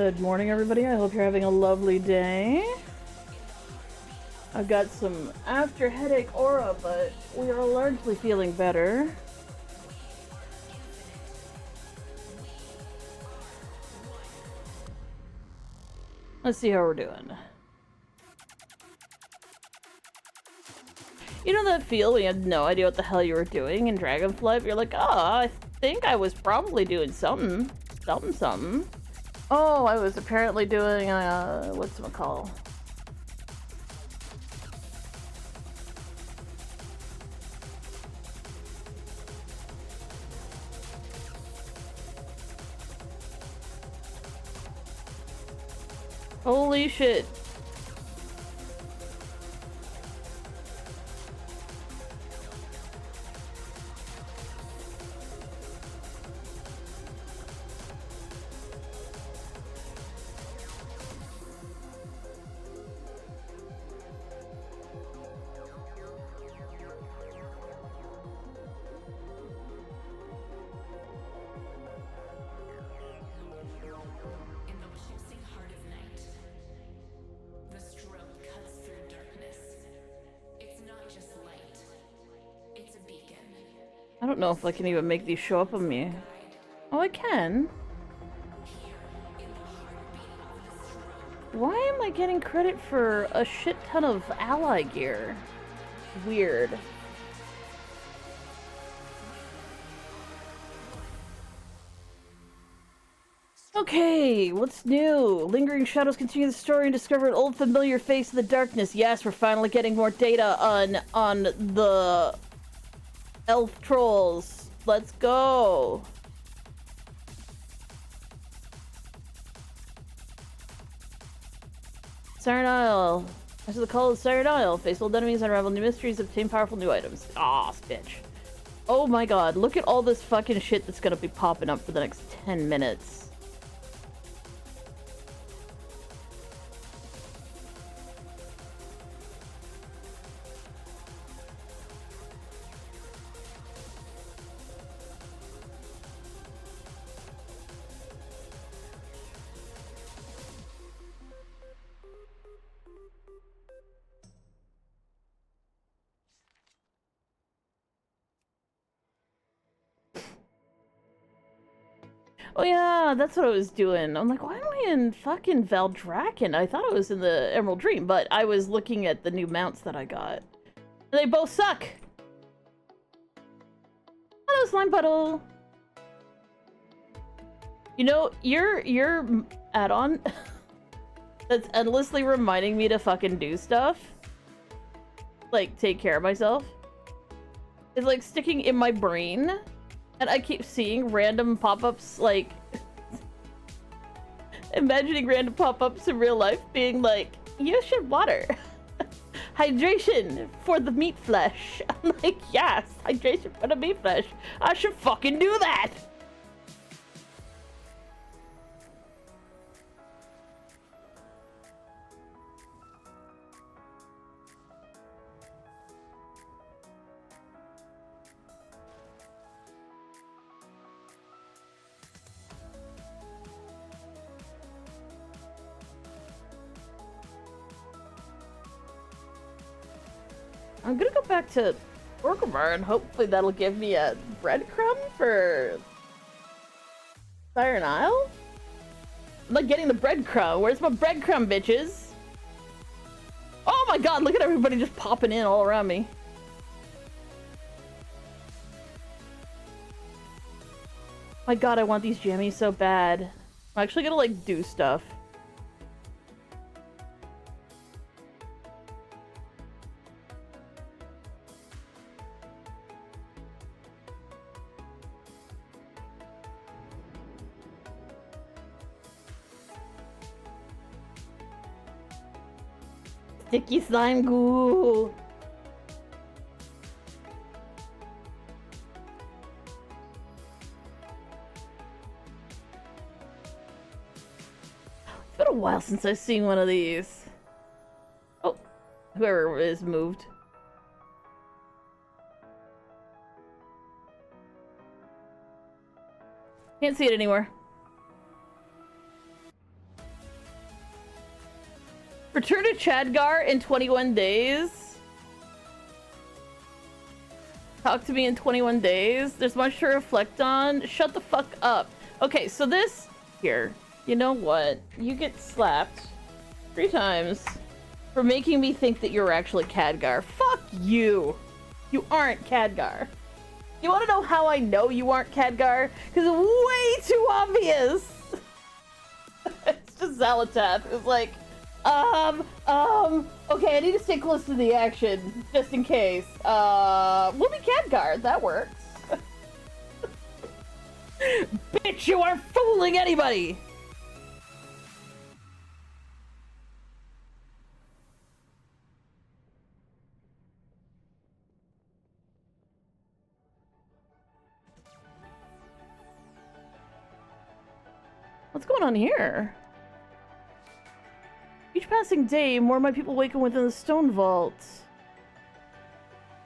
Good morning, everybody. I hope you're having a lovely day. I've got some after headache aura, but we are largely feeling better. Let's see how we're doing. You know that feel when you had no idea what the hell you were doing in Dragonflight? You're like, oh, I think I was probably doing something. Something. Oh, I was apparently doing, whatchamacall? Holy shit. I don't know if I can even make these show up on me. Oh, I can. Why am I getting credit for a shit ton of ally gear? Weird. Okay, what's new? Lingering shadows continue the story and discover an old familiar face in the darkness. Yes, we're finally getting more data on the elf trolls. Let's go. Siren Isle. After the call of Siren Isle, face old enemies, unravel new mysteries, obtain powerful new items. Aw, bitch. Oh my god, look at all this fucking shit that's gonna be popping up for the next 10 minutes. Oh yeah, that's what I was doing. I'm like, why am I in fucking Valdrakken? I thought I was in the Emerald Dream, but I was looking at the new mounts that I got. And they both suck! Hello, Slime Puddle! You know, your add-on that's endlessly reminding me to fucking do stuff, like take care of myself, is like sticking in my brain. And I keep seeing random pop-ups, like, imagining random pop-ups in real life being like, you should water. Hydration for the meat flesh. I'm like, yes, hydration for the meat flesh. I should fucking do that. I'm gonna go back to Orgrimmar and hopefully that'll give me a breadcrumb for Siren Isle? I'm not getting the breadcrumb. Where's my breadcrumb, bitches? Oh my god, look at everybody just popping in all around me. My god, I want these jammies so bad. I'm actually gonna, like, do stuff. Sticky slime goo! It's been a while since I've seen one of these. Oh, whoever is moved. Can't see it anymore. Return to Chadgar in 21 days. Talk to me in 21 days. There's much to reflect on. Shut the fuck up. Okay, so this here. You know what? You get slapped 3 times for making me think that you're actually Khadgar. Fuck you. You aren't Khadgar. You want to know how I know you aren't Khadgar? Because it's way too obvious. It's just Zalatath. It's like, okay, I need to stay close to the action, just in case. We'll be Khadgar. That works. Bitch, you aren't fooling anybody! What's going on here? Each passing day, more of my people awaken within the stone vault.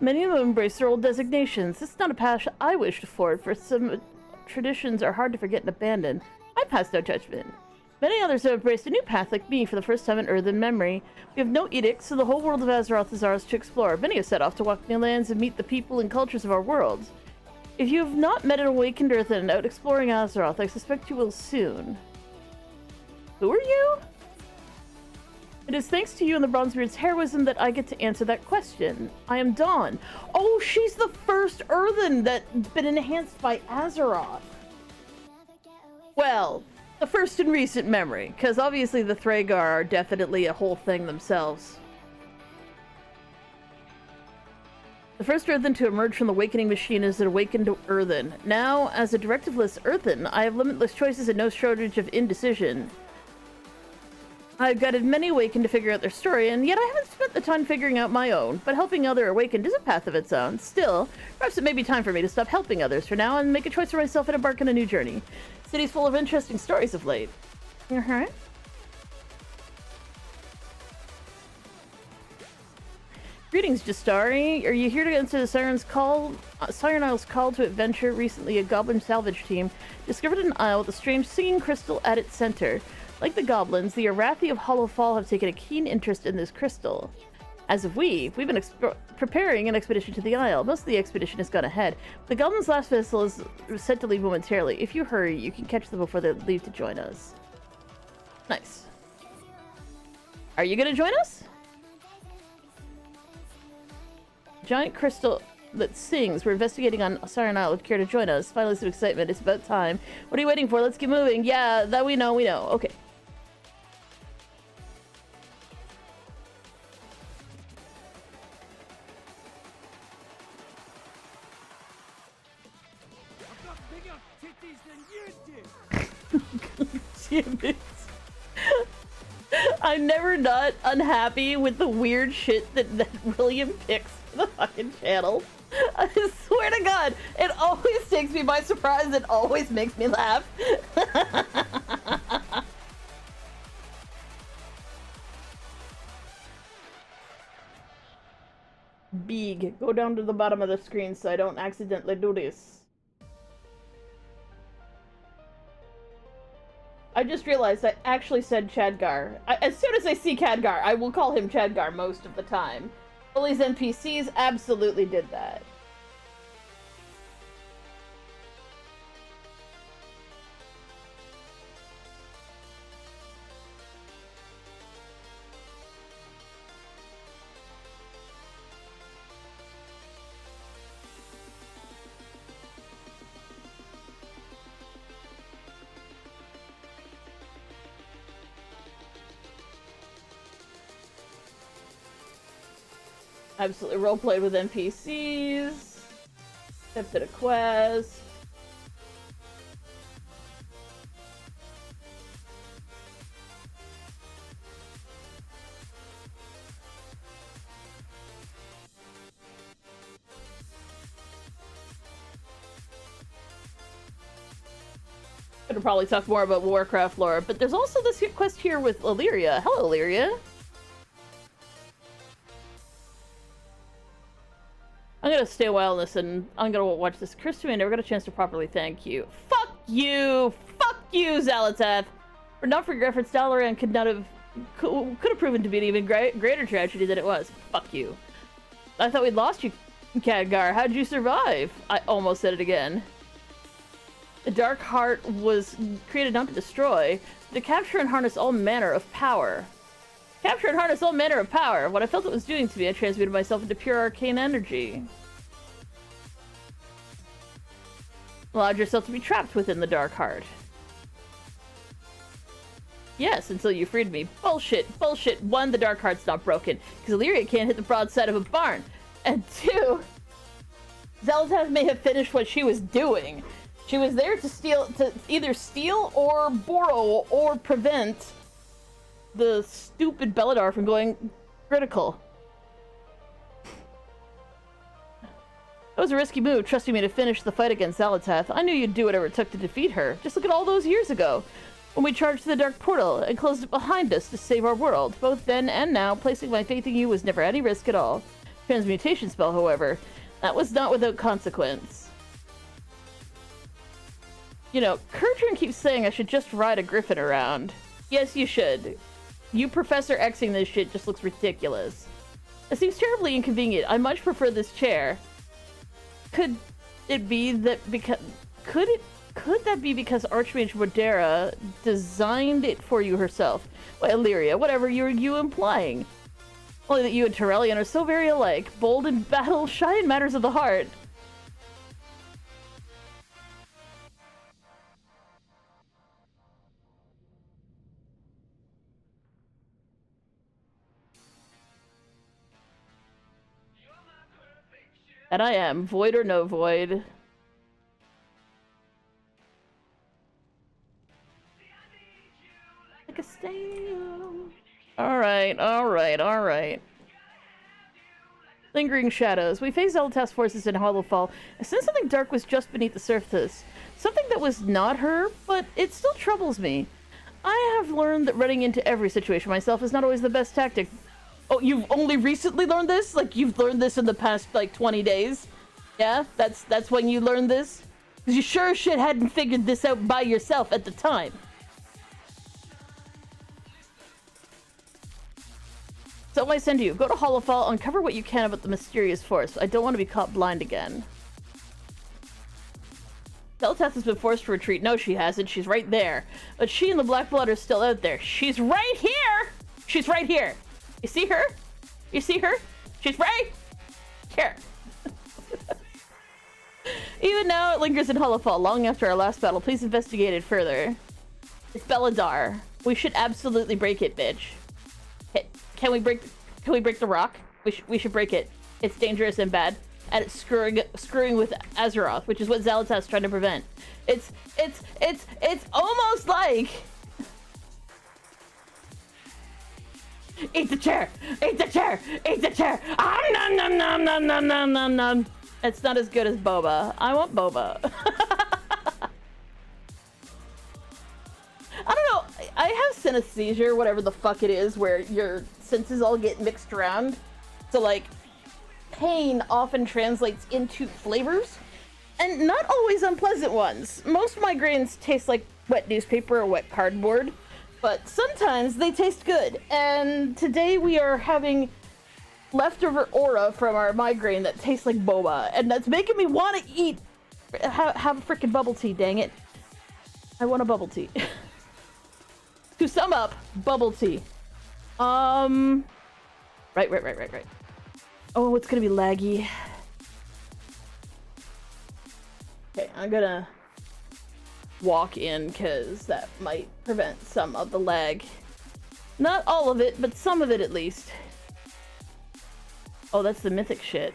Many of them embrace their old designations. This is not a path I wish to forward, for some traditions are hard to forget and abandon. I pass no judgment. Many others have embraced a new path like me for the first time in earthen memory. We have no edicts, so the whole world of Azeroth is ours to explore. Many have set off to walk new lands and meet the people and cultures of our world. If you have not met an awakened earthen out exploring Azeroth, I suspect you will soon. Who are you? It is thanks to you and the Bronzebeard's heroism that I get to answer that question. I am Dawn. Oh, she's the first earthen that's been enhanced by Azeroth. Well, the first in recent memory, because obviously the Thragar are definitely a whole thing themselves. The first earthen to emerge from the awakening machine is an awakened earthen. Now, as a directiveless earthen, I have limitless choices and no shortage of indecision. I've guided many awakened to figure out their story, and yet I haven't spent the time figuring out my own. But helping other awakened is a path of its own. Still, perhaps it may be time for me to stop helping others for now and make a choice for myself and embark on a new journey. City's full of interesting stories of late. Uh-huh. Greetings, Justari. Are you here to answer the Siren Isle's call to adventure? Recently, a goblin salvage team discovered an isle with a strange singing crystal at its center. Like the goblins, the Arathi of Hollow Fall have taken a keen interest in this crystal. As of we've been preparing an expedition to the isle. Most of the expedition has gone ahead. The goblins' last vessel is set to leave momentarily. If you hurry, you can catch them before they leave to join us. Nice. Are you going to join us? Giant crystal that sings. We're investigating on Siren Isle. Would you care to join us? Finally, some excitement. It's about time. What are you waiting for? Let's get moving. Yeah, that we know. Okay. Damn it. I'm never not unhappy with the weird shit that William picks for the fucking channel. I swear to God, it always takes me by surprise. It always makes me laugh. Big. Go down to the bottom of the screen so I don't accidentally do this. I just realized I actually said Chadgar. As soon as I see Khadgar, I will call him Chadgar most of the time. Bully's NPCs absolutely did that. Absolutely roleplayed with NPCs. Accepted a quest. Could have probably talked more about Warcraft lore, but there's also this quest here with Illyria. Hello, Illyria. I'm gonna stay a while and listen. I'm gonna watch this. Christy, I never got a chance to properly thank you. Fuck you! Fuck you, Zalatath! For not for your efforts, Dalaran could not have could have proven to be an even greater tragedy than it was. Fuck you. I thought we'd lost you, Khadgar. How'd you survive? I almost said it again. The Dark Heart was created not to destroy, but to capture and harness all manner of power. Capture and harness all manner of power. What I felt it was doing to me, I transmuted myself into pure arcane energy. Allowed yourself to be trapped within the Dark Heart. Yes, until you freed me. Bullshit, bullshit. 1, the Dark Heart's not broken, because Illyria can't hit the broadside of a barn. And 2, Xel'Tath may have finished what she was doing. She was there to either steal or borrow or prevent the stupid Belladar from going critical. It was a risky move, trusting me to finish the fight against Xel'Tath. I knew you'd do whatever it took to defeat her. Just look at all those years ago, when we charged the Dark Portal and closed it behind us to save our world. Both then and now, placing my faith in you was never any risk at all. Transmutation spell, however, that was not without consequence. You know, Kurtrin keeps saying I should just ride a griffin around. Yes, you should. You Professor Xing this shit just looks ridiculous. It seems terribly inconvenient. I much prefer this chair. Could it be that because... Could that be because Archmage Modera designed it for you herself? Well, Illyria, whatever are you implying? Only that you and Turellian are so very alike. Bold in battle, shy in matters of the heart. And I am, void or no void. Like a stale. Alright, alright, alright. Lingering shadows. We faced Xel'Tath's forces in Hollowfall. I sensed something dark was just beneath the surface. Something that was not her, but it still troubles me. I have learned that running into every situation myself is not always the best tactic. Oh, you've only recently learned this? Like, you've learned this in the past, like, 20 days? Yeah? That's when you learned this? Because you sure as shit hadn't figured this out by yourself at the time. So I send you. Go to Hollowfall, uncover what you can about the mysterious force. I don't want to be caught blind again. Xel'Tath has been forced to retreat. No, she hasn't. She's right there. But she and the Black Blood are still out there. She's right here! She's right here! You see her? You see her? She's right here. Even now, it lingers in Hollowfall. Long after our last battle, please investigate it further. It's Belladar. We should absolutely break it, bitch. Can we break the rock? We should break it. It's dangerous and bad. And it's screwing with Azeroth, which is what Xel'Tath's trying to prevent. It's almost like... Eat the chair! Eat the chair! Eat the chair! Nom nom nom nom nom nom nom nom. It's not as good as boba. I want boba. I don't know. I have synesthesia, whatever the fuck it is, where your senses all get mixed around. So, like, pain often translates into flavors, and not always unpleasant ones. Most migraines taste like wet newspaper or wet cardboard, but sometimes they taste good. And today we are having leftover aura from our migraine that tastes like boba, and that's making me want to eat, have a freaking bubble tea, dang it. I want a bubble tea. To sum up, bubble tea. Right. Oh, it's gonna be laggy. Okay, I'm gonna walk in because that might prevent some of the lag. Not all of it, but some of it at least. Oh, that's the mythic shit.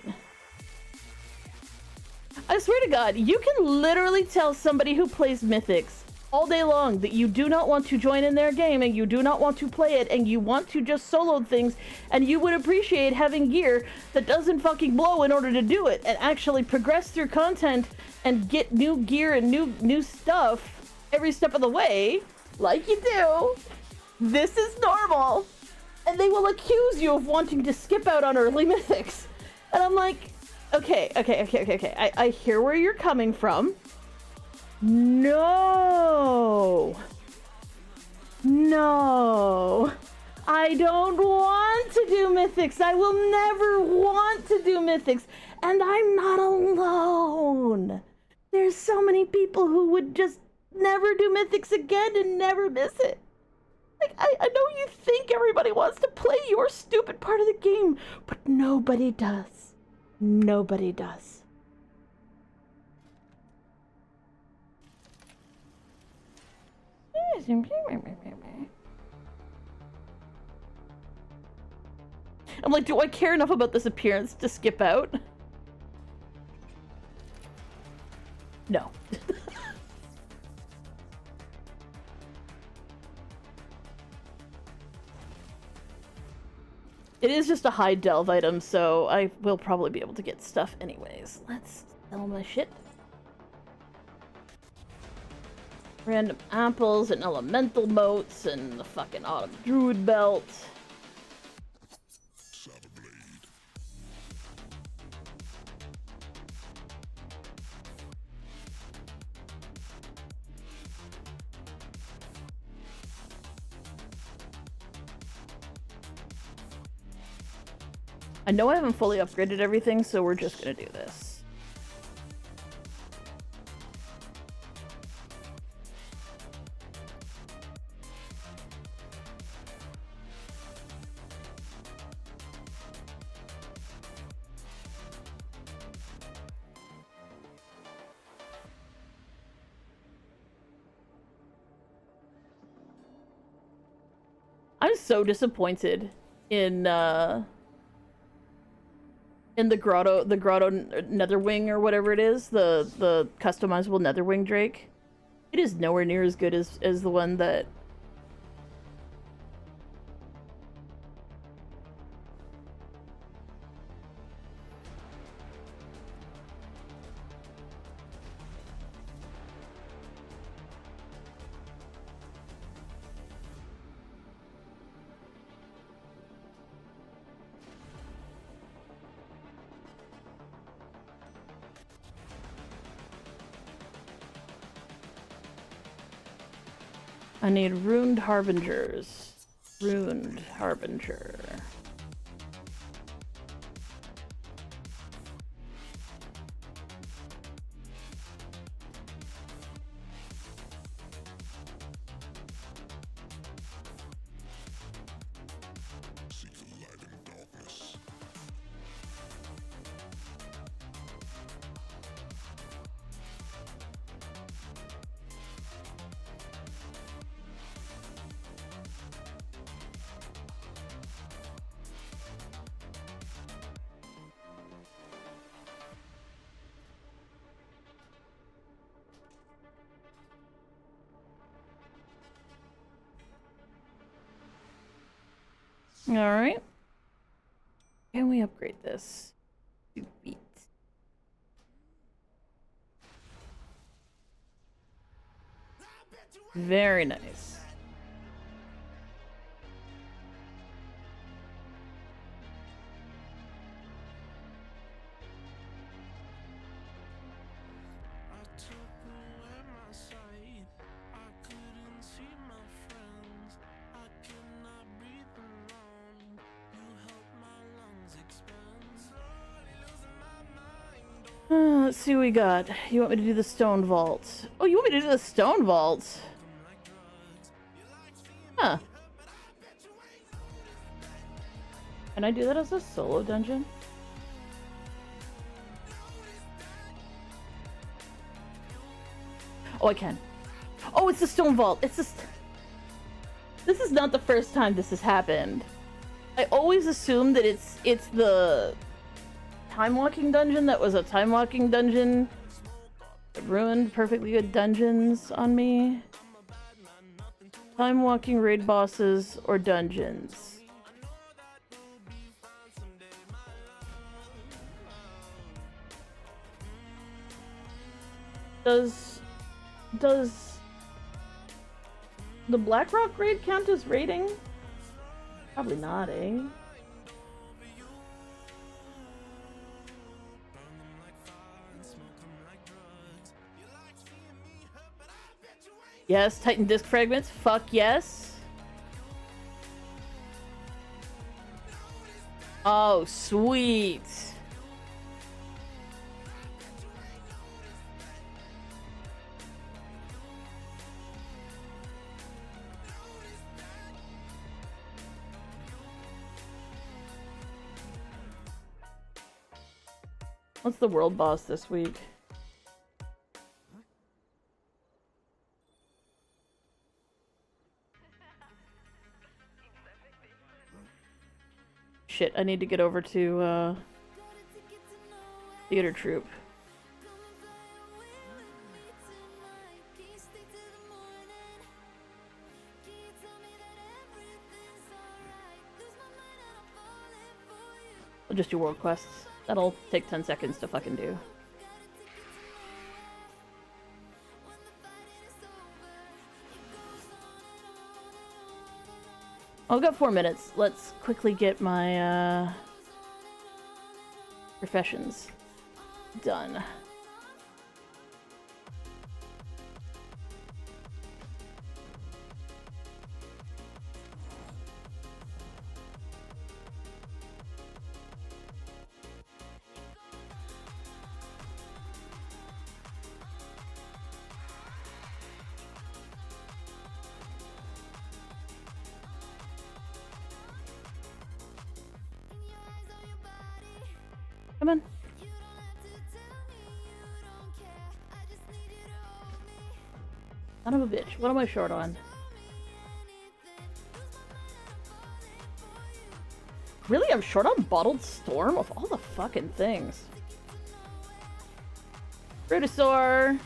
I swear to God, you can literally tell somebody who plays mythics all day long that you do not want to join in their game and you do not want to play it and you want to just solo things, and you would appreciate having gear that doesn't fucking blow in order to do it and actually progress through content and get new gear and new stuff every step of the way, like you do. This is normal. And they will accuse you of wanting to skip out on early mythics. And I'm like, okay. I hear where you're coming from. No. I don't want to do mythics. I will never want to do mythics. And I'm not alone. There's so many people who would just never do mythics again and never miss it. Like, I know you think everybody wants to play your stupid part of the game, but nobody does. Nobody does. I'm like, do I care enough about this appearance to skip out? No. It is just a high delve item, so I will probably be able to get stuff anyways. Let's sell my shit. Random apples and elemental motes and the fucking autumn druid belt. I know I haven't fully upgraded everything, so we're just gonna do this. I'm so disappointed in the grotto netherwing or whatever it is, the customizable netherwing drake. It is nowhere near as good as the one that I need runed harbingers. Runed harbinger. Alright. Can we upgrade this? Sweet. Very nice. Let's see what we got. You want me to do the stone vault? Oh, you want me to do the stone vault? Huh. Can I do that as a solo dungeon? Oh, I can. Oh, it's the stone vault. It's just... This is not the first time this has happened. I always assume that it's the time walking dungeon that was a time walking dungeon. It ruined perfectly good dungeons on me. Time walking raid bosses or dungeons. Does the Blackrock raid count as raiding? Probably not, eh? Yes, Titan disc fragments. Fuck yes. Oh, sweet. What's the world boss this week? Shit, I need to get over to, theater troupe. I'll just do world quests. That'll take 10 seconds to fucking do. I've got 4 minutes. Let's quickly get my, professions done. Come on. Son of a bitch. What am I short on? Really? I'm short on Bottled Storm? Of all the fucking things. Brutosaur!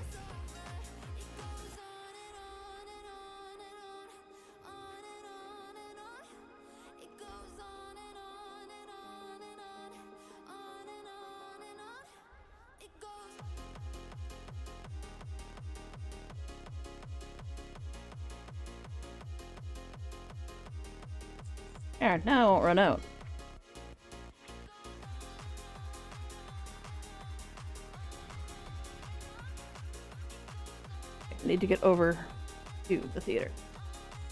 There, now I won't run out. I need to get over to the theater.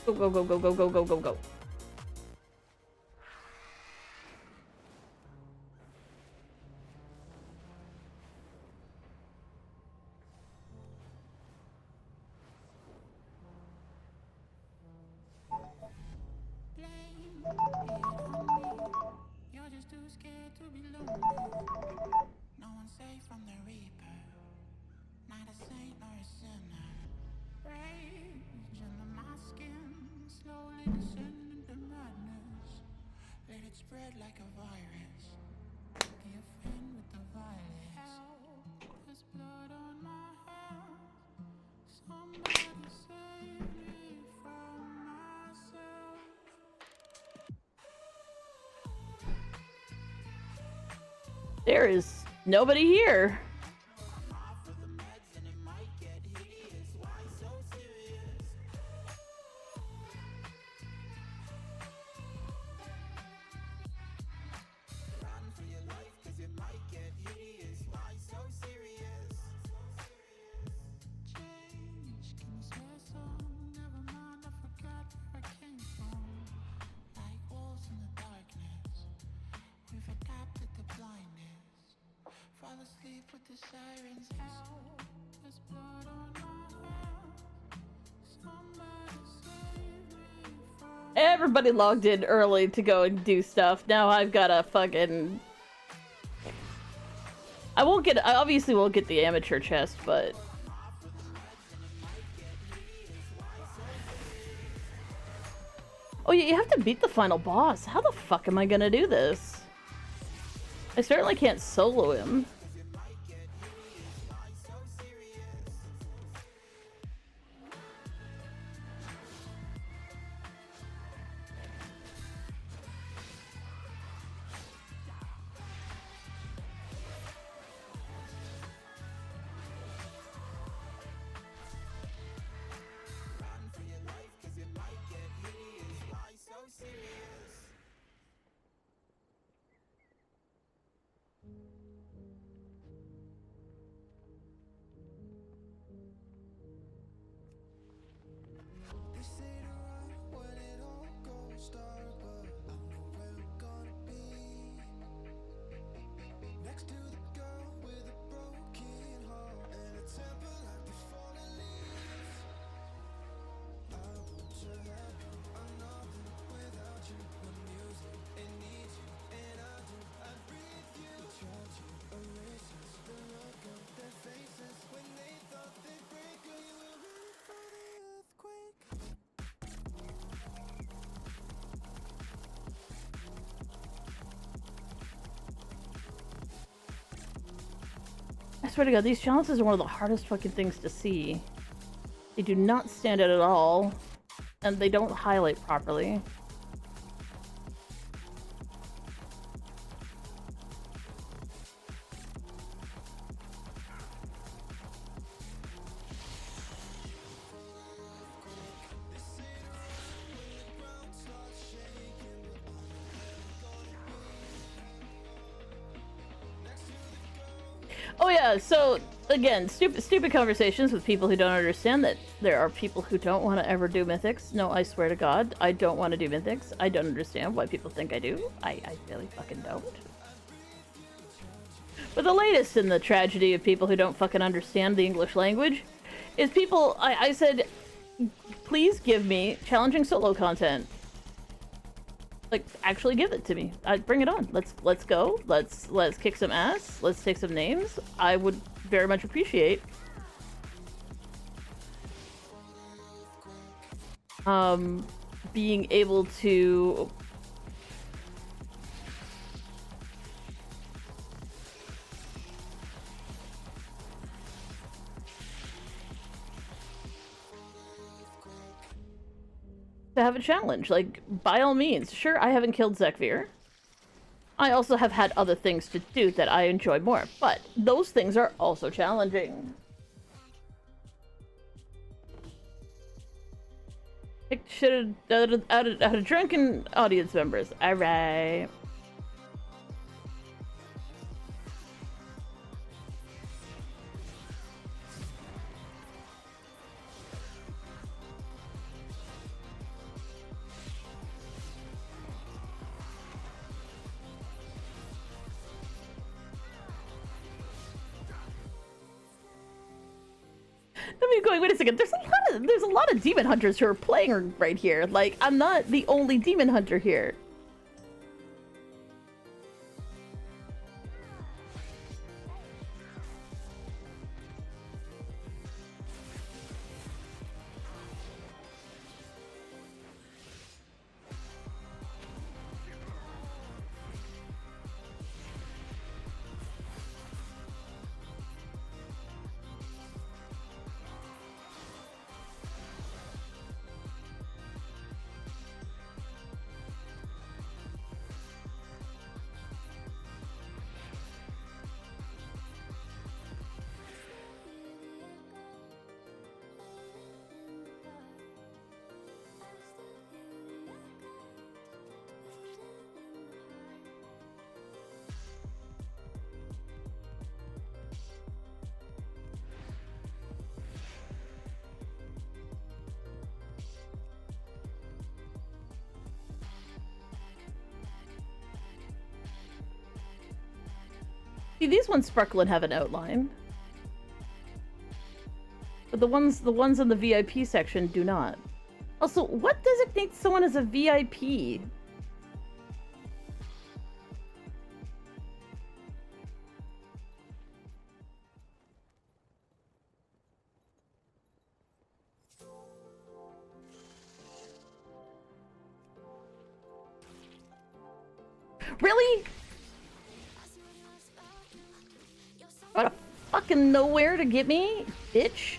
Go, go, go, go, go, go, go, go, go. There is nobody here. Everybody logged in early to go and do stuff. Now I've got a fucking... I obviously won't get the amateur chest, but... Oh yeah, you have to beat the final boss. How the fuck am I gonna do this? I certainly can't solo him. swear to God, these challenges are one of the hardest fucking things to see. They do not stand out at all, and they don't highlight properly. Oh yeah, so again, stupid conversations with people who don't understand that there are people who don't want to ever do mythics. No, I swear to God, I don't want to do mythics. I don't understand why people think I do. I really fucking don't. But the latest in the tragedy of people who don't fucking understand the English language is people, I said, please give me challenging solo content. Like, actually give it to me. Bring it on. Let's go. Let's kick some ass. Let's take some names. I would very much appreciate being able to have a challenge. Like, by all means. Sure, I haven't killed Zekvir. I also have had other things to do that I enjoy more, but those things are also challenging. Picked shit out of drunken audience members. Alright. I mean, going, wait a second, there's a lot of demon hunters who are playing right here. Like, I'm not the only demon hunter here. See, these ones sparkle and have an outline. But the ones in the VIP section do not. Also, what designates someone as a VIP? Really? Out of fucking nowhere to get me, bitch.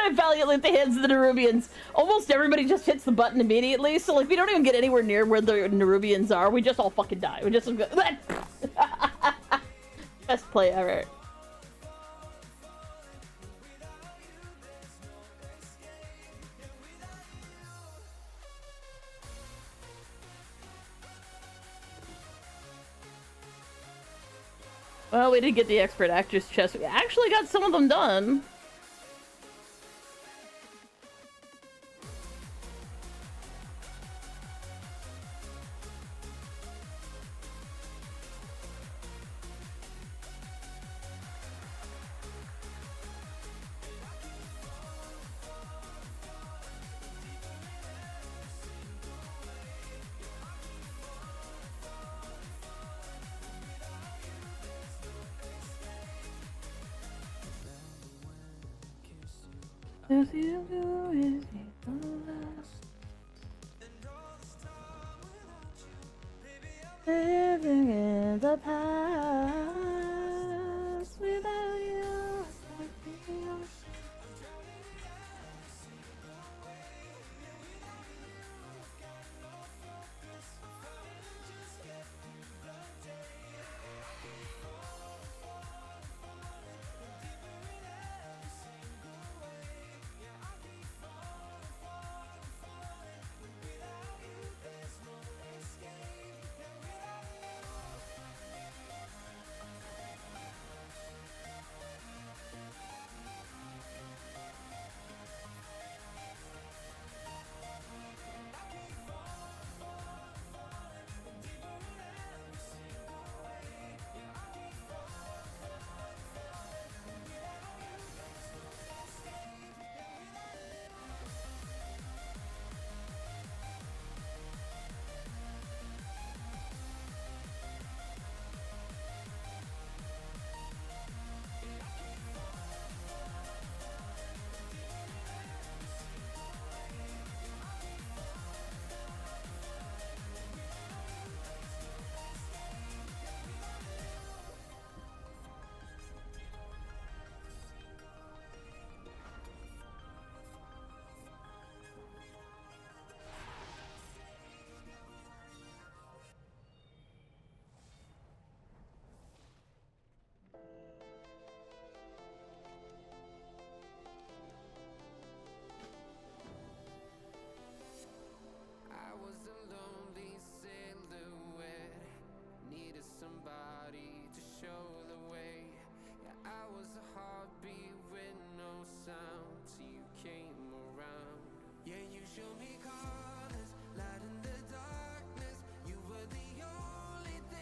survive valiantly at the hands of the Nerubians. Almost everybody just hits the button immediately, so like we don't even get anywhere near where the Nerubians are. We just all fucking die. We just best play ever. Well, we did get the expert actress chest. We actually got some of them done. Living in the past without you.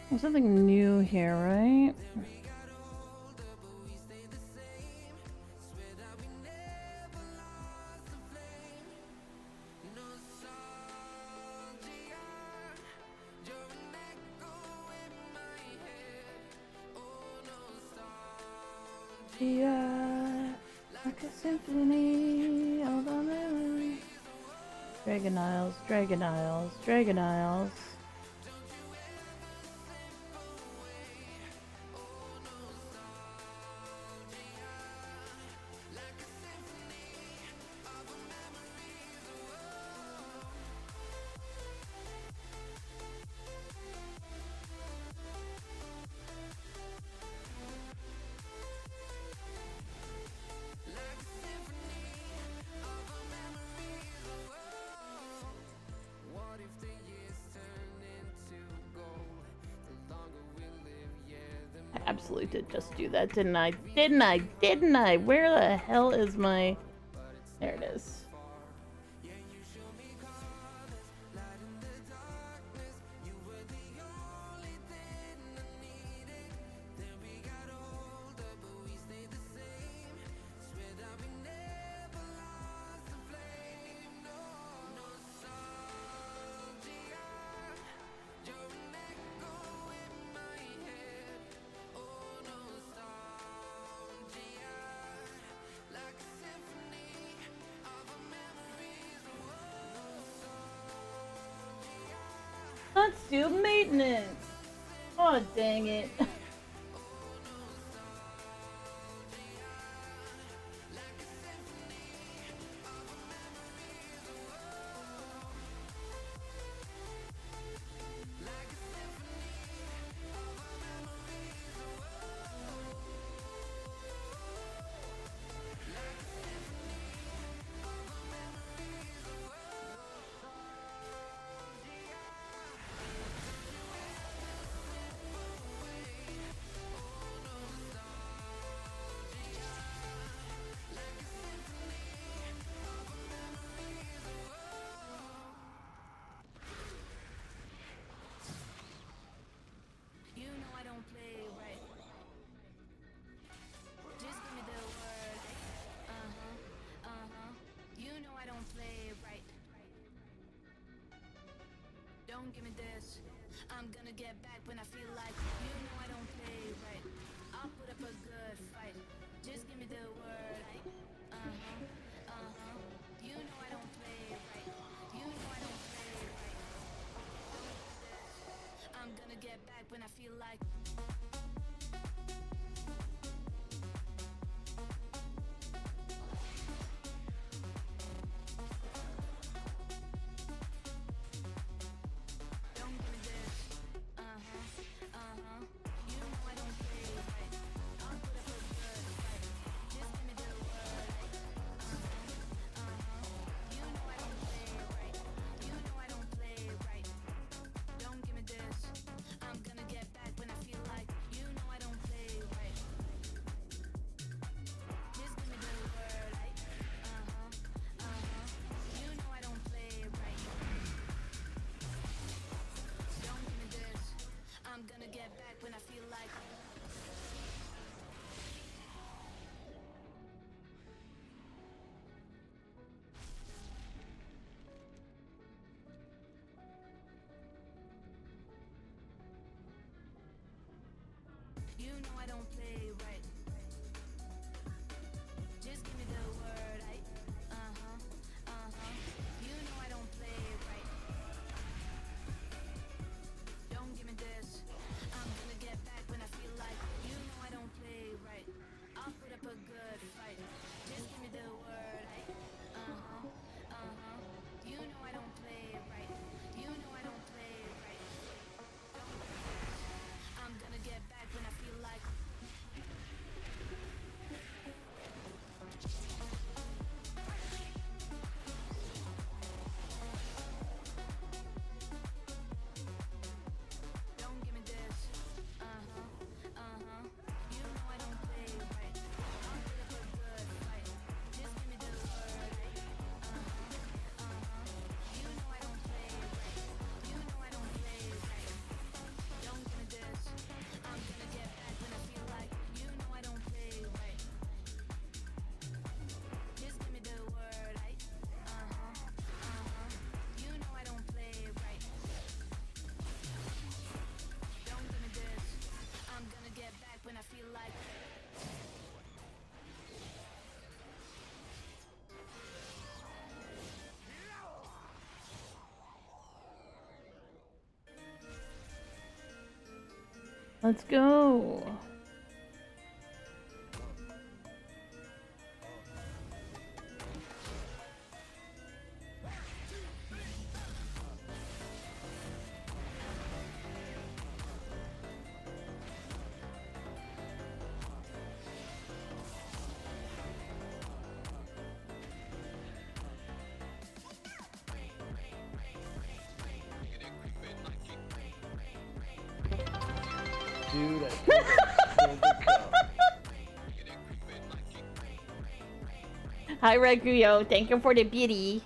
There's something new here, right? Yeah, like a symphony of a memory. Dragon Isles, Dragon Isles, Dragon Isles. Absolutely did just do that, didn't I? Didn't I? Didn't I? Where the hell is my... There it is. Let's do maintenance. Oh, dang it. Don't give me this. I'm gonna get back when I feel like you know I don't play right. I'll put up a good fight. Just give me the word. You know I don't play right. You know I don't play right. Don't give me this. I'm gonna get back when I feel like. Don't give me this. You know I don't play right. I'll put up a good fight. Just give me the word. You know I don't play right. You know I don't play right. Don't give me this. I'm gonna get back when I feel like. You know I don't play right. Just give me the word. You know I don't play right. Don't give me this. I'm gonna get back when I feel like. You know I don't play right. Just give me the word. You know I don't play right. Don't give me this. I'm gonna get back when I feel like. You know I don't play right. I'll put up a good fight. Just give me the word. You know I don't play right. You know I don't play right. Don't give me this. I'm gonna get back when I feel like. Don't give me this. You know I don't play right. I'll put up a good fight. Just give me the word. You know I don't play right. You know I don't play right. Don't give me this. I'm gonna get back when I feel like. You know I don't play right. Just give me the word. You know I don't play right. Don't give me this. I'm gonna get back when I feel like. Let's go. Dude, I think I killed the cup. Hi, Raguyo. Thank you for the beauty.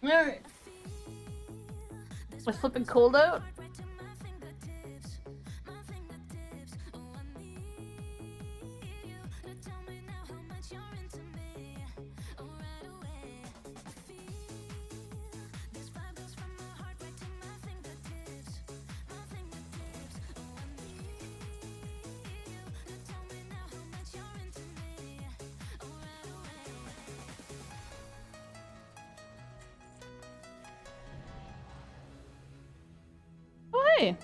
Alright. Was flipping cold out? Oh, hey.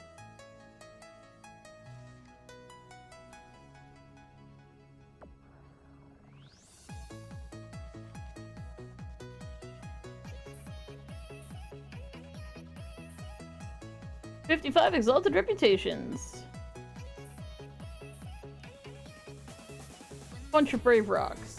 "55 exalted reputations. Bunch of brave rocks."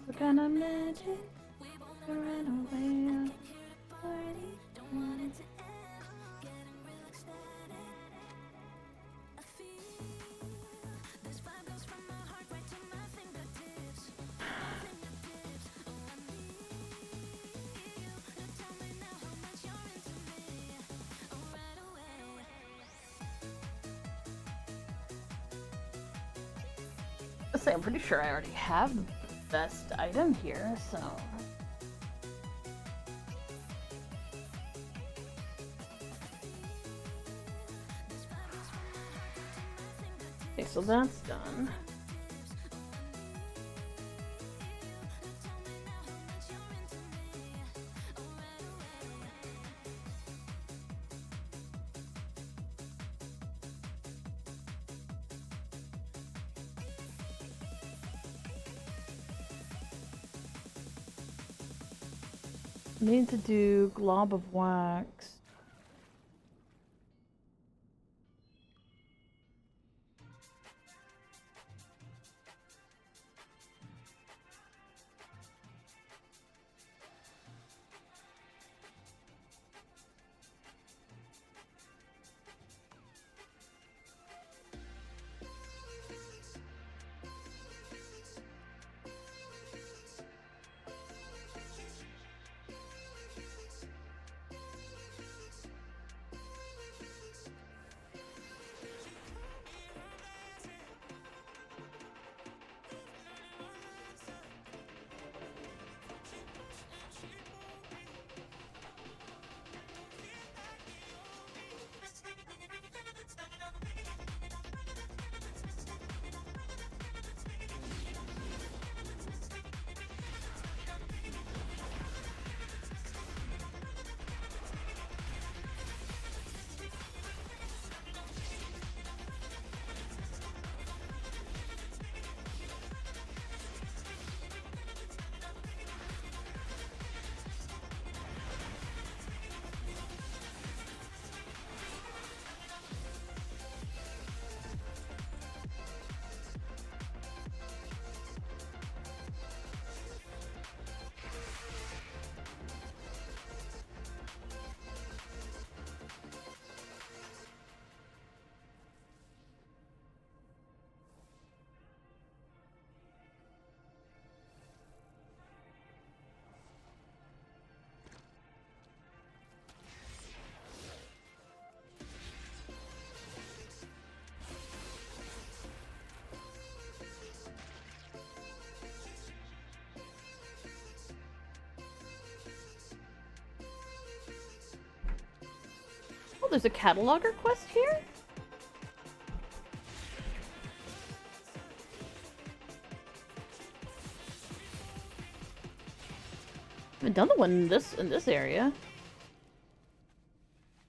What kind of magic? Run away. I'm pretty sure I already have the best item here, so. Okay, so that's done. Need to do glob of wax. Oh, there's a cataloger quest here? I haven't done the one in this area.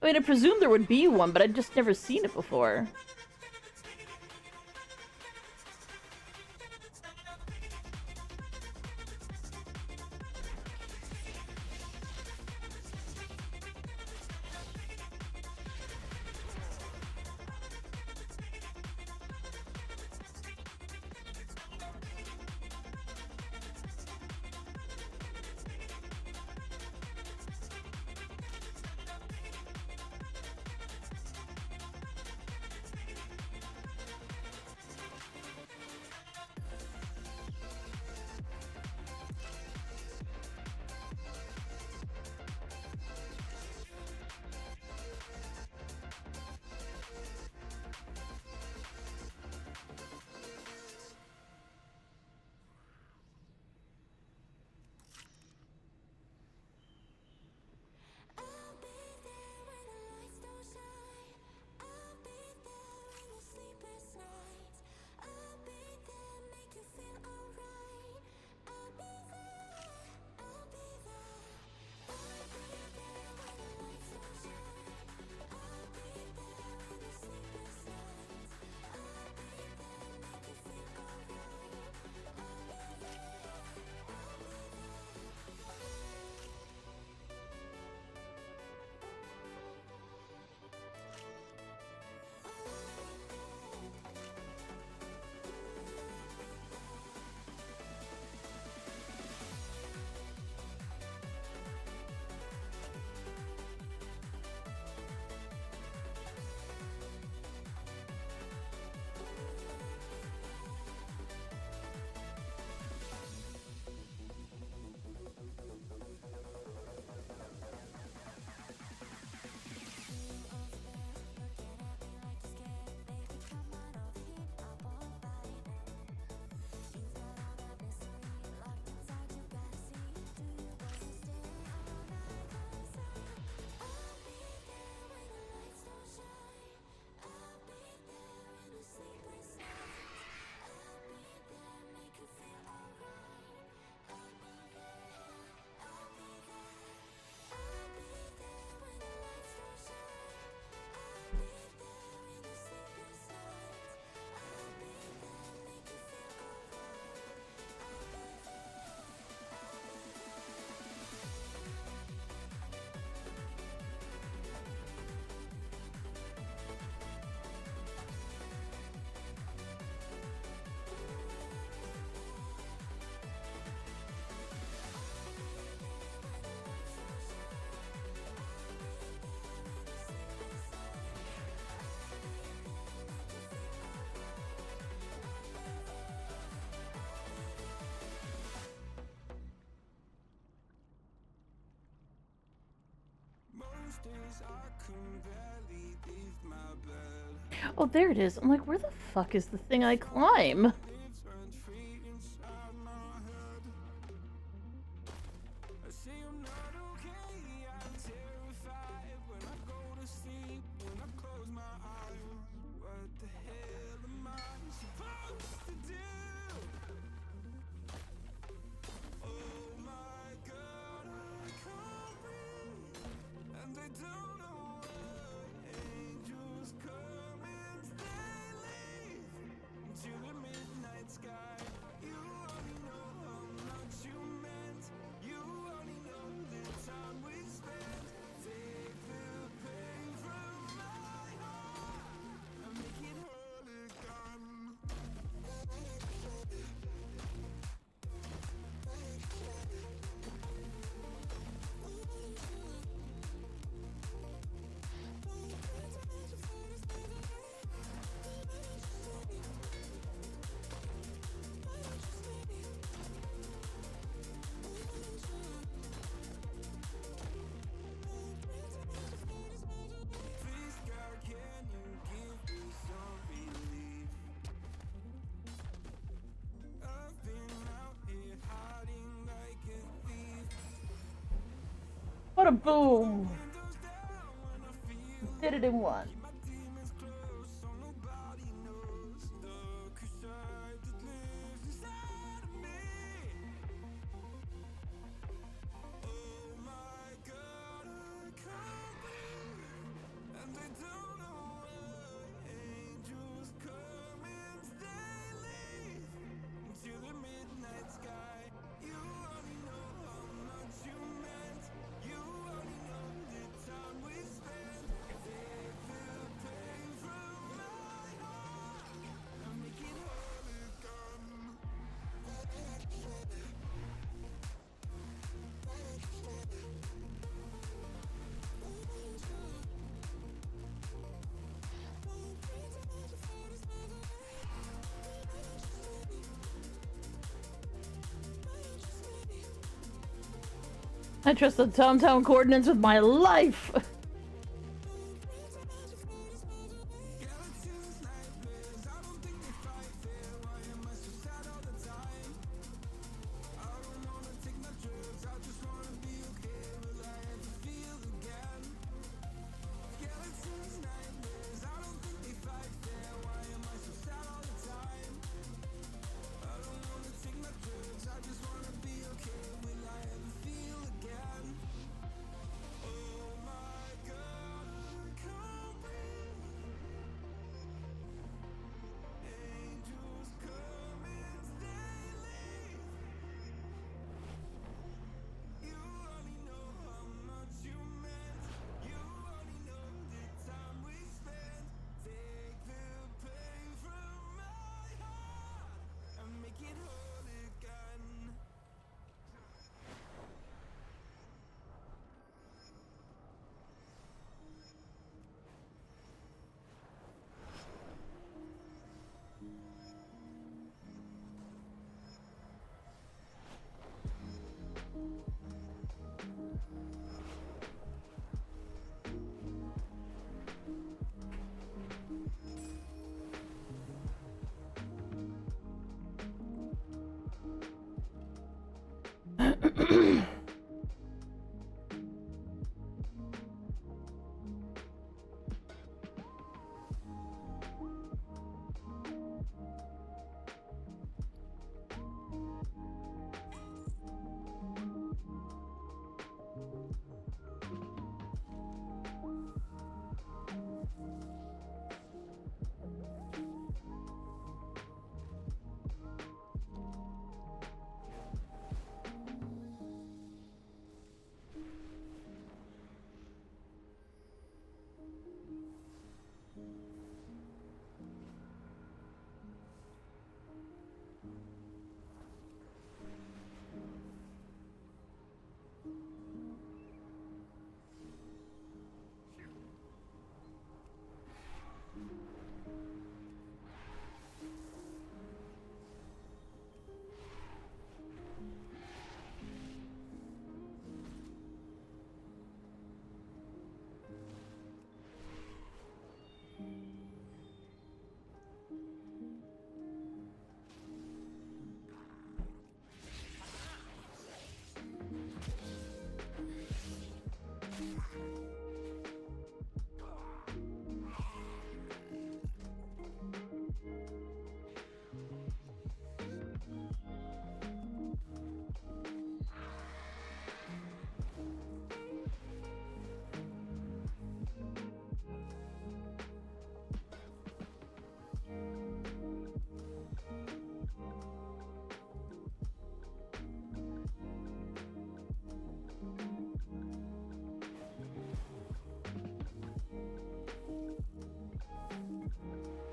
I mean, I presume there would be one, but I'd just never seen it before. Oh, there it is. I'm like, where the fuck is the thing I climb? What a boom! Did it in one. I trust the TomTom coordinates with my life!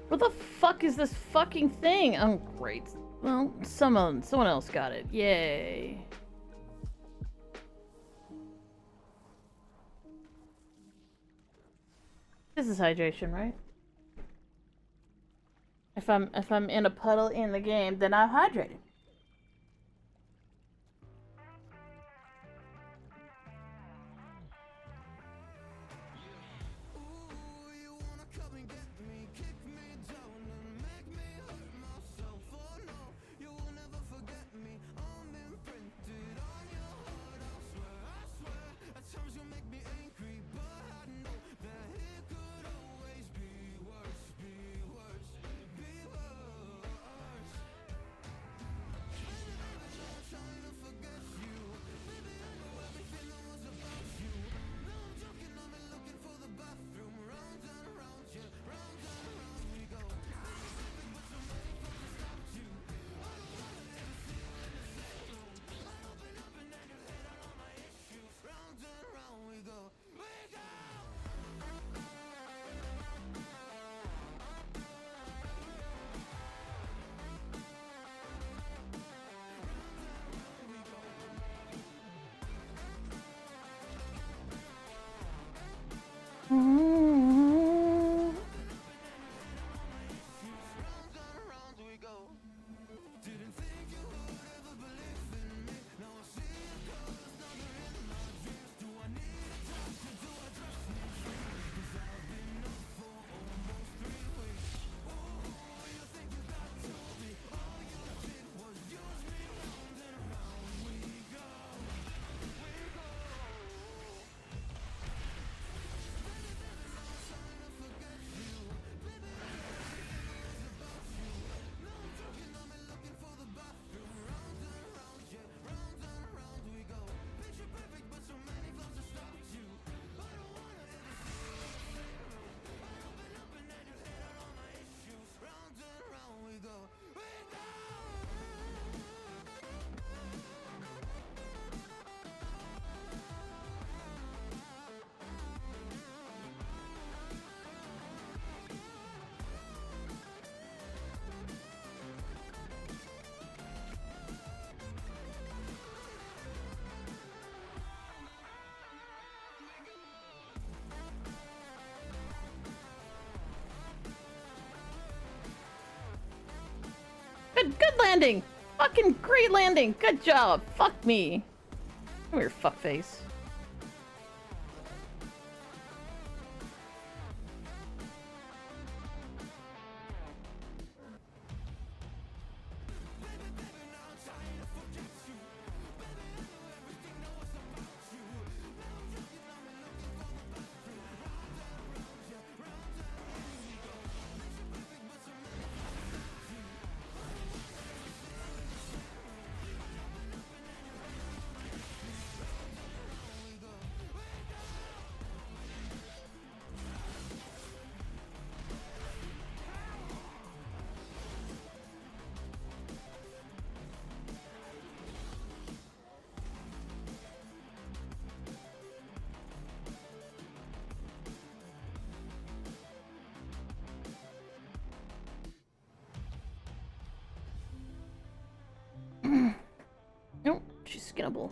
Where the fuck is this fucking thing? Oh, great. Well, someone else got it. Yay. This is hydration, right? If I'm in a puddle in the game, then I'm hydrated. Good landing! Fucking great landing! Good job! Fuck me! Come here, fuckface. Nope, she's skinnable.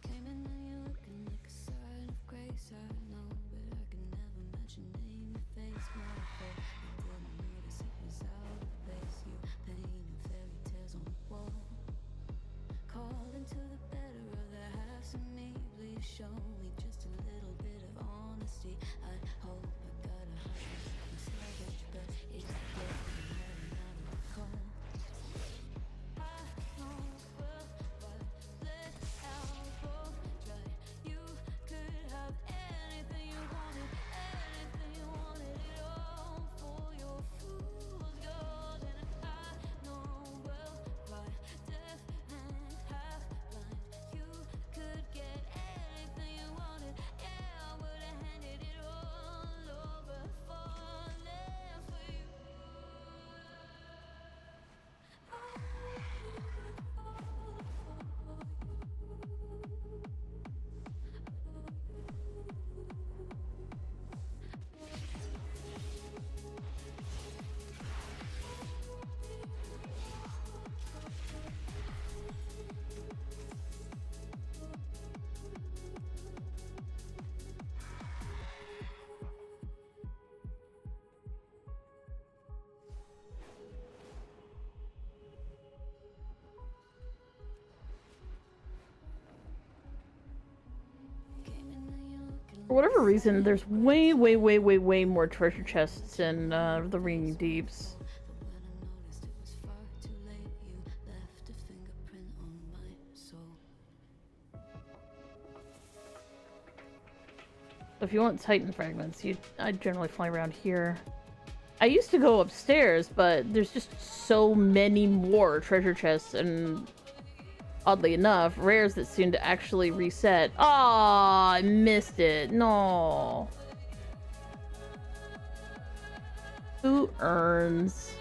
Came in and you're looking like a sign of grace. I know, but I can never match your name, your face, my face. You didn't notice it was out of place. You painted fairy tales on the wall. Calling to the better of the halves of me. Please show me just a little bit of honesty. I hope I got a heart inside, but it For whatever reason, there's way, way, way, way, way more treasure chests in the Ringing Deeps. If you want Titan fragments, I'd generally fly around here. I used to go upstairs, but there's just so many more treasure chests and, oddly enough, rares that seem to actually reset. Ah, I missed it. No. Who earns?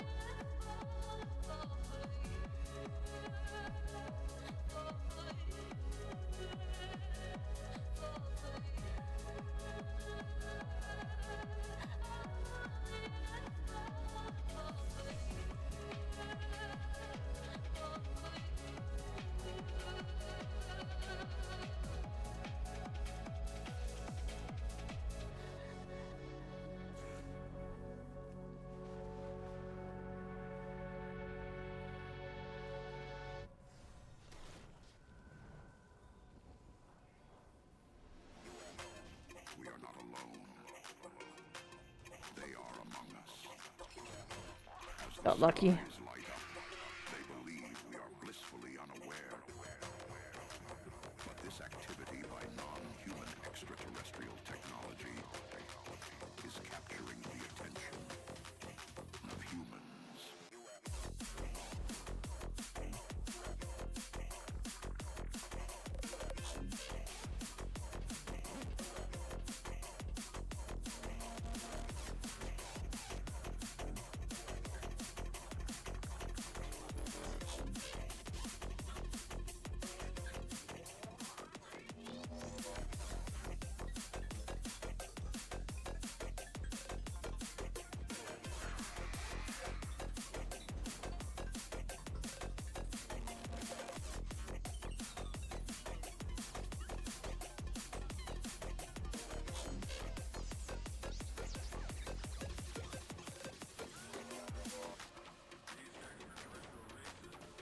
Got lucky.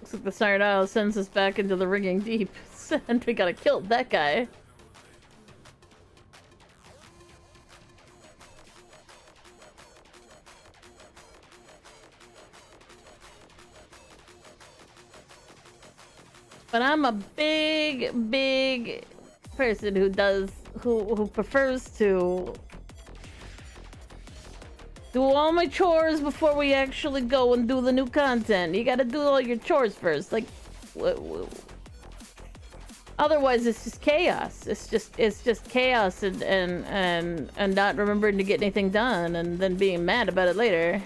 Looks like the Siren Isle sends us back into the Ringing Deep. And we gotta kill that guy. But I'm a big, big person who prefers to do all my chores before we actually go and do the new content. You gotta do all your chores first. Like, otherwise it's just chaos. It's just chaos and not remembering to get anything done and then being mad about it later.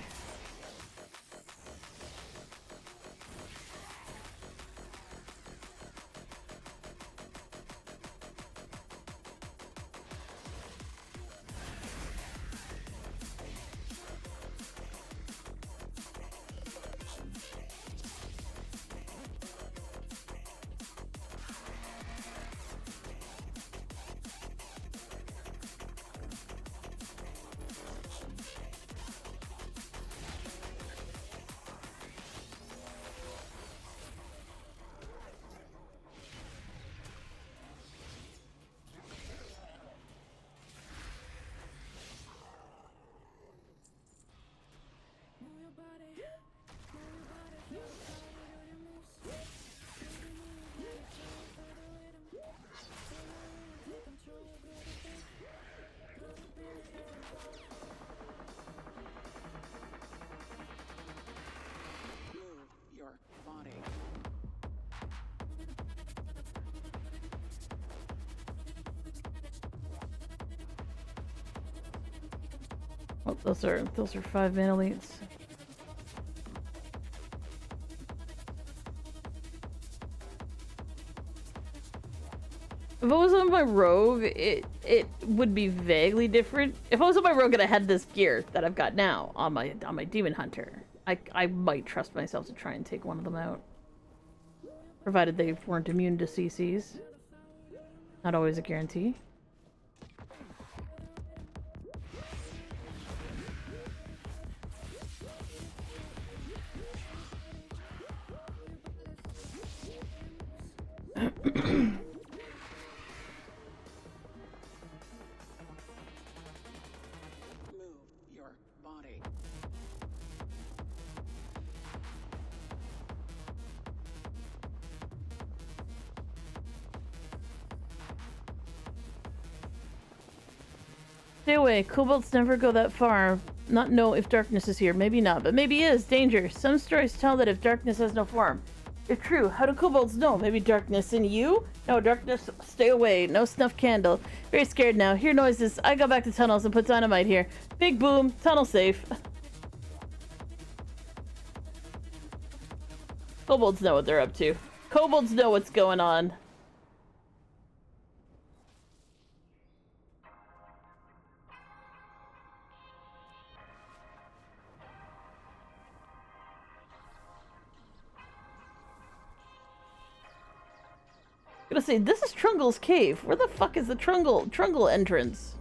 Oh, those are 5 mana leads. If I was on my rogue, it would be vaguely different. If I was on my rogue and I had this gear that I've got now on my demon hunter, I might trust myself to try and take one of them out, provided they weren't immune to CCs. Not always a guarantee. Stay away. Kobolds never go that far. Not know if darkness is here. Maybe not, but maybe is. Danger. Some stories tell that if darkness has no form. If true, how do kobolds know? Maybe darkness in you? No, darkness, stay away. No snuff candle. Very scared now. Hear noises. I go back to tunnels and put dynamite here. Big boom. Tunnel safe. Kobolds know what they're up to. Kobolds know what's going on. I'm gonna say, this is Trungle's cave. Where the fuck is the Trungle entrance?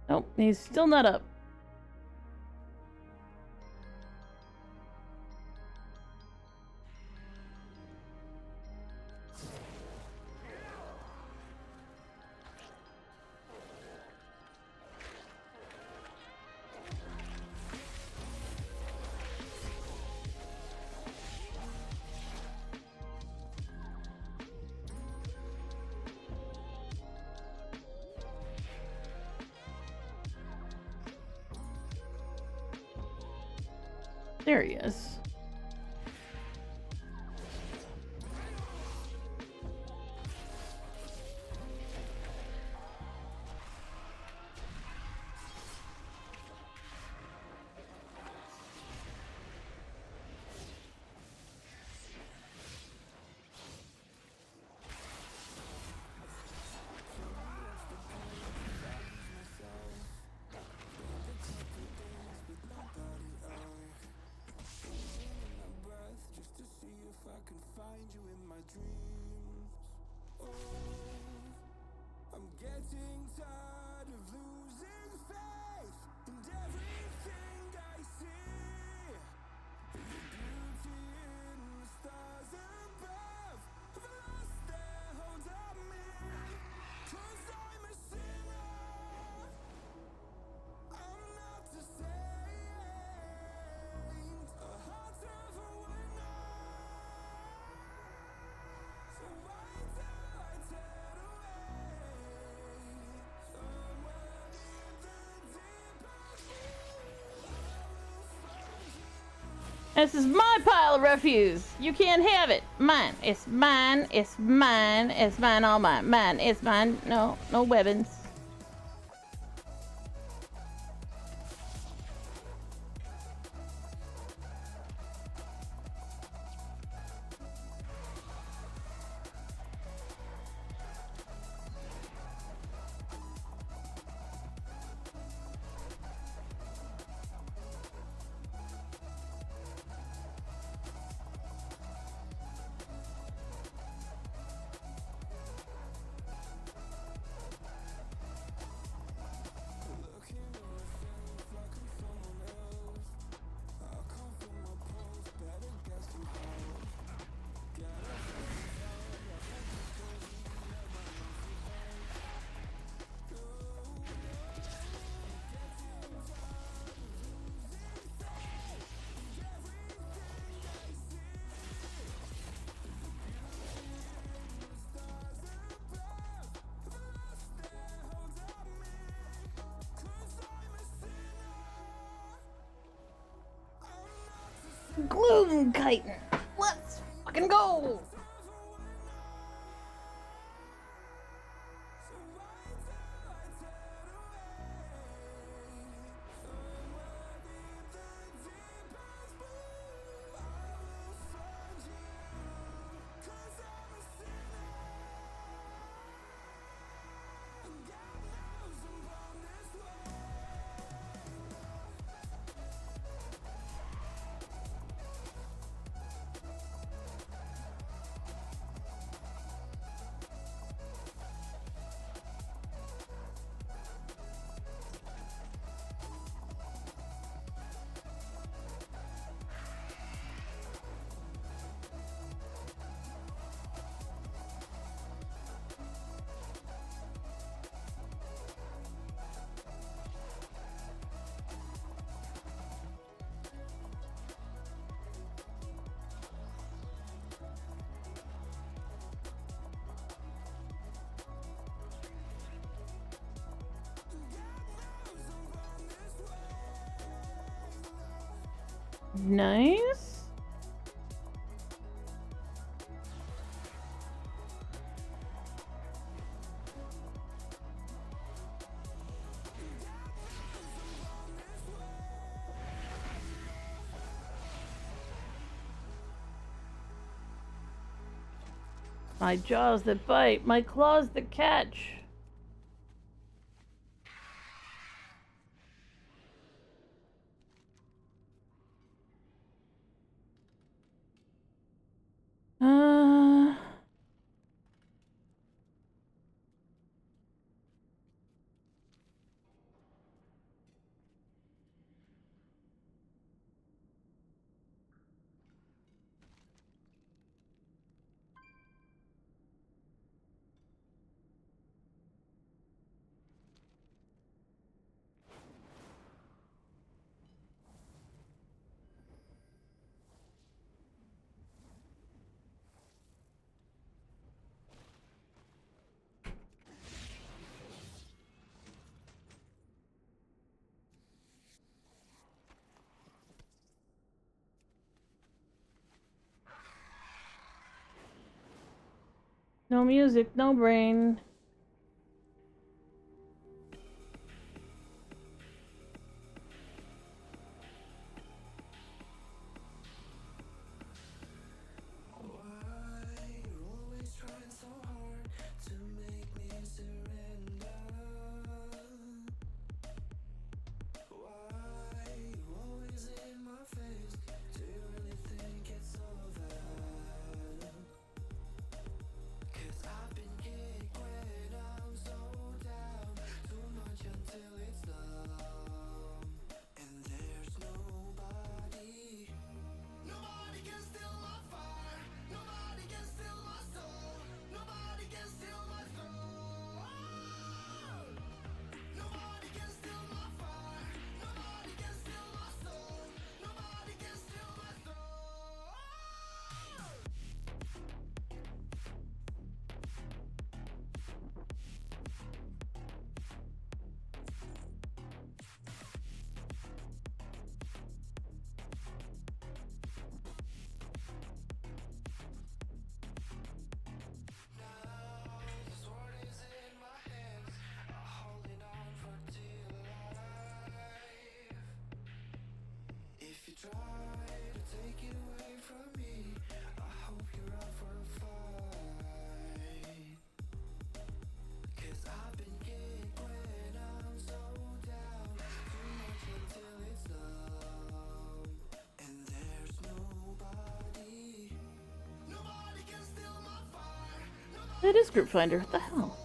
Nope, he's still not up. There he is. This is my pile of refuse. You can't have it. Mine. It's mine. It's mine. It's mine. All mine. Mine. It's mine. No, no weapons. Gloom chitin. Let's fucking go. Nice. My jaws that bite, my claws that catch. No music, no brain. It is Group Finder. What the hell?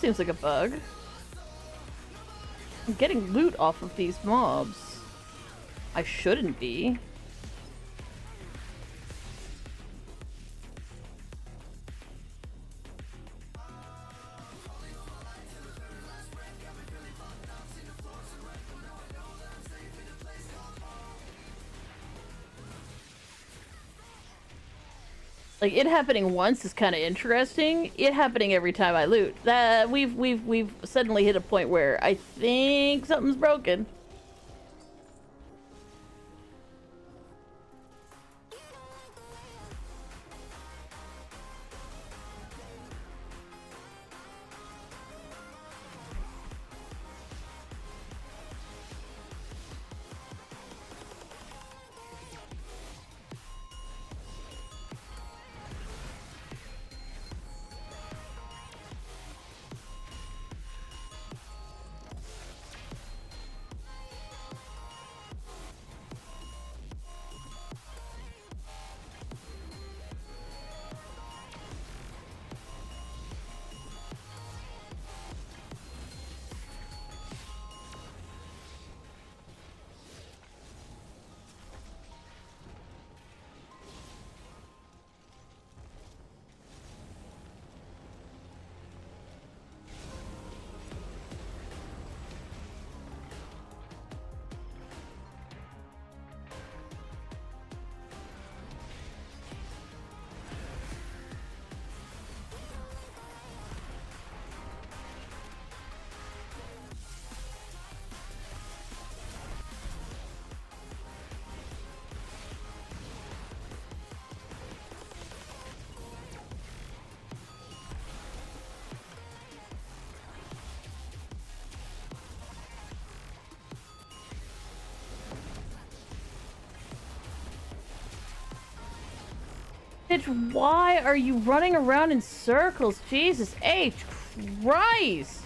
seems like a bug. I'm getting loot off of these mobs. I shouldn't be. Like, it happening once is kind of interesting. It happening every time I loot. That we've suddenly hit a point where I think something's broken. Bitch, why are you running around in circles? Jesus H. Christ!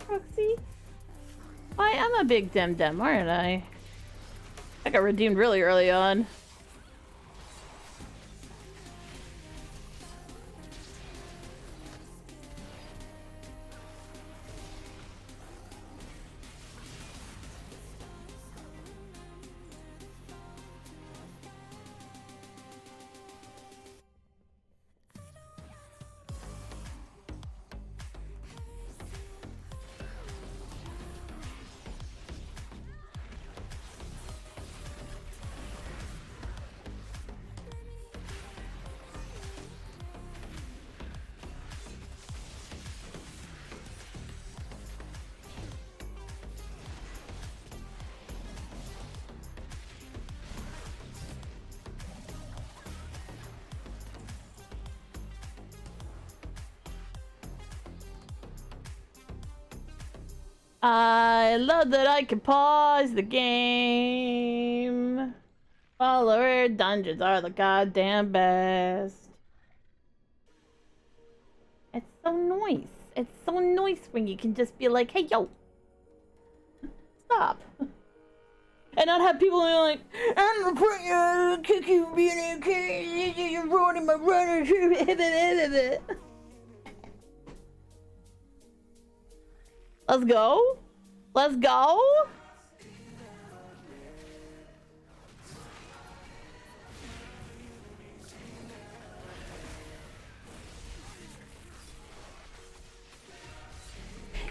Proxy. I am a big dem, aren't I? I got redeemed really early on. I love that I can pause the game. Follower dungeons are the goddamn best. It's so nice. It's so nice when you can just be like, hey, yo, stop. And not have people be like, I'm gonna put you, kick you, you're ruining my runner. Let's go. Let's go.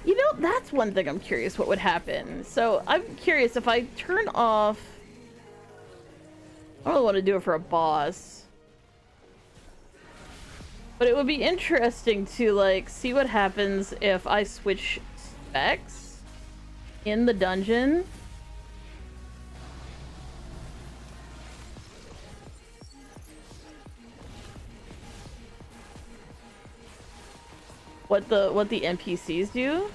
You know, that's one thing I'm curious what would happen. So I'm curious if I turn off... I don't really want to do it for a boss. But it would be interesting to, like, see what happens if I switch specs in the dungeon. What the NPCs do.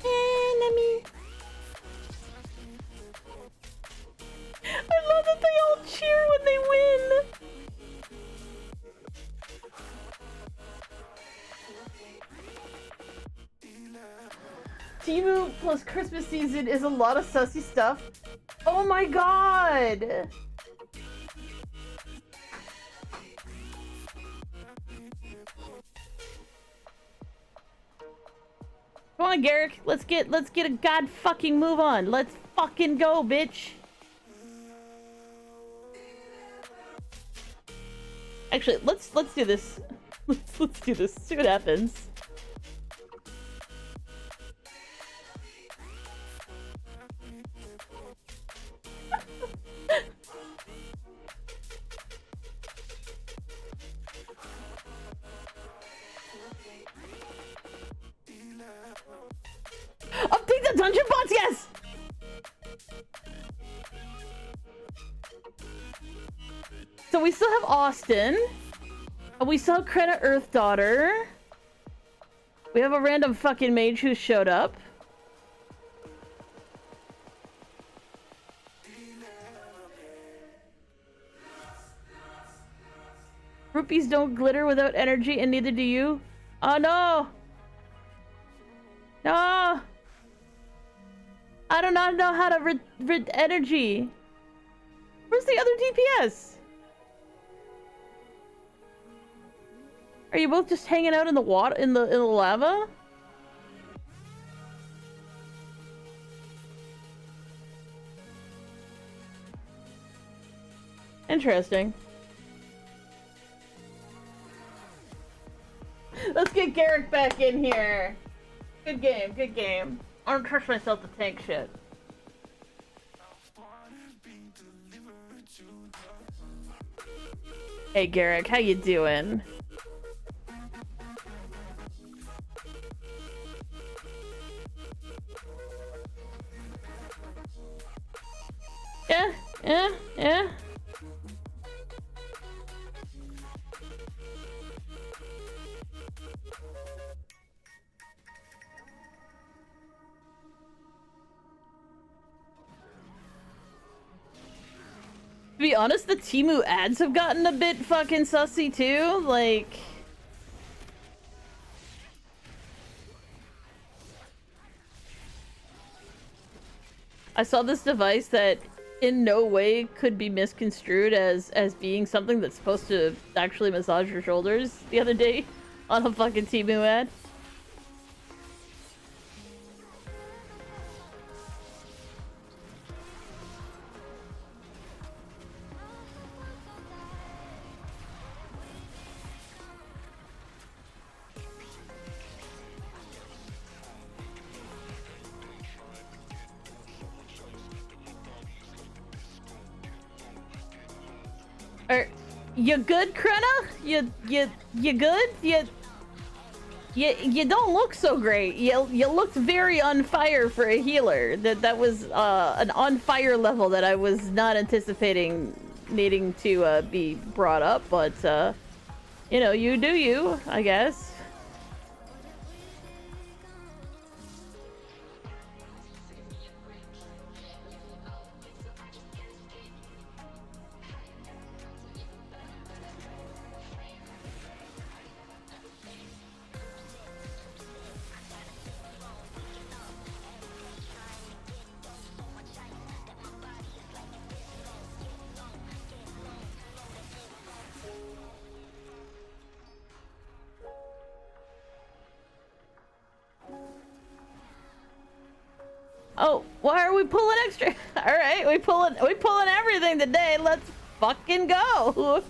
Enemy. I love that they all cheer when they win. Timu plus Christmas season is a lot of sussy stuff. Oh my god! Come on, Garrick. Let's get a god fucking move on. Let's fucking go, bitch. Actually, let's do this. Let's do this. See what happens. Update the dungeon bots, yes! So we still have Austin. And we still have Krena Earth Daughter. We have a random fucking mage who showed up. Rupees don't glitter without energy, and neither do you. Oh no! No! I do not know how to rid energy. Where's the other DPS? Are you both just hanging out in the water, in the lava? Interesting. Let's get Garrick back in here. Good game, good game. I don't trust myself to tank shit. Hey Garrick, how you doing? Yeah. To be honest, the Temu ads have gotten a bit fucking sussy too, like... I saw this device that in no way could be misconstrued as being something that's supposed to actually massage your shoulders the other day on a fucking Temu ad. You good, Krena? You good? You don't look so great. You looked very on fire for a healer. That was an on fire level that I was not anticipating needing to be brought up, but you know, you do you, I guess. Oh, why are we pulling extra? All right, we pulling everything today. Let's fucking go.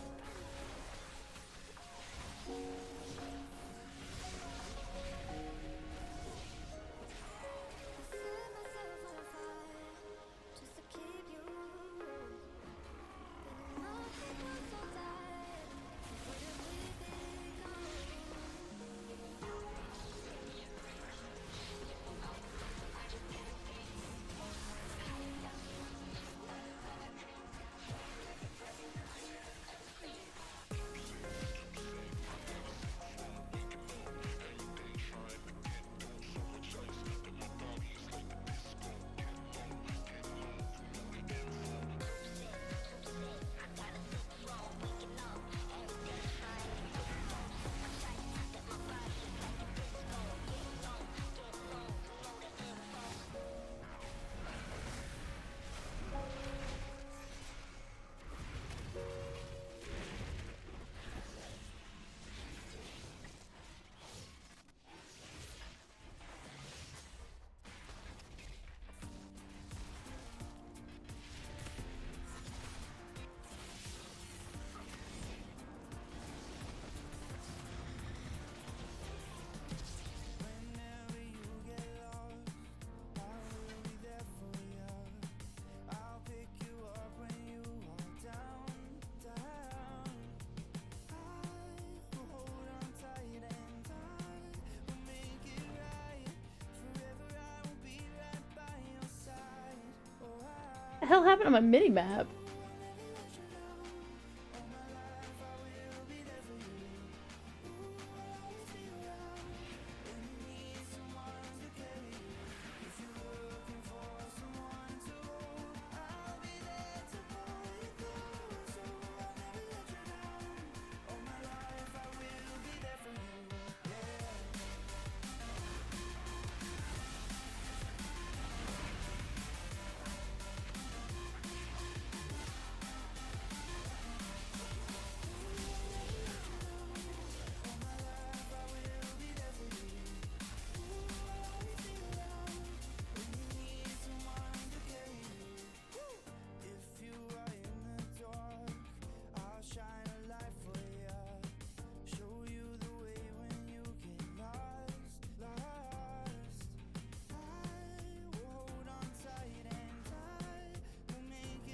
What the hell happened to my mini map?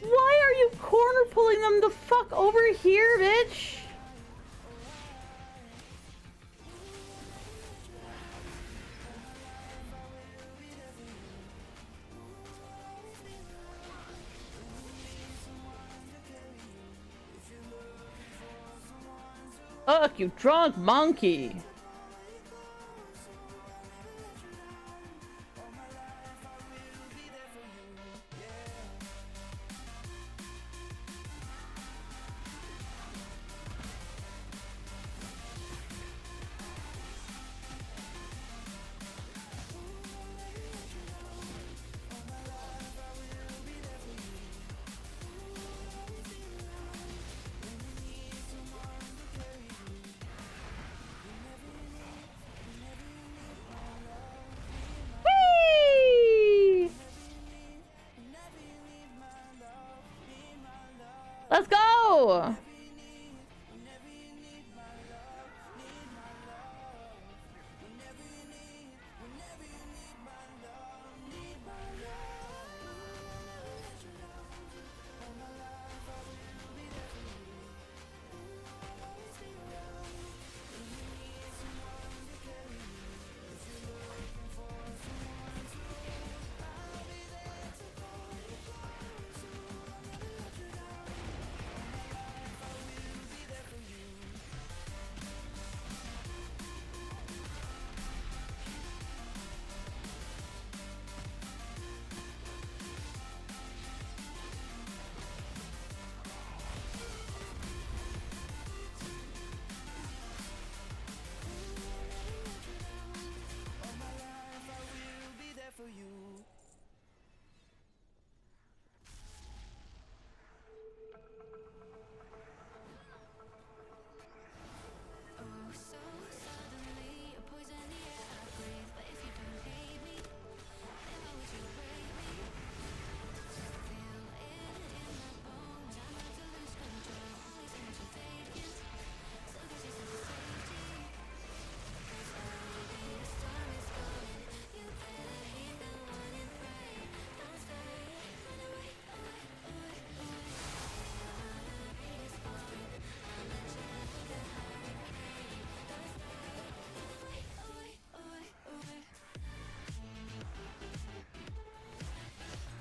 Why are you corner pulling them the fuck over here, bitch? Fuck, you drunk monkey.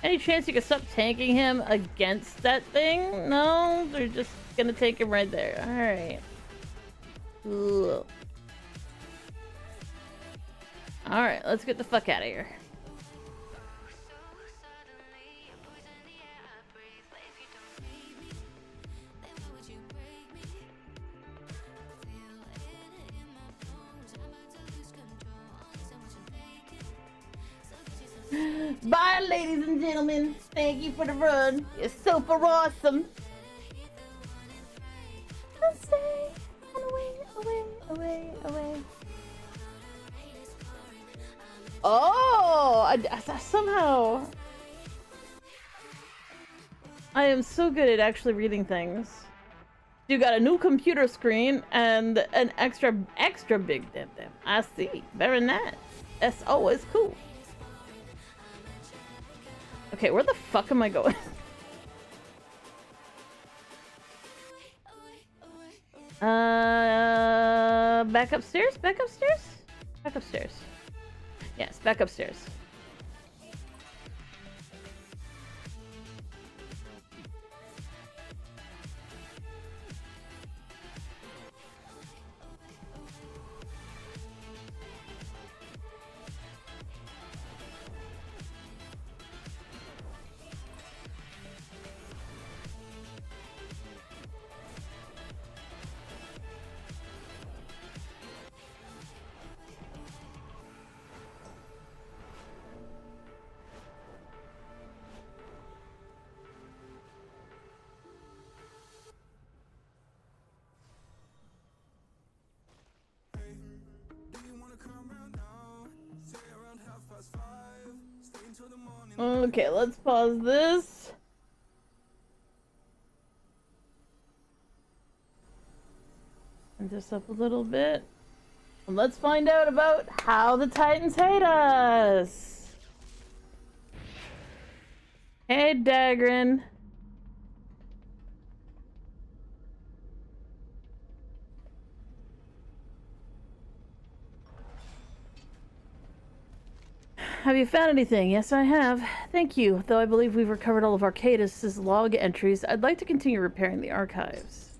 Any chance you can stop tanking him against that thing? No, they're just gonna take him right there. Alright. Alright, let's get the fuck out of here. Bye, ladies and gentlemen. Thank you for the run. You're super awesome. I'll stay away. Oh, I somehow I am so good at actually reading things. You got a new computer screen and an extra big damn. I see. Very nice. That's always cool. Okay, where the fuck am I going? Back upstairs? Back upstairs? Back upstairs. Yes, back upstairs. Okay, let's pause this. And this up a little bit. And let's find out about how the Titans hate us. Hey, Dagrin. Have you found anything? Yes, I have. Thank you. Though I believe we've recovered all of Arcadis' log entries, I'd like to continue repairing the archives.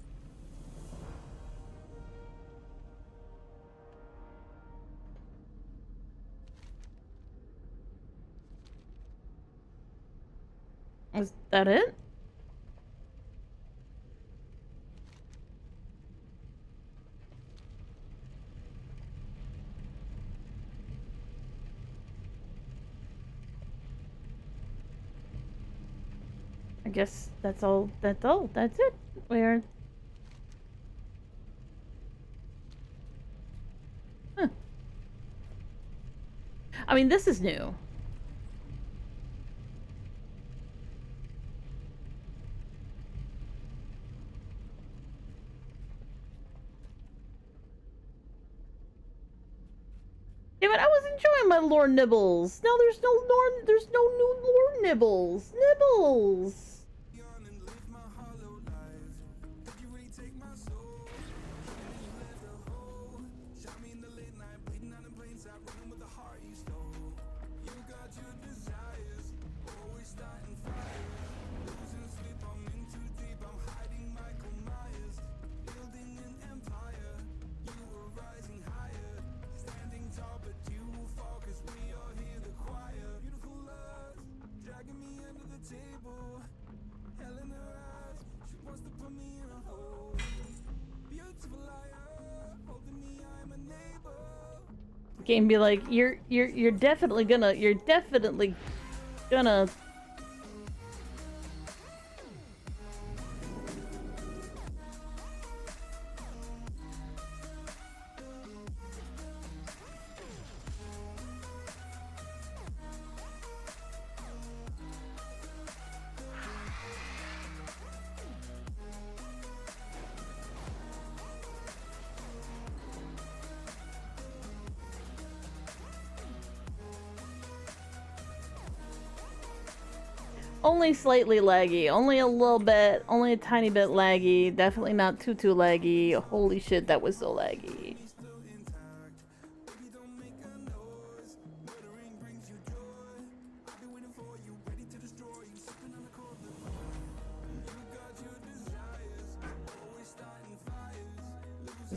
Is that it? I guess that's all. That's all. That's it. We're... Huh. I mean, this is new. Damn it, I was enjoying my lore nibbles. Now there's no new lore nibbles. Nibbles. Game be like, you're definitely gonna only slightly laggy, only a little bit, only a tiny bit laggy, definitely not too laggy. Holy shit, that was so laggy.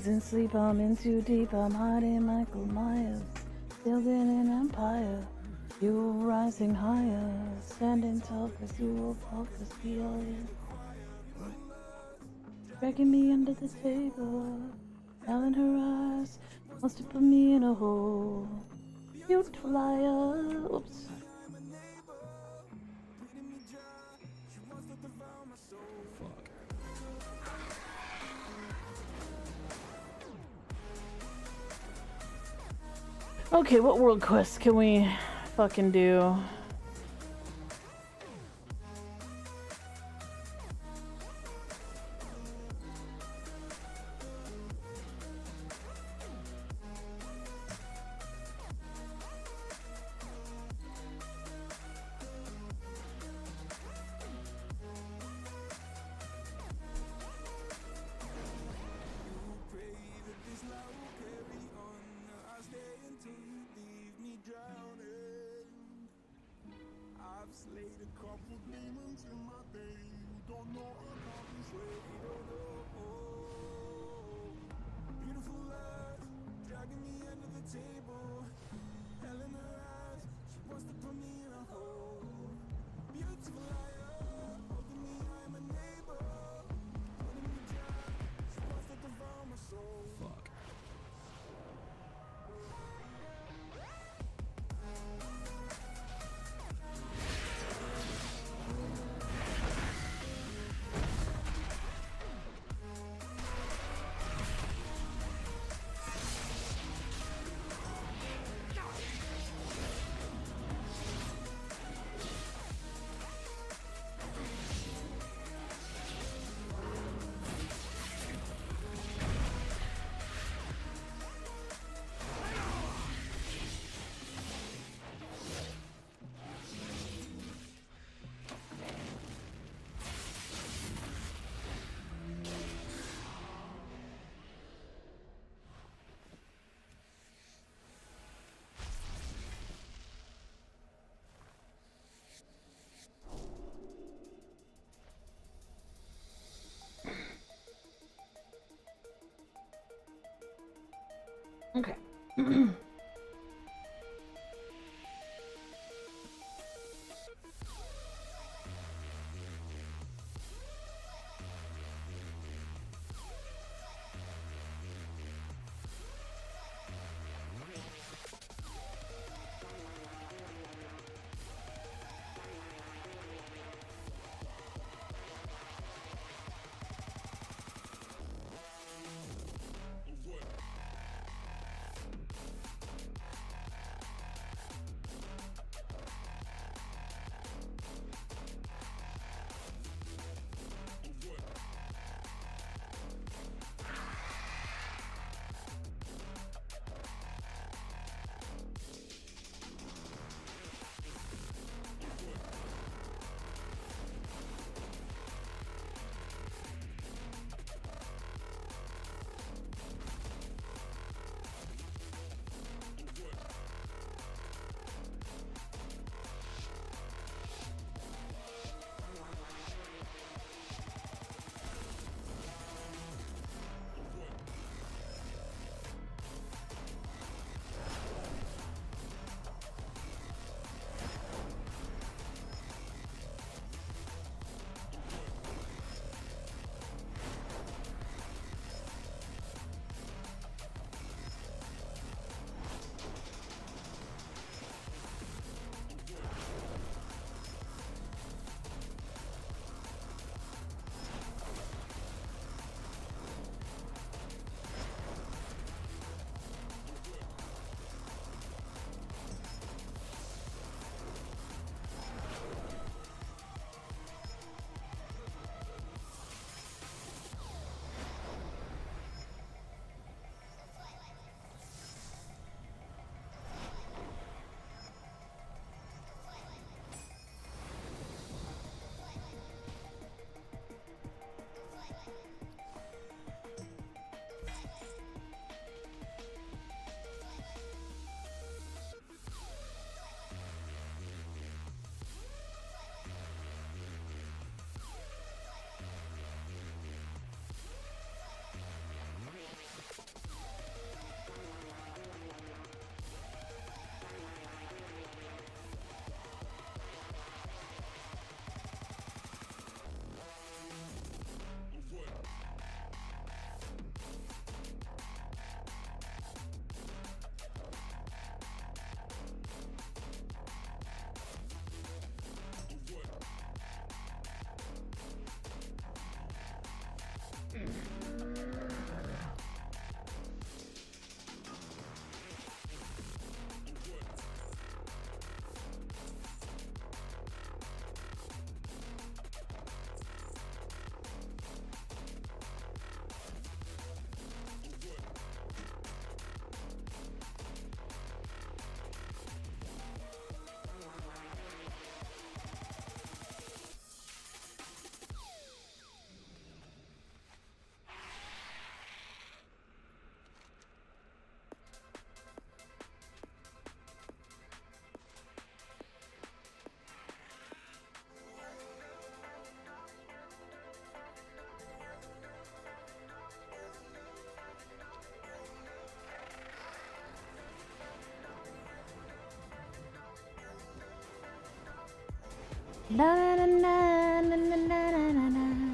In sleep, I'm in too deep. I'm hiding Michael Myers, building an empire. You rising higher, standing tall, cause you will fall, cause we all in. Dragging me under the table, hell in her eyes, wants to put me in a hole. Beautiful liar. Oops. Fuck. Okay, what world quest can we fucking do? Fuck. Okay. Na na na na na na na na na.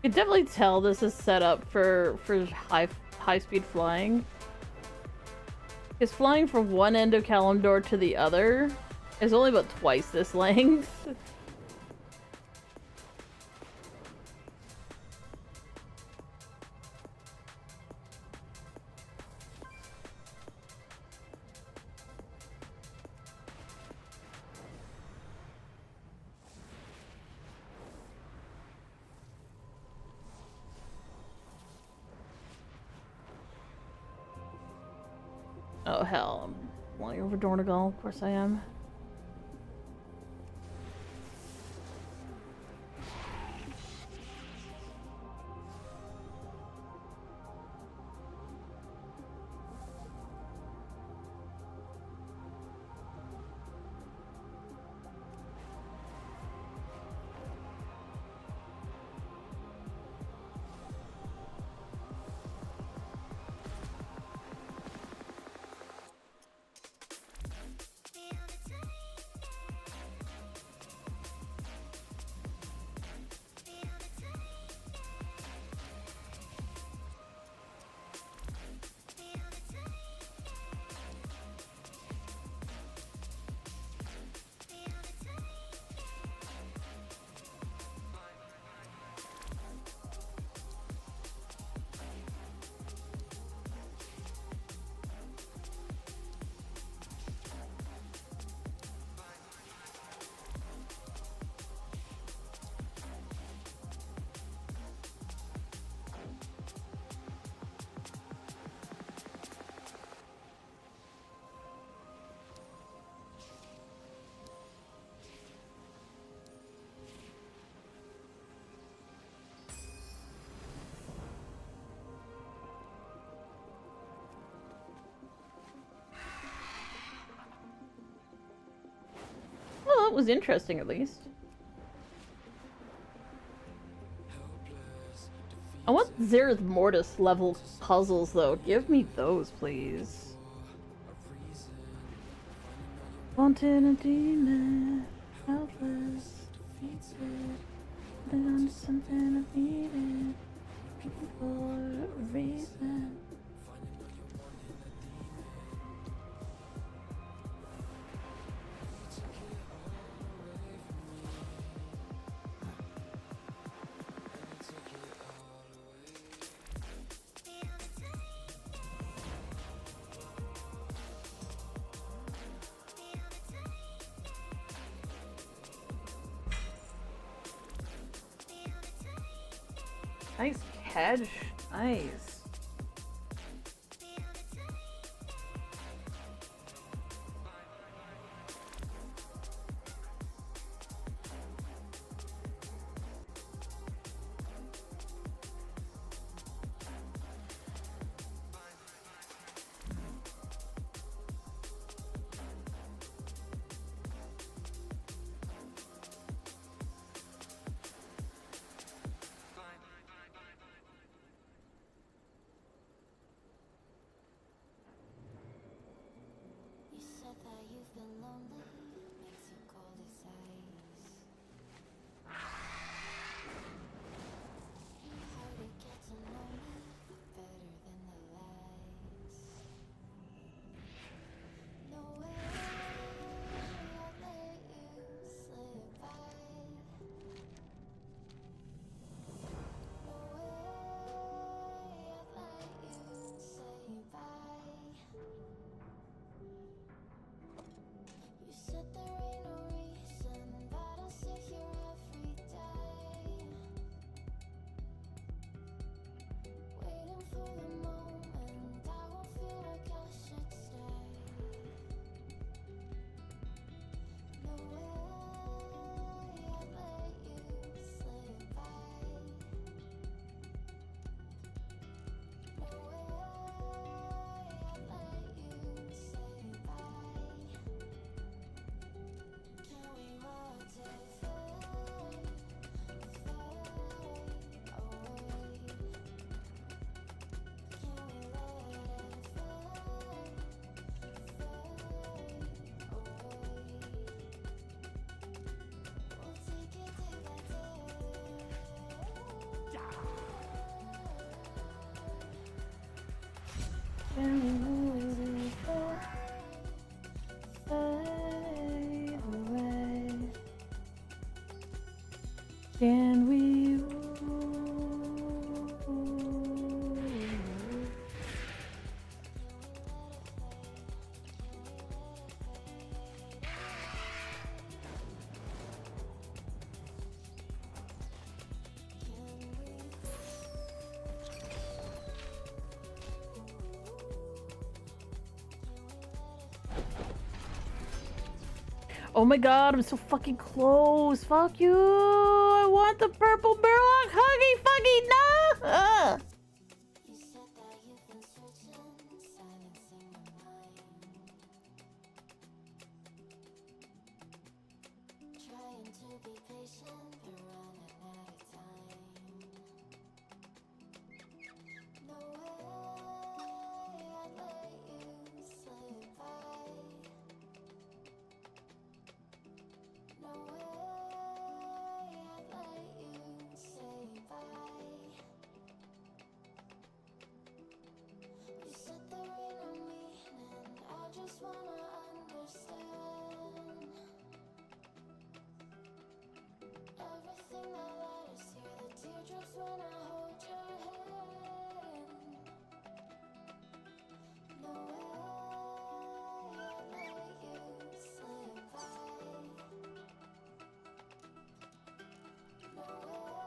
You can definitely tell this is set up for high speed flying. Because flying from one end of Kalimdor to the other is only about twice this length. Oh hell, I'm flying over Dornegal, of course I am. Be on the it was interesting, at least. I want Zereth Mortis level puzzles, though. Give me those, please. Wanting a demon, helpless, defeated, holding on to something I needed, looking for a reason. Nice catch. Nice. You said that you've been lonely, makes you cold as ice. Hard to get to know me, better than the lies. No way I'd let you slip by. No way I'd let you say bye. You said there ain't no reason, but I'll sit here every day, waiting for the moment I won't feel like I should stay. No way I'd let you slip by. No way I'd let you say bye. Can we watch it fade, fade away? Can we let it fade, fade away? We'll take it day by day. Can we let it fade away? Can we? Oh my god, I'm so fucking close. Fuck you. I want the purple Murloc huggy fucking no. Ugh. You said that you've been searching, silencing your mind, trying to be patient, but running out of time. No way I'd let you slip by. No way I'd let you say bye. You said there ain't no meaning, I just wanna understand everything that led us here, the teardrops when I hold your hand. No way I'd let you slip by. No way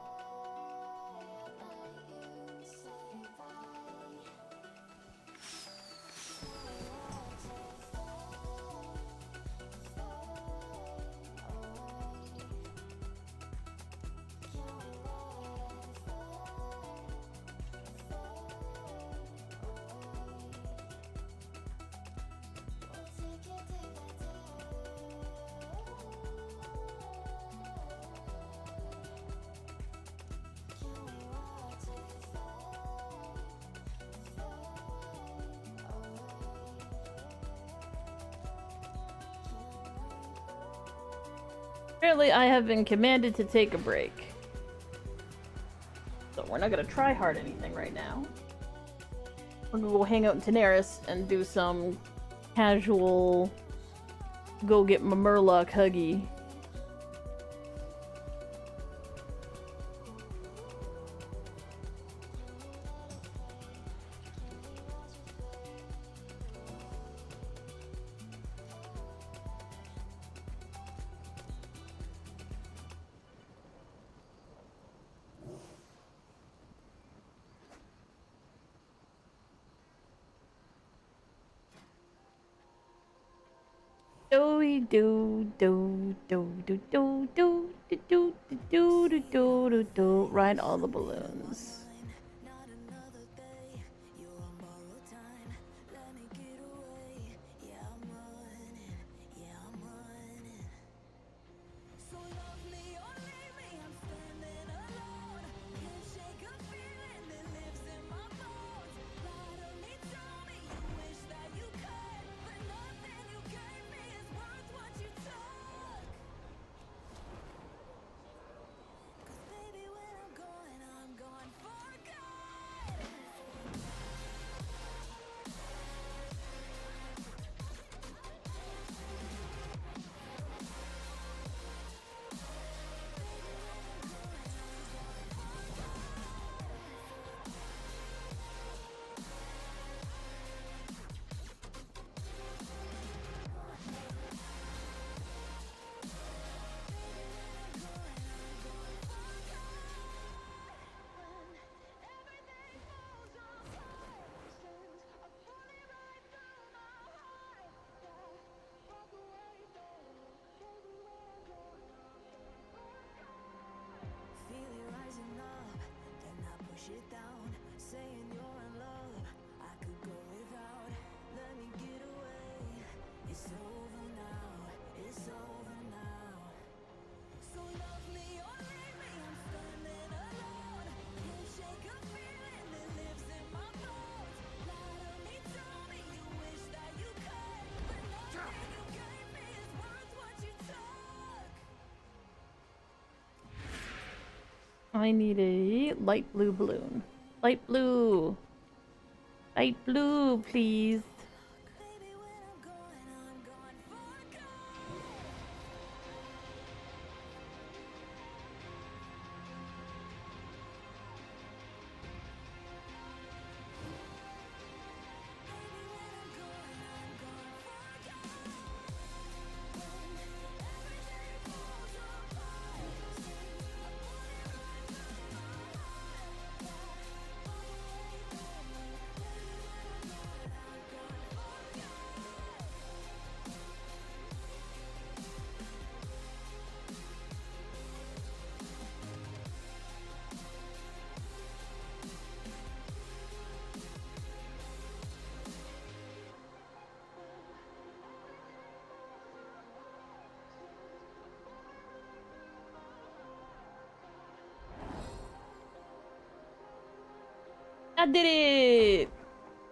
I'd let you say bye. Can we watch it fade, fade away? Can we let it fade, Apparently, I have been commanded to take a break. So we're not gonna try hard anything right now. We're gonna go hang out in Daenerys and do some casual go get my Murloc huggy. Do do do do do do do do do do do do do do. Ride all the balloons. Not another day. You're on borrowed time. Let me get away. Yeah, I'm running. Yeah, I'm running. So love me or leave me. I'm standing alone. Can't shake a feeling that lives in my bones. Lie to me, tell me you wish that you could, but nothing you gave me is worth what you took. 'Cause baby, when I'm gone for good. Feel it rising up, then I push it down. Saying you're in love, I could go without. Let me get away. It's over now, it's over now. So love me or leave me, I'm standing alone. Can't shake a feeling that lives in my bones. Lie to me, tell me you wish that you could, but nothing you gave me is worth what you took. I need a light blue balloon. Light blue. Light blue, please. Baby, when I'm gone for good. I did it!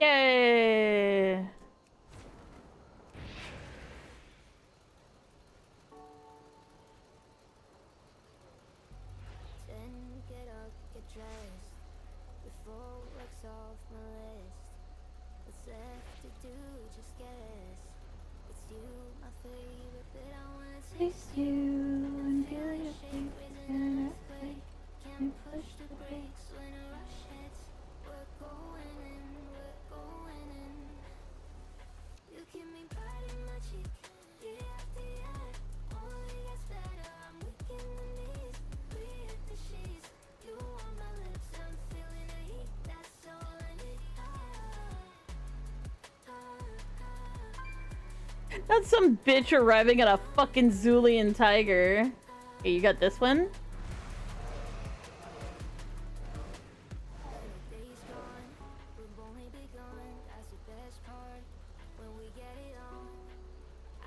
Yay! Then get up, get dressed. Before work's off my list. What's left to do? Just guess. It's you, my favorite, but I wanna taste Taste you and feel your shake, face raising in an an earthquake. Can't push the brakes when a rush hits. We're going in, we're going in. You keep me biting my cheek, year after year. Only gets better, I'm weak in the knees. We hit the sheets, you on my lips, I'm feeling the heat. That's all I need. That's some bitch arriving at a fucking Zulian tiger. Okay, you got this one? Days gone, we've only begun. That's the best part. When we get it on,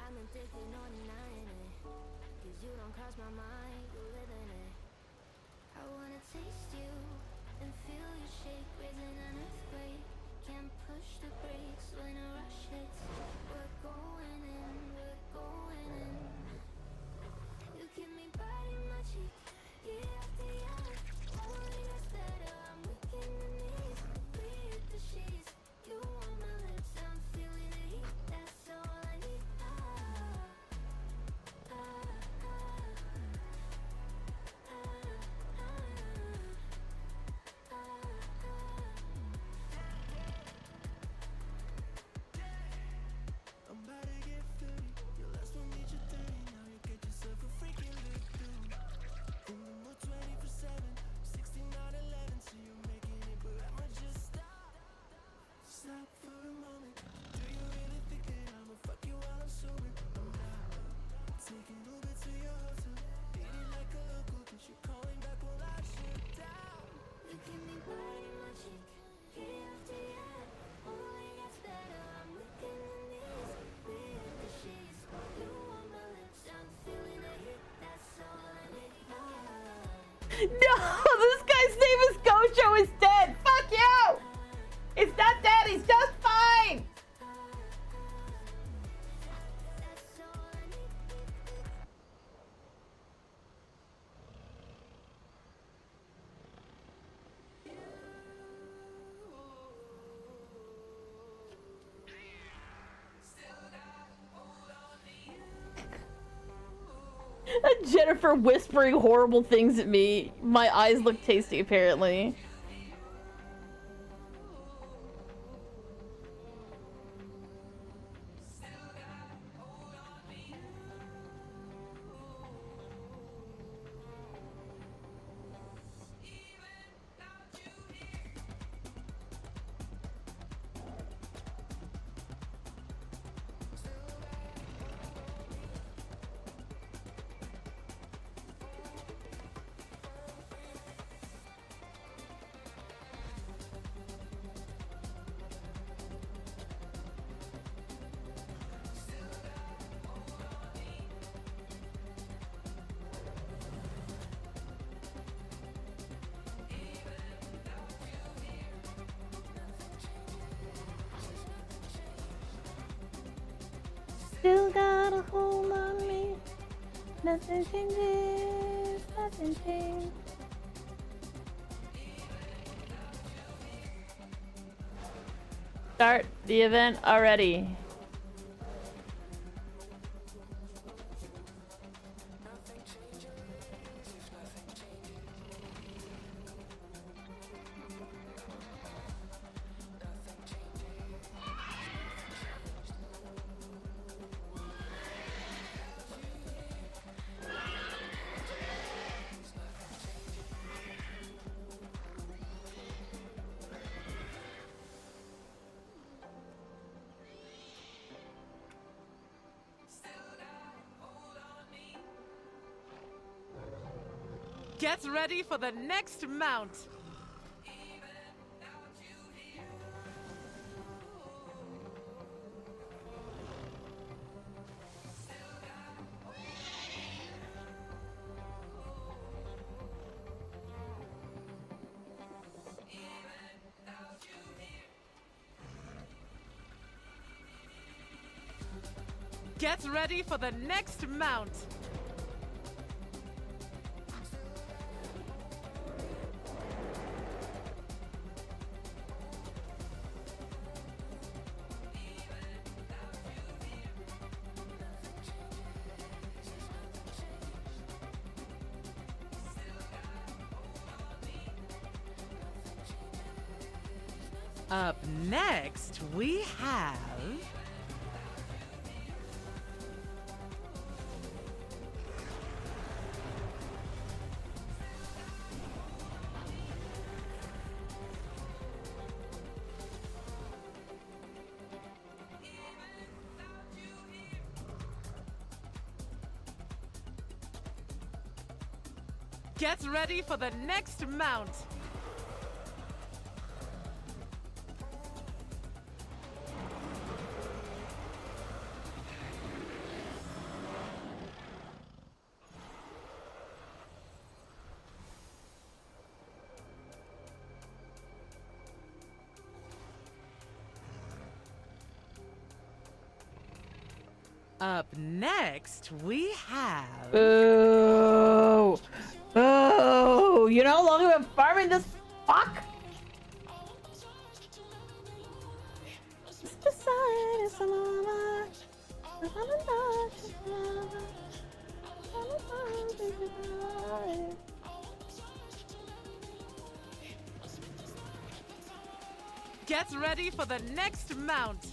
I'm addicted, no denying it. 'Cause you don't cross my mind, you live in it. I wanna taste you and feel you shake, raising an earthquake. Can't push the brakes when a rush hits. We're going in, we're going in. You keep me this guy's name is Gojo is dead. Fuck you! He's not dead, he's just fine! Jennifer whispering horrible things at me. My eyes look tasty, apparently. Still got a hold on me. Nothing changes, nothing changes. Start the event already. Get ready for the next mount. Get ready for the next mount. Up next, we have... Get ready for the next mount. Up next, we have... Boo! Boo! You know how long I've been farming this fuck? Get ready for the next mount.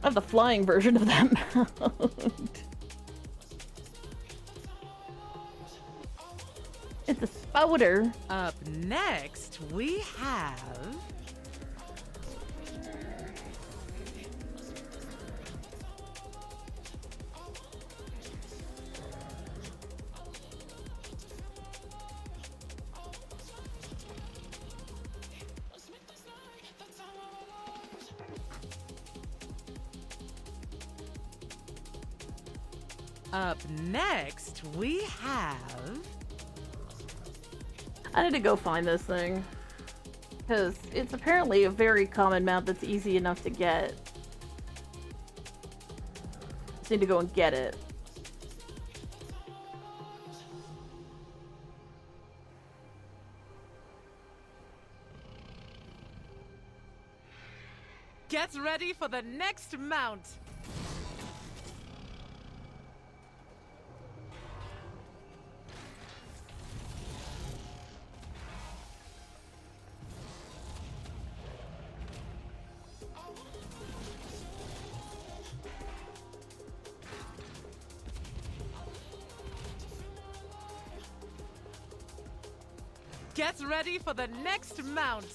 I have the flying version of that mount. It's a spouter. Up next, we have... Up next, we have... I need to go find this thing. Because it's apparently a very common mount that's easy enough to get. Just need to go and get it. Get ready for the next mount. Get ready for the next mount.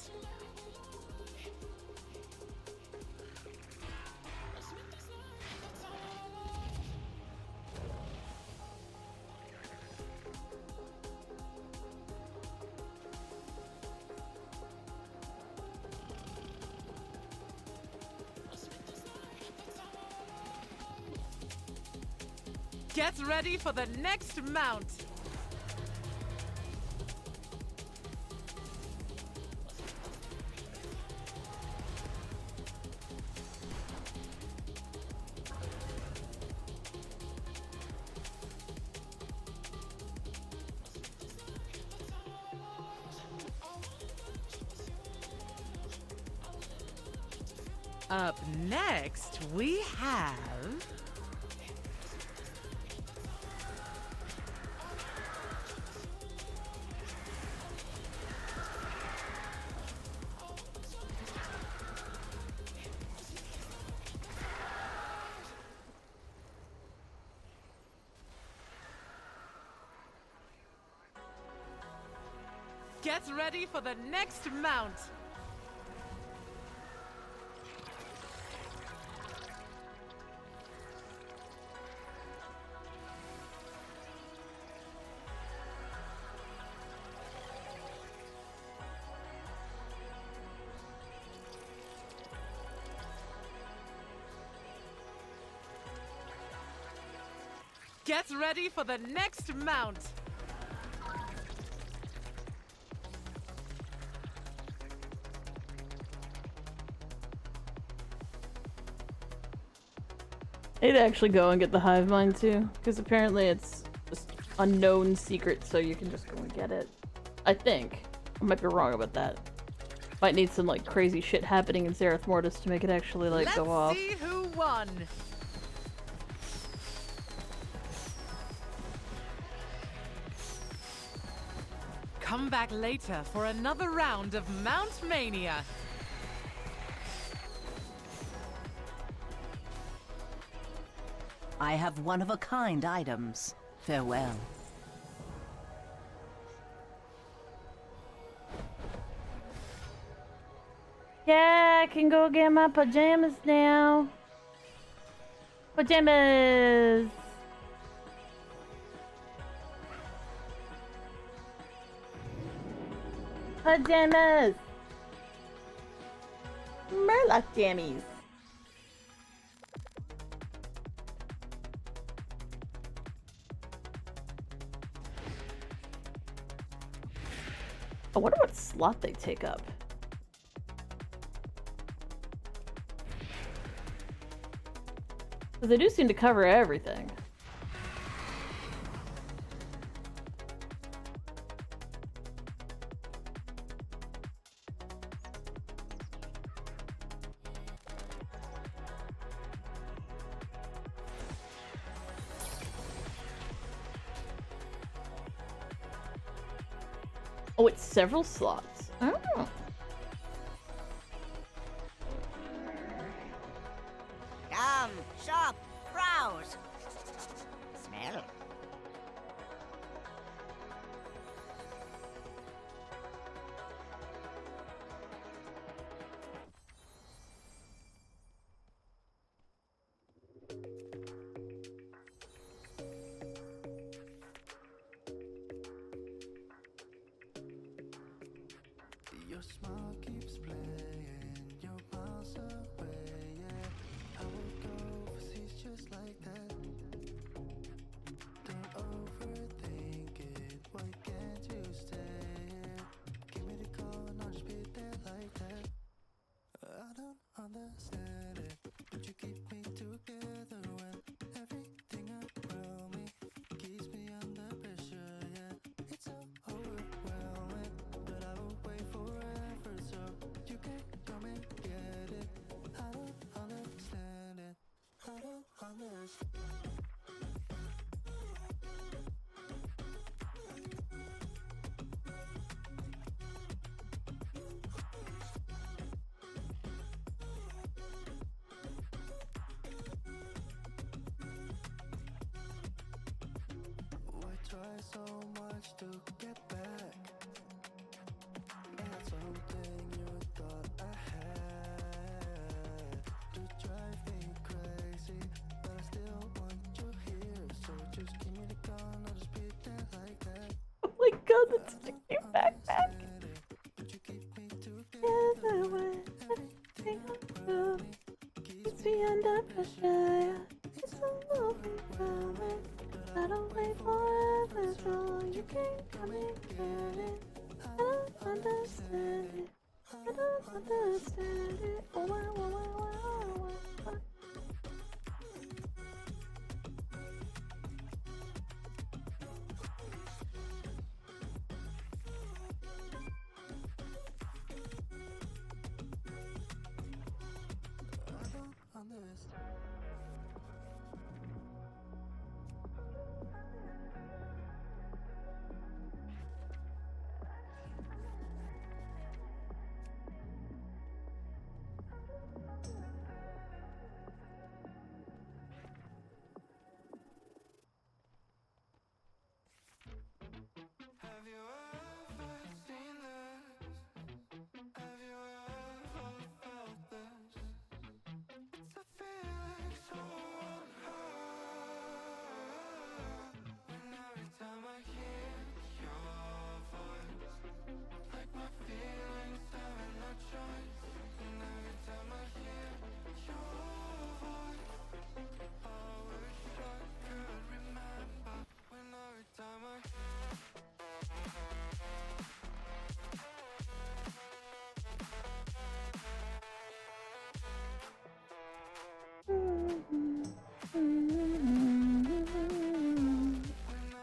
Get ready for the next mount. Up next, we have... Get ready for the next mount. Get ready for the next mount. I need to actually go and get the hive mind too, because apparently it's just unknown secret, so you can just go and get it. I think. I might be wrong about that. Might need some like crazy shit happening in Zereth Mortis to make it actually like go off. Let's see who won. Come back later for another round of Mount Mania. I have one-of-a-kind items. Farewell. Yeah, I can go get my pajamas now. Pajamas! Pajamas! Murloc jammies! I wonder what slot they take up. Because they do seem to cover everything. Oh, it's several slots. Oh. Come, shop, browse. Smell. Your smile keeps playing, you're miles away, yeah. I would go overseas just like that. just to get back. That's something you thought I had. You drive me crazy, but I still want you here. So just give me the gun, I'll just pretend like that. Oh my god, that's such a cute backpack. But you keep me Yes, I would. Everything I do keeps me under pressure. It's a lovely feeling. I don't wait forever, so you can't come and get it. I don't understand it. I don't understand it. Oh, wow, wow, wow, wow, wow. understand. Have you ever seen this? Have you ever felt this? It's a feeling so unheard. And every time I hear your voice, like my feelings having no choice. And every time I hear your voice, I wish I could remember. When every time I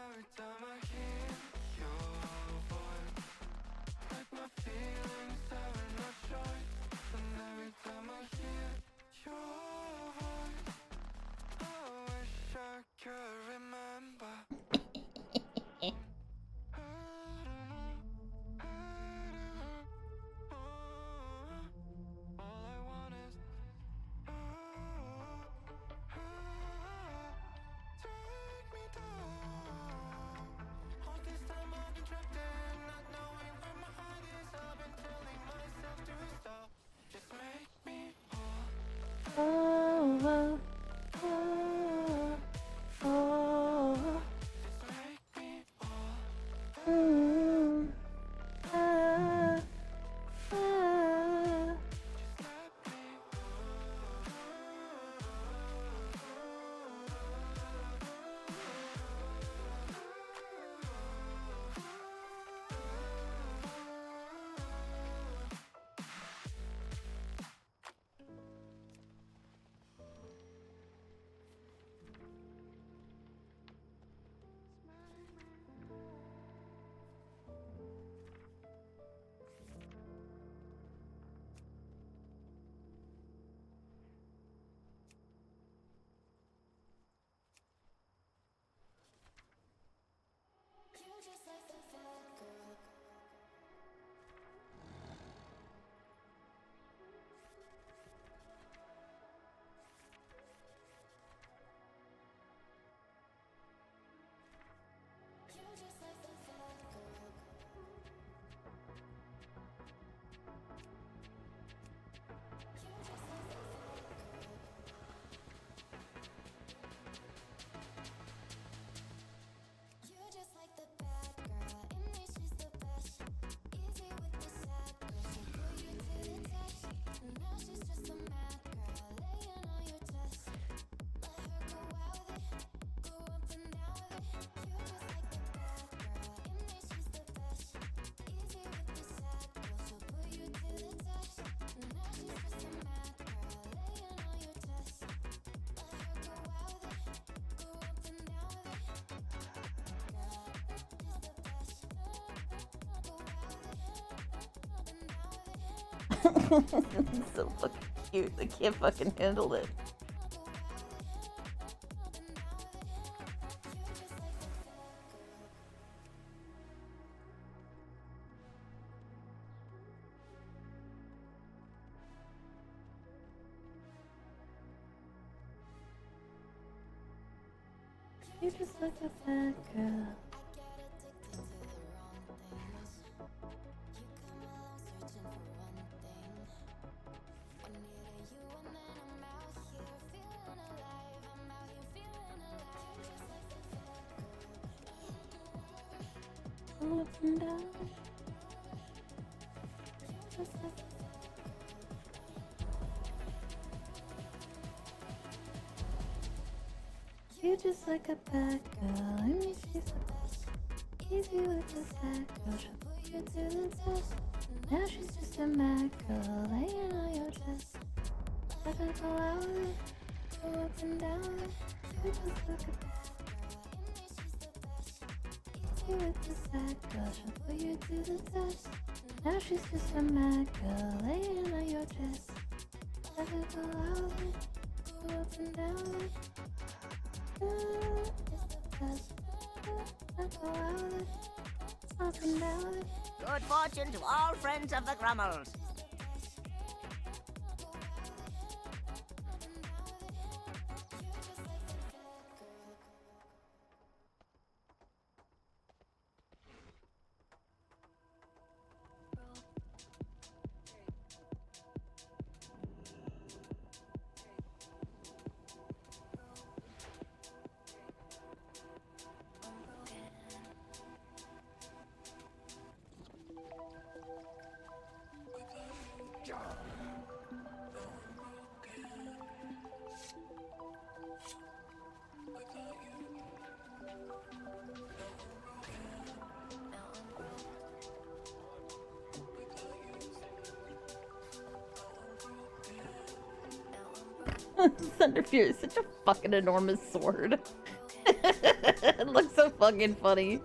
every time I hear your voice, like my feelings having no choice. And every time I hear your voice, I wish I could remember. All I want is take me down. All this time I've been trapped in, not knowing where my heart is. I've been telling myself to stop. Just make me whole. Oh, oh, oh, oh. Just make me whole. Ah, ah. It's so fucking cute. I can't fucking handle it. You're just like a bad girl. Go up and down. You just like a bad girl, and me she's the best. Easy with the sad girl, she'll put you to the test. Now she's just a mad girl, laying on your chest. Let her go out with it, go up and down with it. You just like a bad girl, and me she's the best. Easy with the sad girl, she'll put you to the test. Now she's just a mad girl, laying on your chest. Let her go out with it, go up and down with it. Good fortune to all friends of the Grummels. Thunderfury is such a fucking enormous sword. It looks so fucking funny.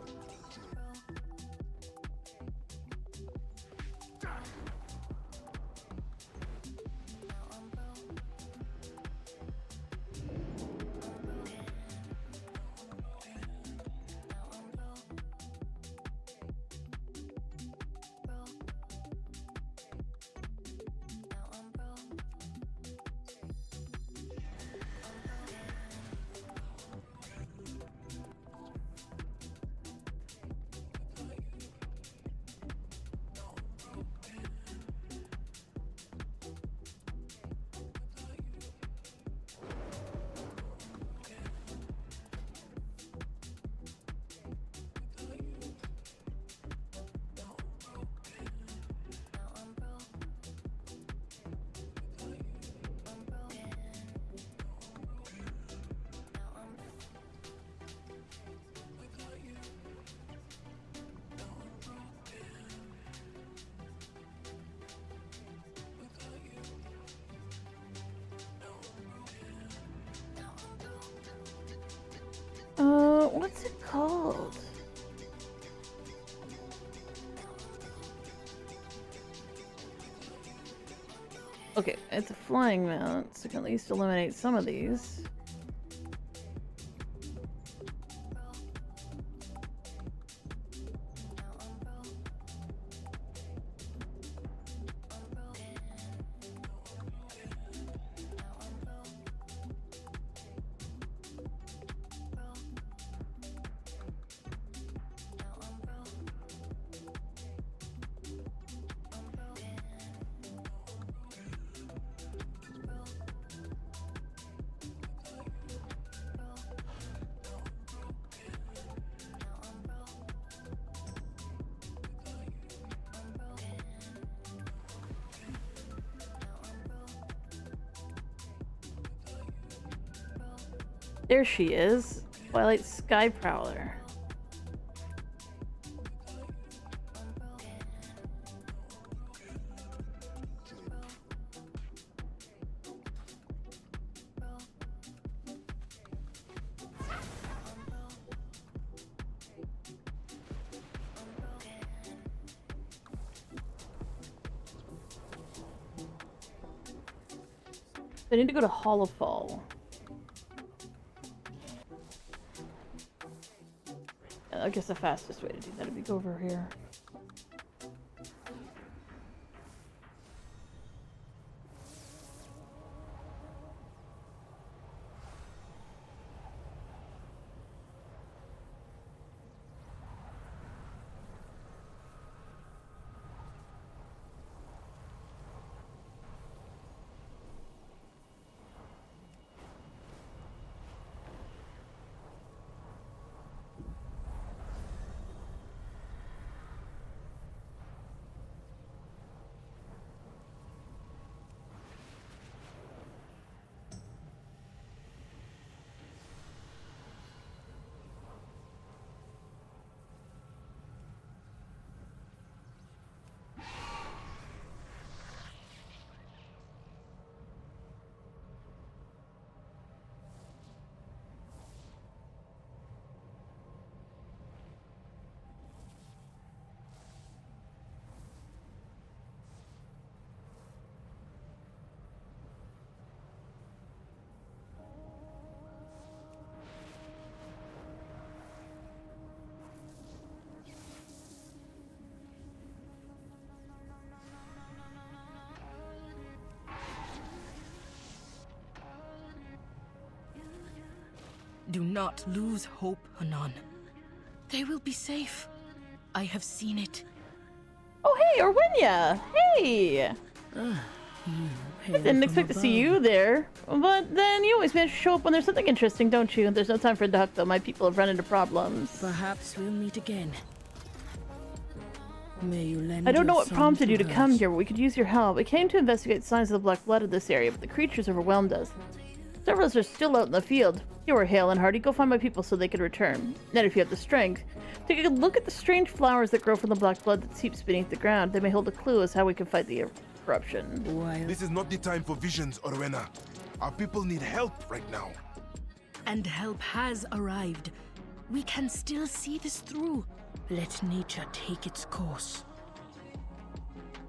What's it called? Okay, it's a flying mount, so I can at least eliminate some of these. There she is, Twilight Sky Prowler. I need to go to Hollowfall. I guess the fastest way to do that would be go over here. Do not lose hope, Hanan. They will be safe. I have seen it. Oh, hey, Orwenya! Hey! I didn't expect to see you there. But then you always manage to show up when there's something interesting, don't you? There's no time for duck, though. My people have run into problems. Perhaps we'll meet again. May you lend I don't know your what song prompted you to come hers. here, but we could use your help. We came to investigate signs of the black blood in this area, but the creatures overwhelmed us. Several of us are still out in the field. You are hale and hearty. Go find my people so they can return. And if you have the strength, take a look at the strange flowers that grow from the black blood that seeps beneath the ground. They may hold a clue as how we can fight the corruption. While This is not the time for visions, Orwena. Our people need help right now. and help has arrived, we can still see this through. Let nature take its course.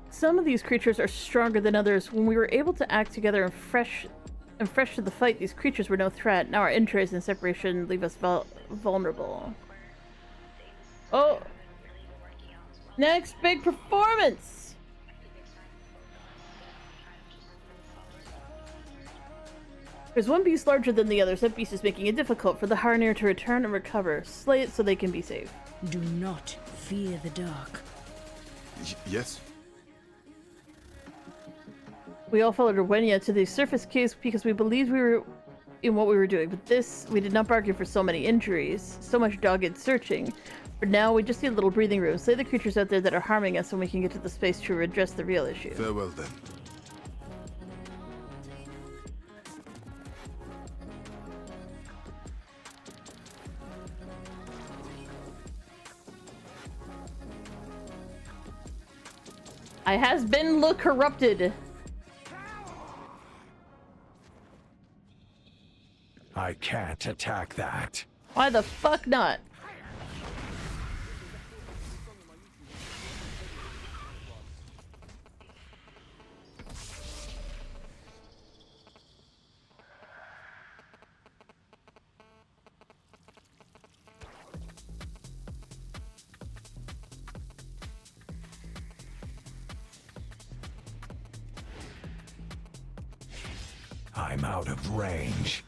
Some of these creatures are stronger than others. When we were able to act together and fresh to the fight, these creatures were no threat. Now our injuries and separation leave us vulnerable. Oh! Next big performance! There's one beast larger than the others. That beast is making it difficult for the Harneer to return and recover. Slay it so they can be safe. Do not fear the dark. Yes? We all followed Orwenya to the surface caves because we believed we were in what we were doing. But this, we did not bargain for so many injuries, so much dogged searching. For now, we just need a little breathing room. Slay the creatures out there that are harming us, and we can get to the space to address the real issue. Farewell then. I has been look corrupted. I can't attack that. Why the fuck not? I'm out of range.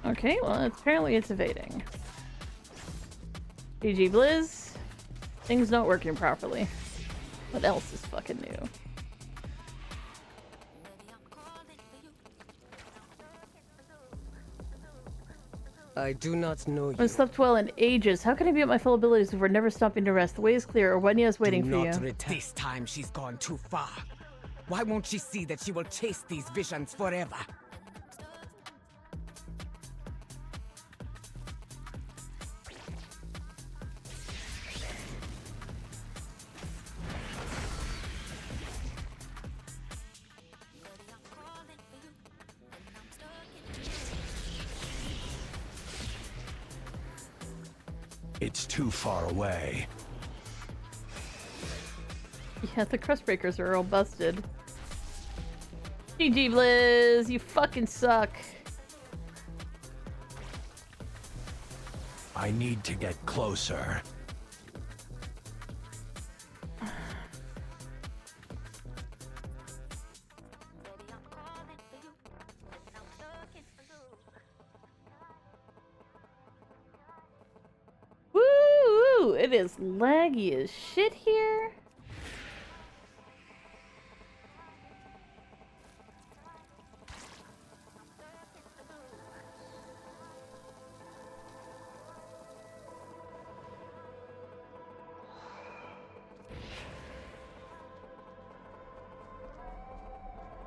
Okay, well, apparently it's evading. GG Blizz. Things not working properly. What else is fucking new? I do not know you. I've slept well in ages. How can I be at my full abilities if we're never stopping to rest? The way is clear. Orwenya is waiting Do for not you. return. This time she's gone too far. Why won't she see that she will chase these visions forever? It's too far away. Yeah, the crust breakers are all busted. GG Blizz, you fucking suck. I need to get closer. Woo! It is laggy as shit here.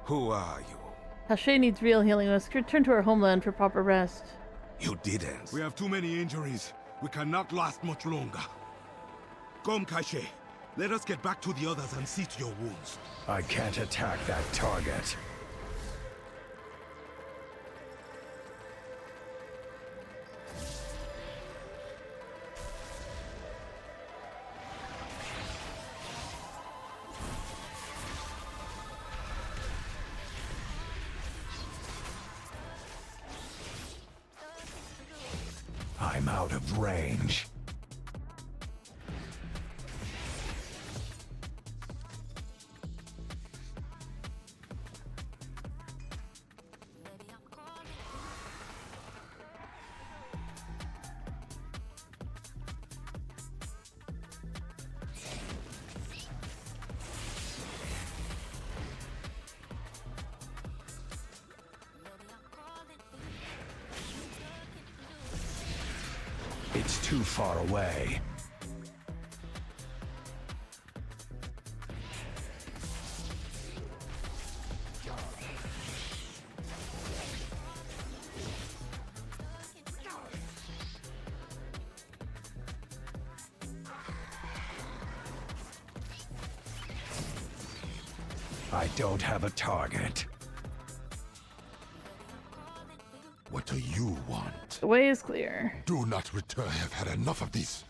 Who are you? Hache needs real healing. We must return to our homeland for proper rest. You didn't. We have too many injuries. We cannot last much longer. Come, Kaishe. Let us get back to the others and see to your wounds. I can't attack that target. I'm out of range. It's too far away. I don't have a target. What do you want? The way is clear. Do not return. I have had enough of this.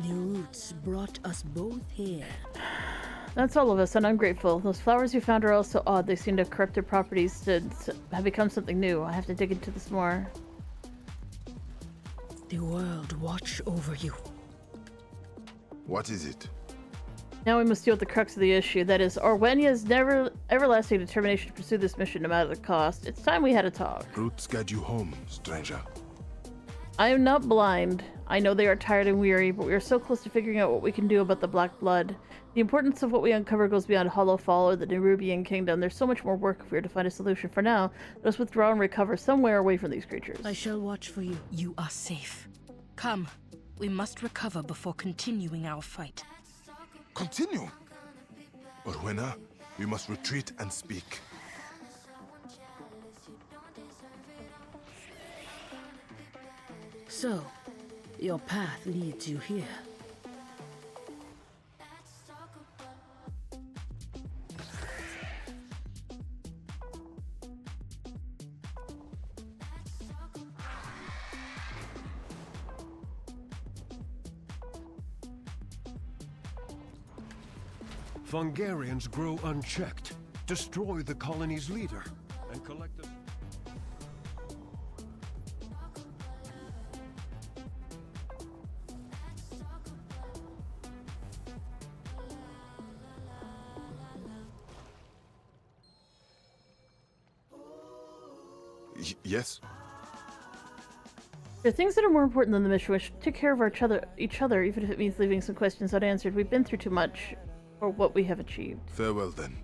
The roots brought us both here. That's all of us, and I'm grateful. Those flowers you found are all so odd. They seem to have corrupt their properties to have become something new. I have to dig into this more. The world watch over you. What is it? Now we must deal with the crux of the issue. That is, Orwenya's everlasting determination to pursue this mission no matter the cost. It's time we had a talk. Roots guide you home, stranger. I am not blind. I know they are tired and weary, but we are so close to figuring out what we can do about the Black Blood. The importance of what we uncover goes beyond Hollowfall or the Nerubian Kingdom. There's so much more work if we are to find a solution. For now, let us withdraw and recover somewhere away from these creatures. I shall watch for you. You are safe. Come. We must recover before continuing our fight. Continue. Orwena, we must retreat and speak. So, your path leads you here. Fungarians grow unchecked. Destroy the colony's leader and collect the... Yes? There are things that are more important than the mission. We should take care of each other, even if it means leaving some questions unanswered. We've been through too much for what we have achieved. Farewell, then.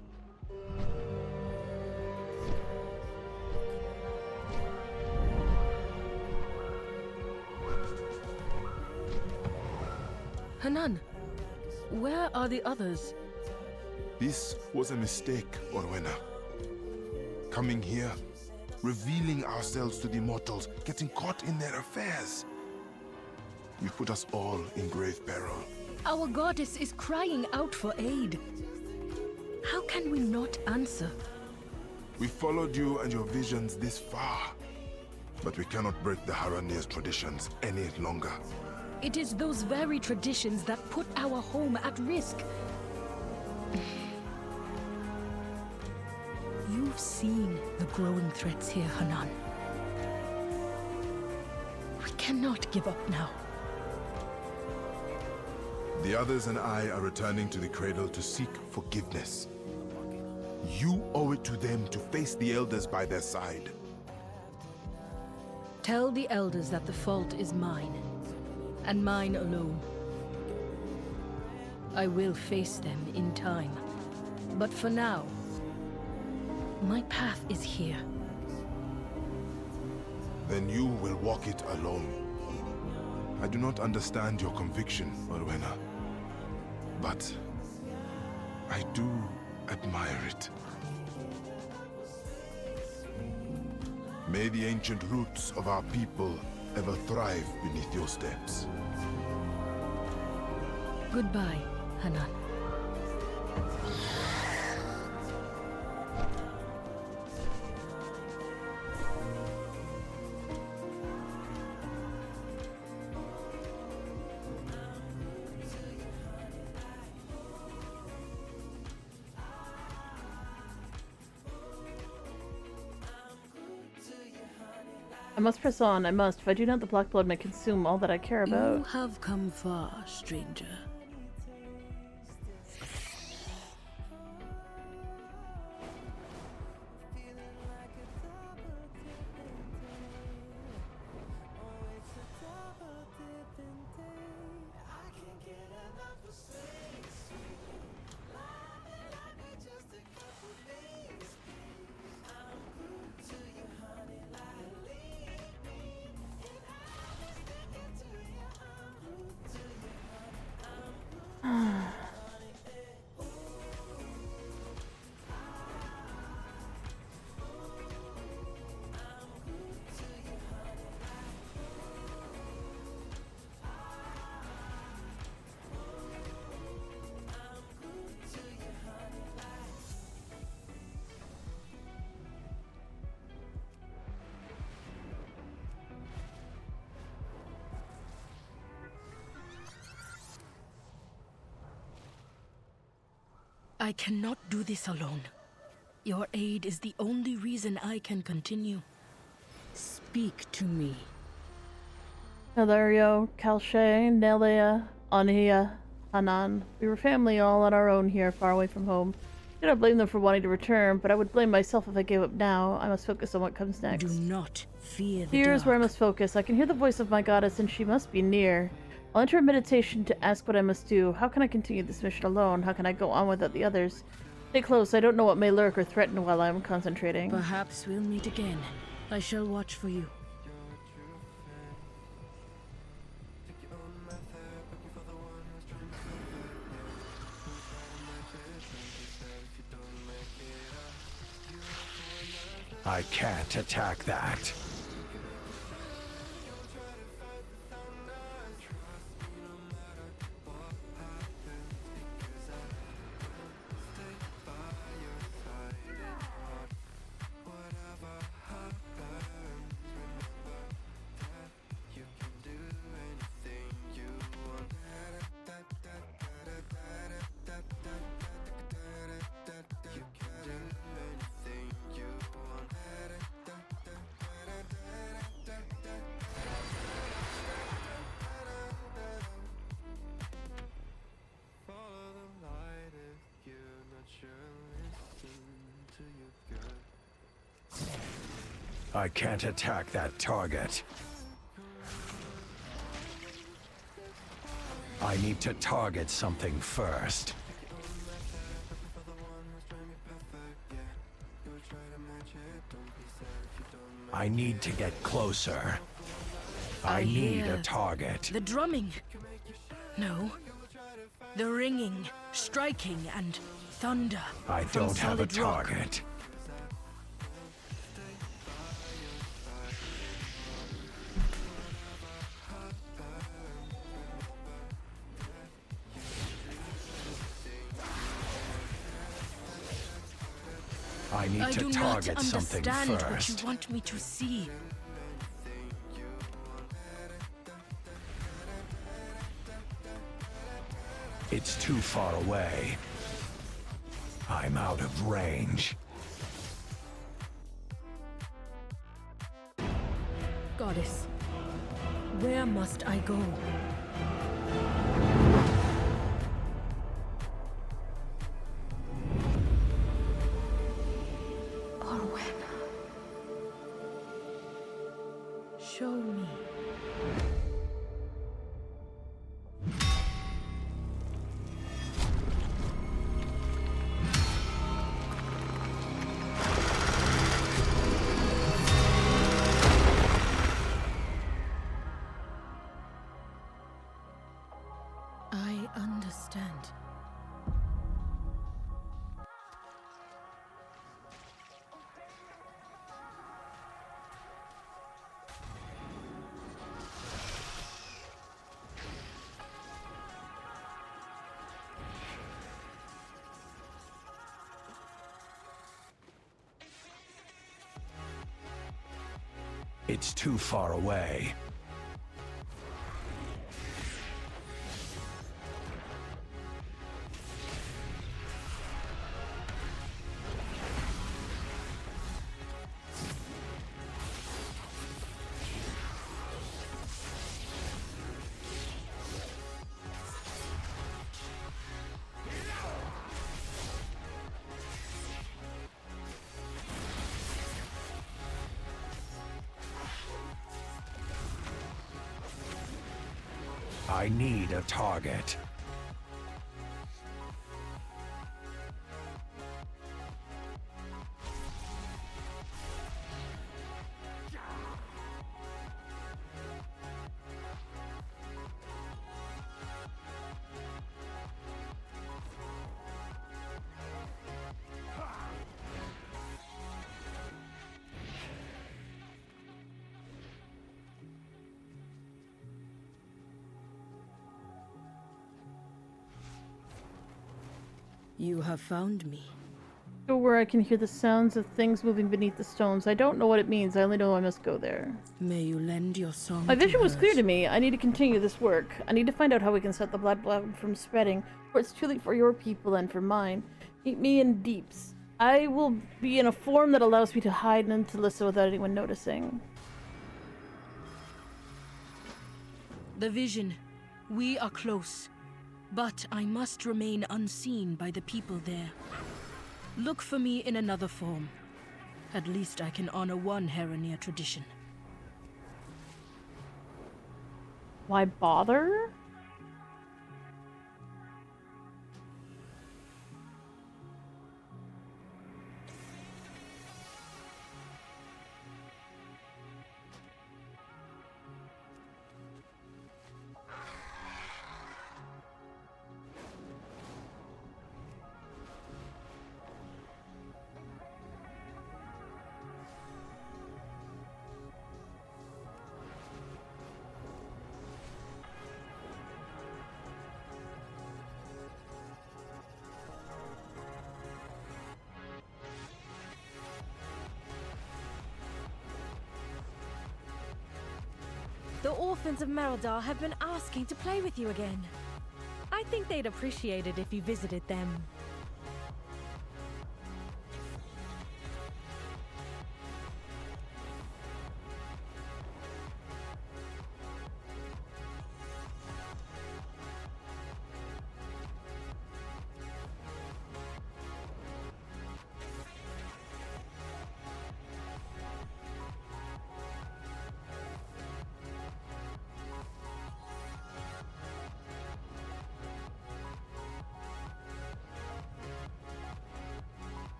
Hanan, where are the others? This was a mistake, Orwena. Coming here, revealing ourselves to the mortals, getting caught in their affairs. You put us all in grave peril. Our goddess is crying out for aid. How can we not answer? We followed you and your visions this far, but we cannot break the Haranir's traditions any longer. It is those very traditions that put our home at risk. You've seen the growing threats here, Hanan. We cannot give up now. The others and I are returning to the cradle to seek forgiveness. You owe it to them to face the elders by their side. Tell the elders that the fault is mine, and mine alone. I will face them in time, but for now, my path is here. Then you will walk it alone. I do not understand your conviction, Orwena, but I do admire it. May the ancient roots of our people ever thrive beneath your steps. Goodbye, Hanan. must press on. I must. If I do not, the black blood may consume all that I care about. You have come far, stranger. I cannot do this alone. Your aid is the only reason I can continue. Speak to me. Hilario, Kalshay, Nelia, Ania, Hanan. We were family all on our own here, far away from home. I cannot blame them for wanting to return, but I would blame myself if I gave up now. I must focus on what comes next. Do not fear the Here is dark. where I must focus. I can hear the voice of my goddess, and she must be near. I'll enter a meditation to ask what I must do. How can I continue this mission alone? How can I go on without the others? Stay close. I don't know what may lurk or threaten while I am concentrating. Perhaps we'll meet again. I shall watch for you. I can't attack that. I can't attack that target. I need to target something first. I need to get closer. I need a hear target. The drumming. No. The ringing, striking, and thunder. I from don't have a solid rock. target. I need to do target not something understand what first. you want me to see. It's too far away. I'm out of range. Goddess, where must I go? Orwen. Show me. I understand. It's too far away. I need a target. You have found me. Go where I can hear the sounds of things moving beneath the stones. I don't know what it means. I only know I must go there. May you lend your song. My vision to was hers. clear to me. I need to continue this work. I need to find out how we can stop the blood from spreading, for it's truly for your people and for mine. Meet me in deeps. I will be in a form that allows me to hide and to listen without anyone noticing. The vision. We are close. But I must remain unseen by the people there. Look for me in another form. At least I can honor one Heronir tradition. Why bother? The orphans of Mereldar have been asking to play with you again. I think they'd appreciate it if you visited them.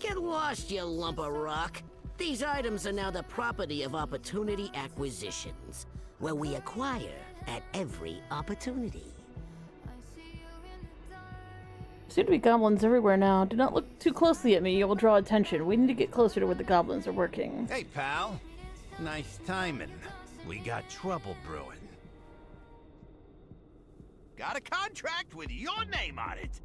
Get lost, you lump of rock. These items are now the property of Opportunity Acquisitions, where we acquire at every opportunity. Seem to be goblins everywhere now. Do not look too closely at me, you will draw attention. We need to get closer to where the goblins are working. Hey, pal. Nice timing. We got trouble brewing. Got a contract with your name on it.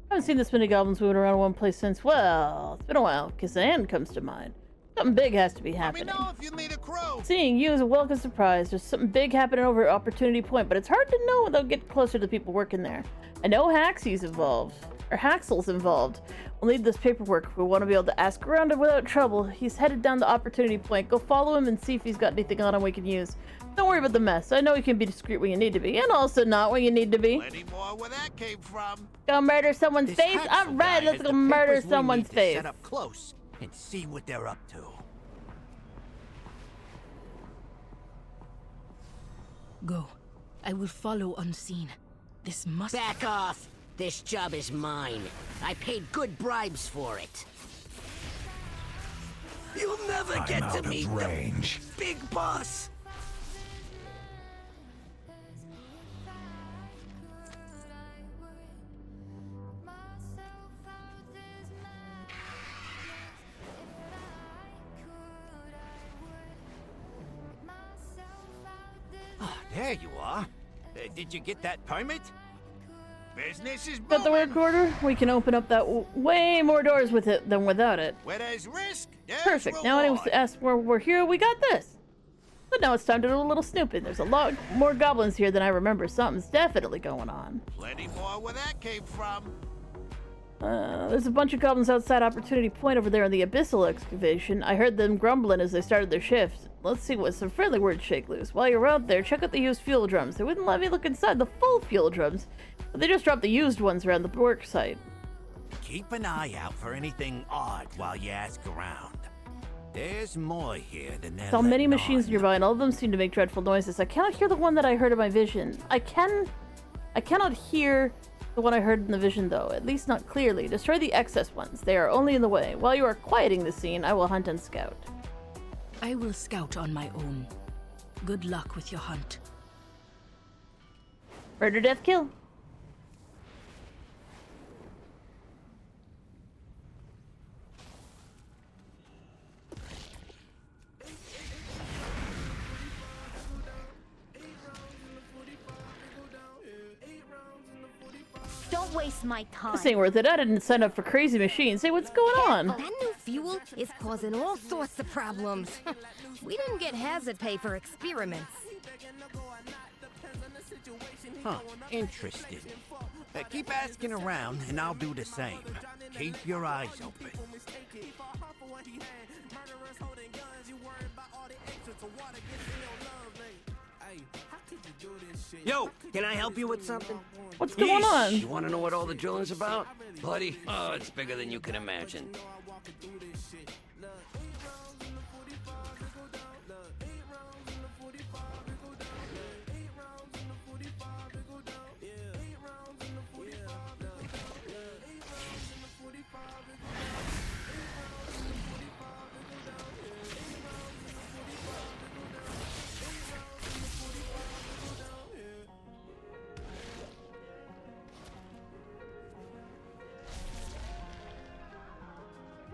I haven't seen this many goblins moving around one place since, well, it's been a while. Kazan comes to mind. Something big has to be happening. Let me know if you need a crew. Seeing you is a welcome surprise. There's something big happening over at Opportunity Point, but it's hard to know without getting closer to the people working there. I know Haxel's involved. We'll need this paperwork. We want to be able to ask around him without trouble. He's headed down the Opportunity Point. Go follow him and see if he's got anything on him we can use. Don't worry about the mess. I know you can be discreet when you need to be, and also not when you need to be. Plenty more where that came from. Go murder someone's This face? Haxel Alright, guy let's has go the murder papers we someone's need to face. Set up close and see what they're up to. Go. I will follow unseen. This must... Back off! This job is mine. I paid good bribes for it. You'll never I'm get out to of meet range. the big boss. Ah, there you are. Did you get that permit? Business is Got the booming. work order? We can open up that way more doors with it than without it. Where there's risk, there's Perfect. Now anyone reward. asks where we're here, we got this. But now it's time to do a little snooping. There's a lot more goblins here than I remember. Something's definitely going on. Plenty more where that came from. There's a bunch of goblins outside Opportunity Point over there in the Abyssal excavation. I heard them grumbling as they started their shift. Let's see what some friendly words shake loose. While you're out there, check out the used fuel drums. They wouldn't let me look inside the full fuel drums, but they just dropped the used ones around the work site. Keep an eye out for anything odd while you ask around. There's more here than they're Saw many letting machines on. nearby, and all of them seem to make dreadful noises. I cannot hear the one that I heard in my vision. I cannot hear the one I heard in the vision, though, at least not clearly. Destroy the excess ones. They are only in the way. While you are quieting the scene, I will hunt and scout. I will scout on my own. Good luck with your hunt. Murder, death, kill. Don't waste my time. This ain't worth it. I didn't sign up for crazy machines. Hey, what's going on? That new fuel is causing all sorts of problems. We didn't get hazard pay for experiments. Huh, interesting. Keep asking around, and I'll do the same. Keep your eyes open. Yo, can I help you with something? What's going on? You want to know what all the drilling's about? Buddy, oh, it's bigger than you can imagine.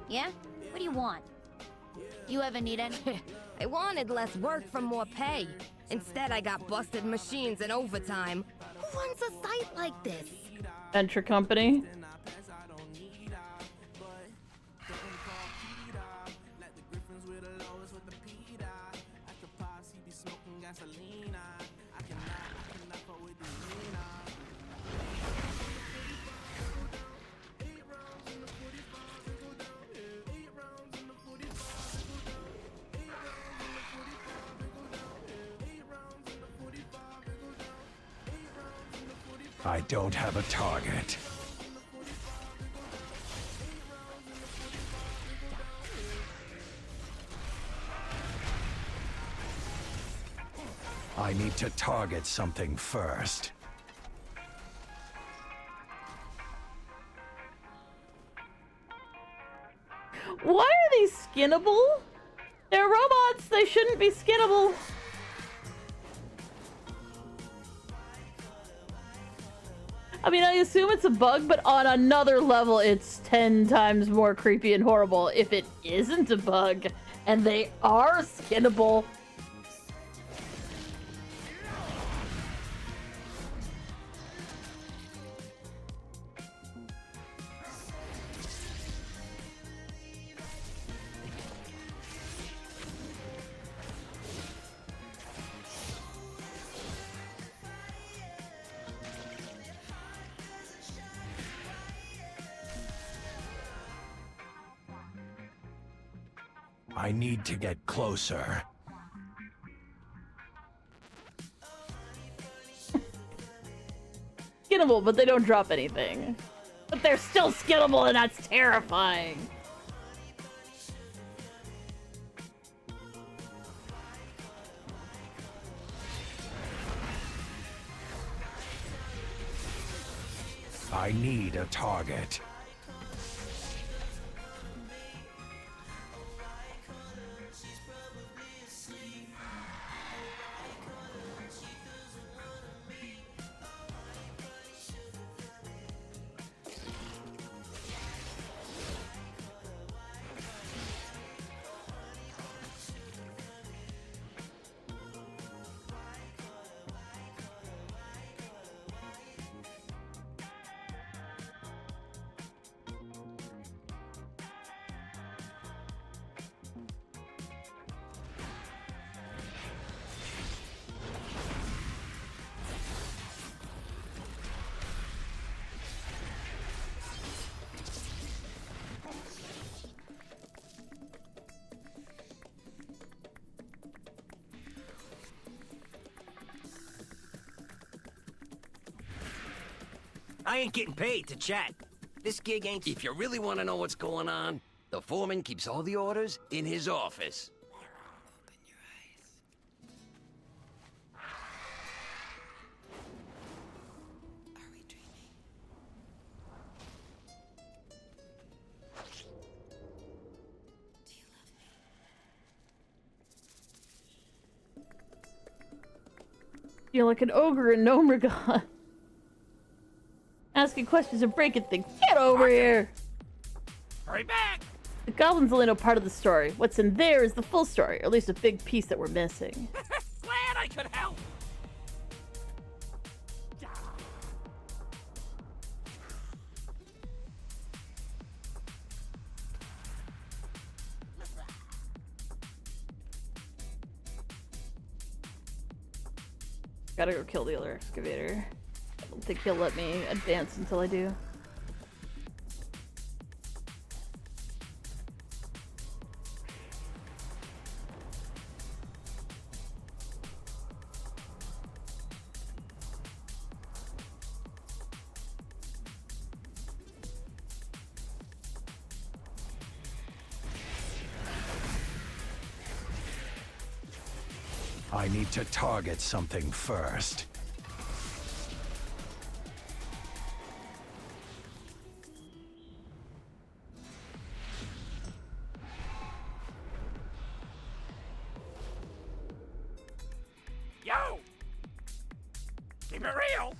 Yeah? What do you want? You ever need any? I wanted less work for more pay. Instead, I got busted machines and overtime. Who runs a site like this? Venture company. I don't have a target. I need to target something first. Why are these skinnable? They're robots. They shouldn't be skinnable. I mean, I assume it's a bug, but on another level, it's 10 times more creepy and horrible if it isn't a bug and they are skinnable. I need to get closer. Skinnable, but they don't drop anything. But they're still skinnable, and that's terrifying. I need a target. I ain't getting paid to chat. This gig ain't... If you really want to know what's going on, the foreman keeps all the orders in his office. You're like an ogre in Nomergon. Asking questions and breaking things. Get over here! Hurry back! The goblin's only know part of the story. What's in there is the full story, or at least a big piece that we're missing. Glad I could help! Gotta go kill the other excavator. I don't think he'll let me advance until I do. I need to target something first. Yo! Keep it real!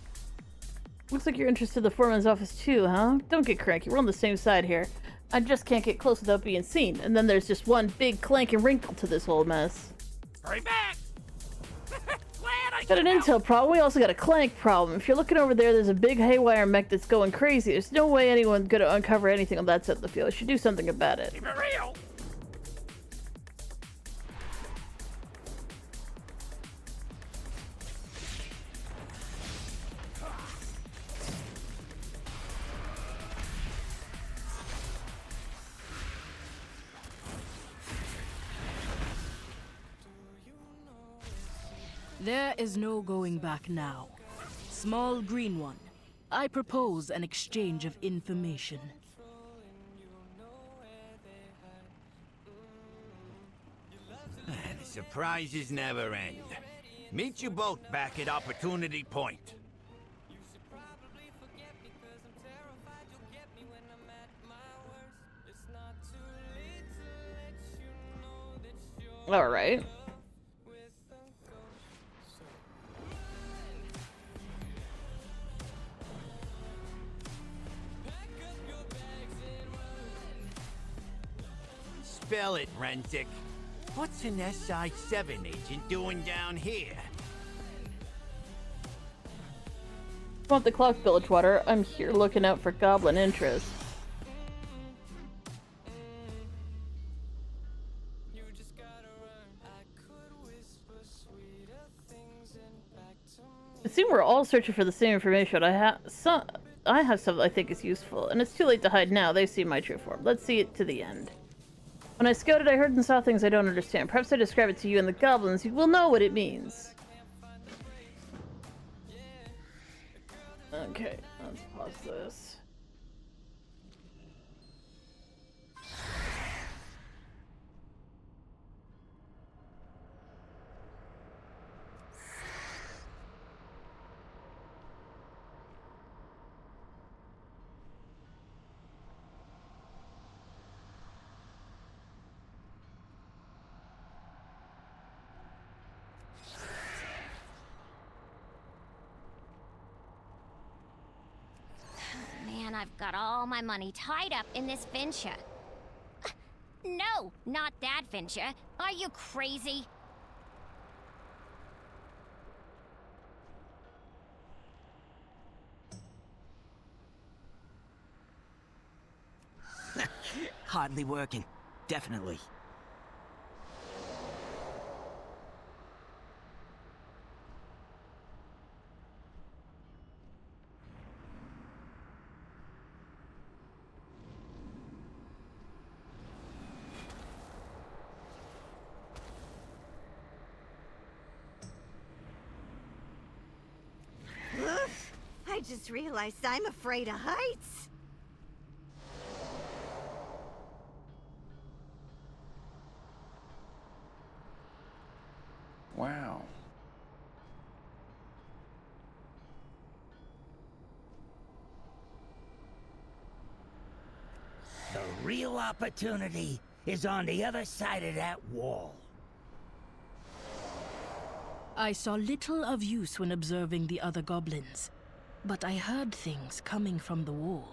Looks like you're interested in the foreman's office too, huh? Don't get cranky, we're on the same side here. I just can't get close without being seen, and then there's just one big clanking wrinkle to this whole mess. Hurry back! Glad I Got an intel problem, we also got a clank problem. If you're looking over there, there's a big haywire mech that's going crazy. There's no way anyone's gonna uncover anything on that side of the field. You should do something about it. Keep it real! There is no going back now. Small green one. I propose an exchange of information. The surprises never end. Meet you both back at Opportunity Point. Alright. Spell it, Renzik. What's an SI-7 agent doing down here? Want the clock, Bilgewater? I'm here looking out for goblin interest. It seems we're all searching for the same information. I have some I think is useful, and it's too late to hide now. They see my true form. Let's see it to the end. When I scouted, I heard and saw things I don't understand. Perhaps I describe it to you and the goblins. You will know what it means. Okay, let's pause this. Man, I've got all my money tied up in this venture. No, not that venture. Are you crazy? Hardly working. Definitely. just realized I'm afraid of heights. Wow. The real opportunity is on the other side of that wall. I saw little of use when observing the other goblins, but I heard things coming from the wall.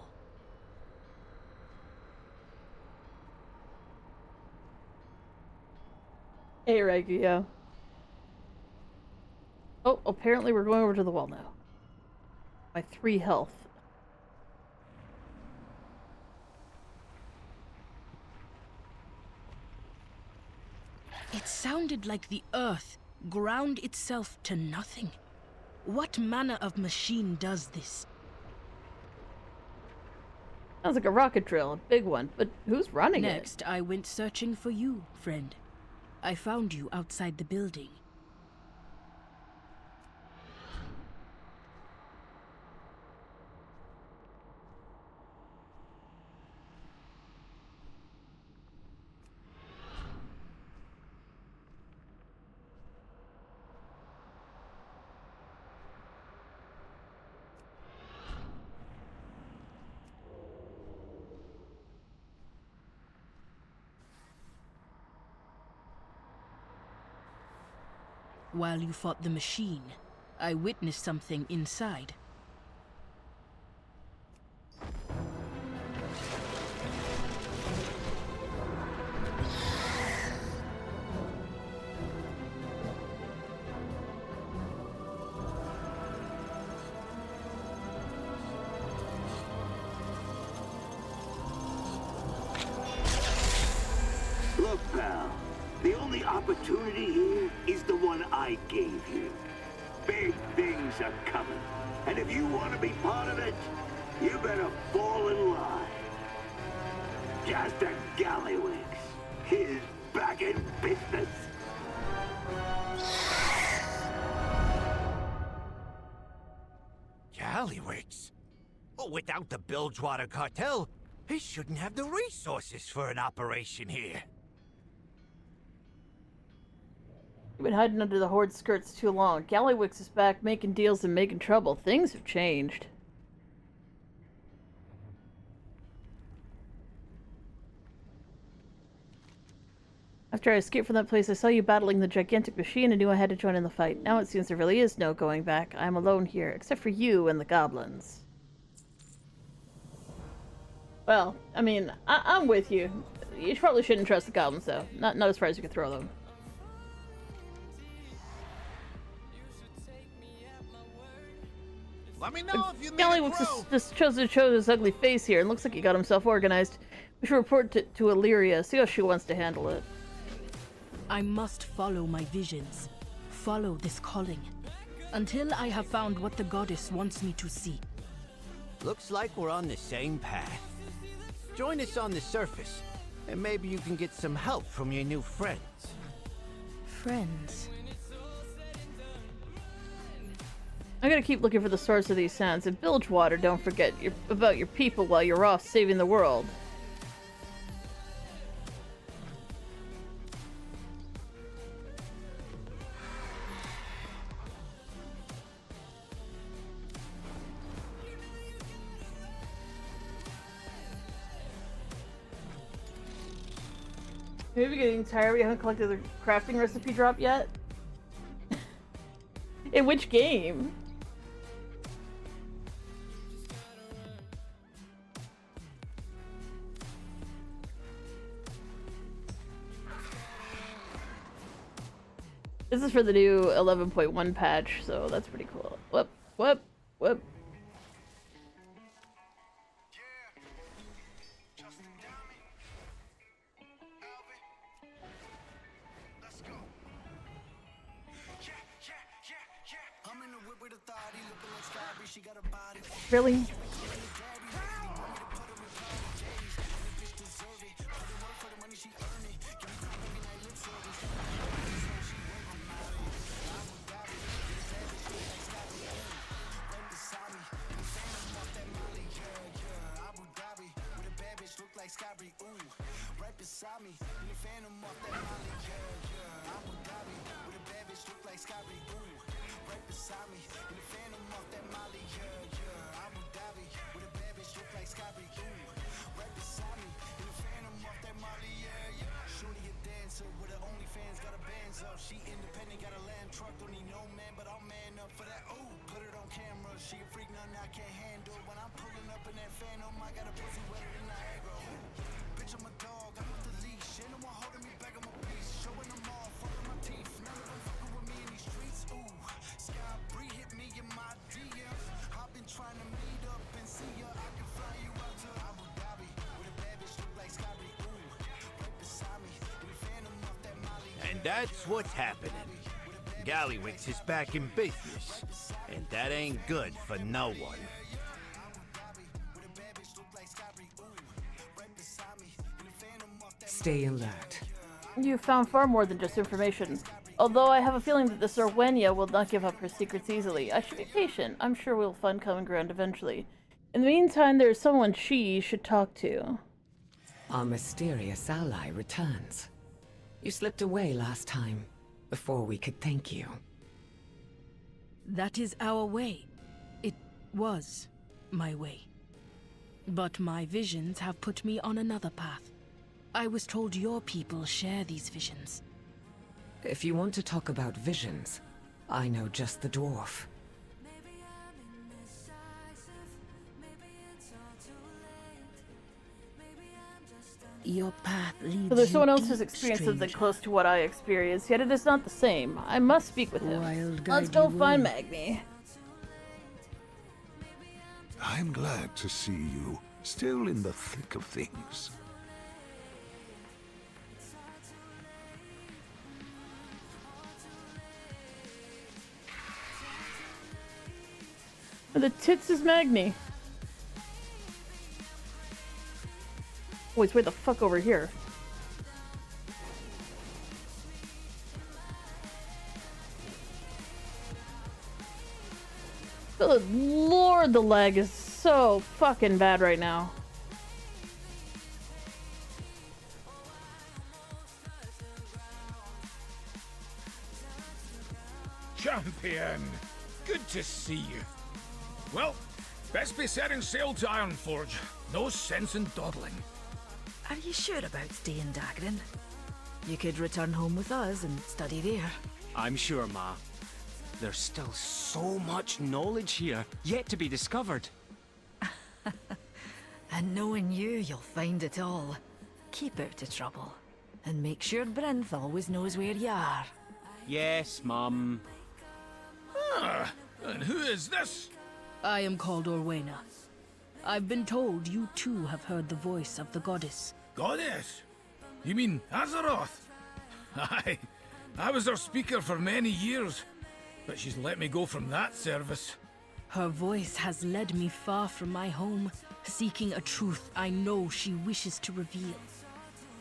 Hey, Regio. Oh, apparently we're going over to the wall now. My 3 health. It sounded like the earth ground itself to nothing. What manner of machine does this? Sounds like a rocket drill, a big one, but who's running it? Next, I went searching for you, friend. I found you outside the building. While you fought the machine, I witnessed something inside. Look, pal, the only opportunity here is the one I gave you. Big things are coming, and if you want to be part of it, you better fall in line. Just a Gallywix. He's back in business. Gallywix? Oh, without the Bilgewater cartel, he shouldn't have the resources for an operation here. You've been hiding under the Horde skirts too long. Gallywix is back making deals and making trouble. Things have changed. After I escaped from that place, I saw you battling the gigantic machine and knew I had to join in the fight. Now it seems there really is no going back. I'm alone here, except for you and the goblins. Well, I mean, I'm with you. You probably shouldn't trust the goblins, though. Not as far as you can throw them. Let me know if you Gallywix just chose to show his ugly face here, and looks like he got himself organized. We should report it to Illyria, see how she wants to handle it. I must follow my visions, follow this calling, until I have found what the goddess wants me to see. Looks like we're on the same path. Join us on the surface, and maybe you can get some help from your new friends. Friends? I gotta keep looking for the source of these sounds. And Bilgewater, don't forget about your people while you're off saving the world. Maybe getting tired. We haven't collected the crafting recipe drop yet. In which game? This is for the new 11.1 patch, so that's pretty cool. Whoop, whoop, whoop. Really? And that's what's happening. Gallywix is back in business, and that ain't good for no one. Stay alert. You found far more than just information. Although I have a feeling that this Orwenia will not give up her secrets easily. I should be patient. I'm sure we'll find common ground eventually. In the meantime, there's someone she should talk to. Our mysterious ally returns. You slipped away last time, before we could thank you. That is our way. It was my way. But my visions have put me on another path. I was told your people share these visions. If you want to talk about visions, I know just the dwarf. Your path leads So there's someone you else who's deep, experienced something stranger. close to what I experienced, yet it is not the same. I must speak with him. Wild Let's guide go you find will. Magni. I'm glad to see you still in the thick of things. The tits is Magni. Wait, where the fuck over here? Good lord, the lag is so fucking bad right now. Champion! Good to see you. Well, best be setting sail to Ironforge. No sense in dawdling. Are you sure about staying Dagrin? You could return home with us and study there. I'm sure, Ma. There's still so much knowledge here, yet to be discovered. And knowing you, you'll find it all. Keep out of trouble. And make sure Brinth always knows where you are. Yes, Mum. Ah, and who is this? I am called Orwena. I've been told you too have heard the voice of the goddess. Goddess? You mean Azeroth? Aye, I was her speaker for many years, but she's let me go from that service. Her voice has led me far from my home, seeking a truth I know she wishes to reveal.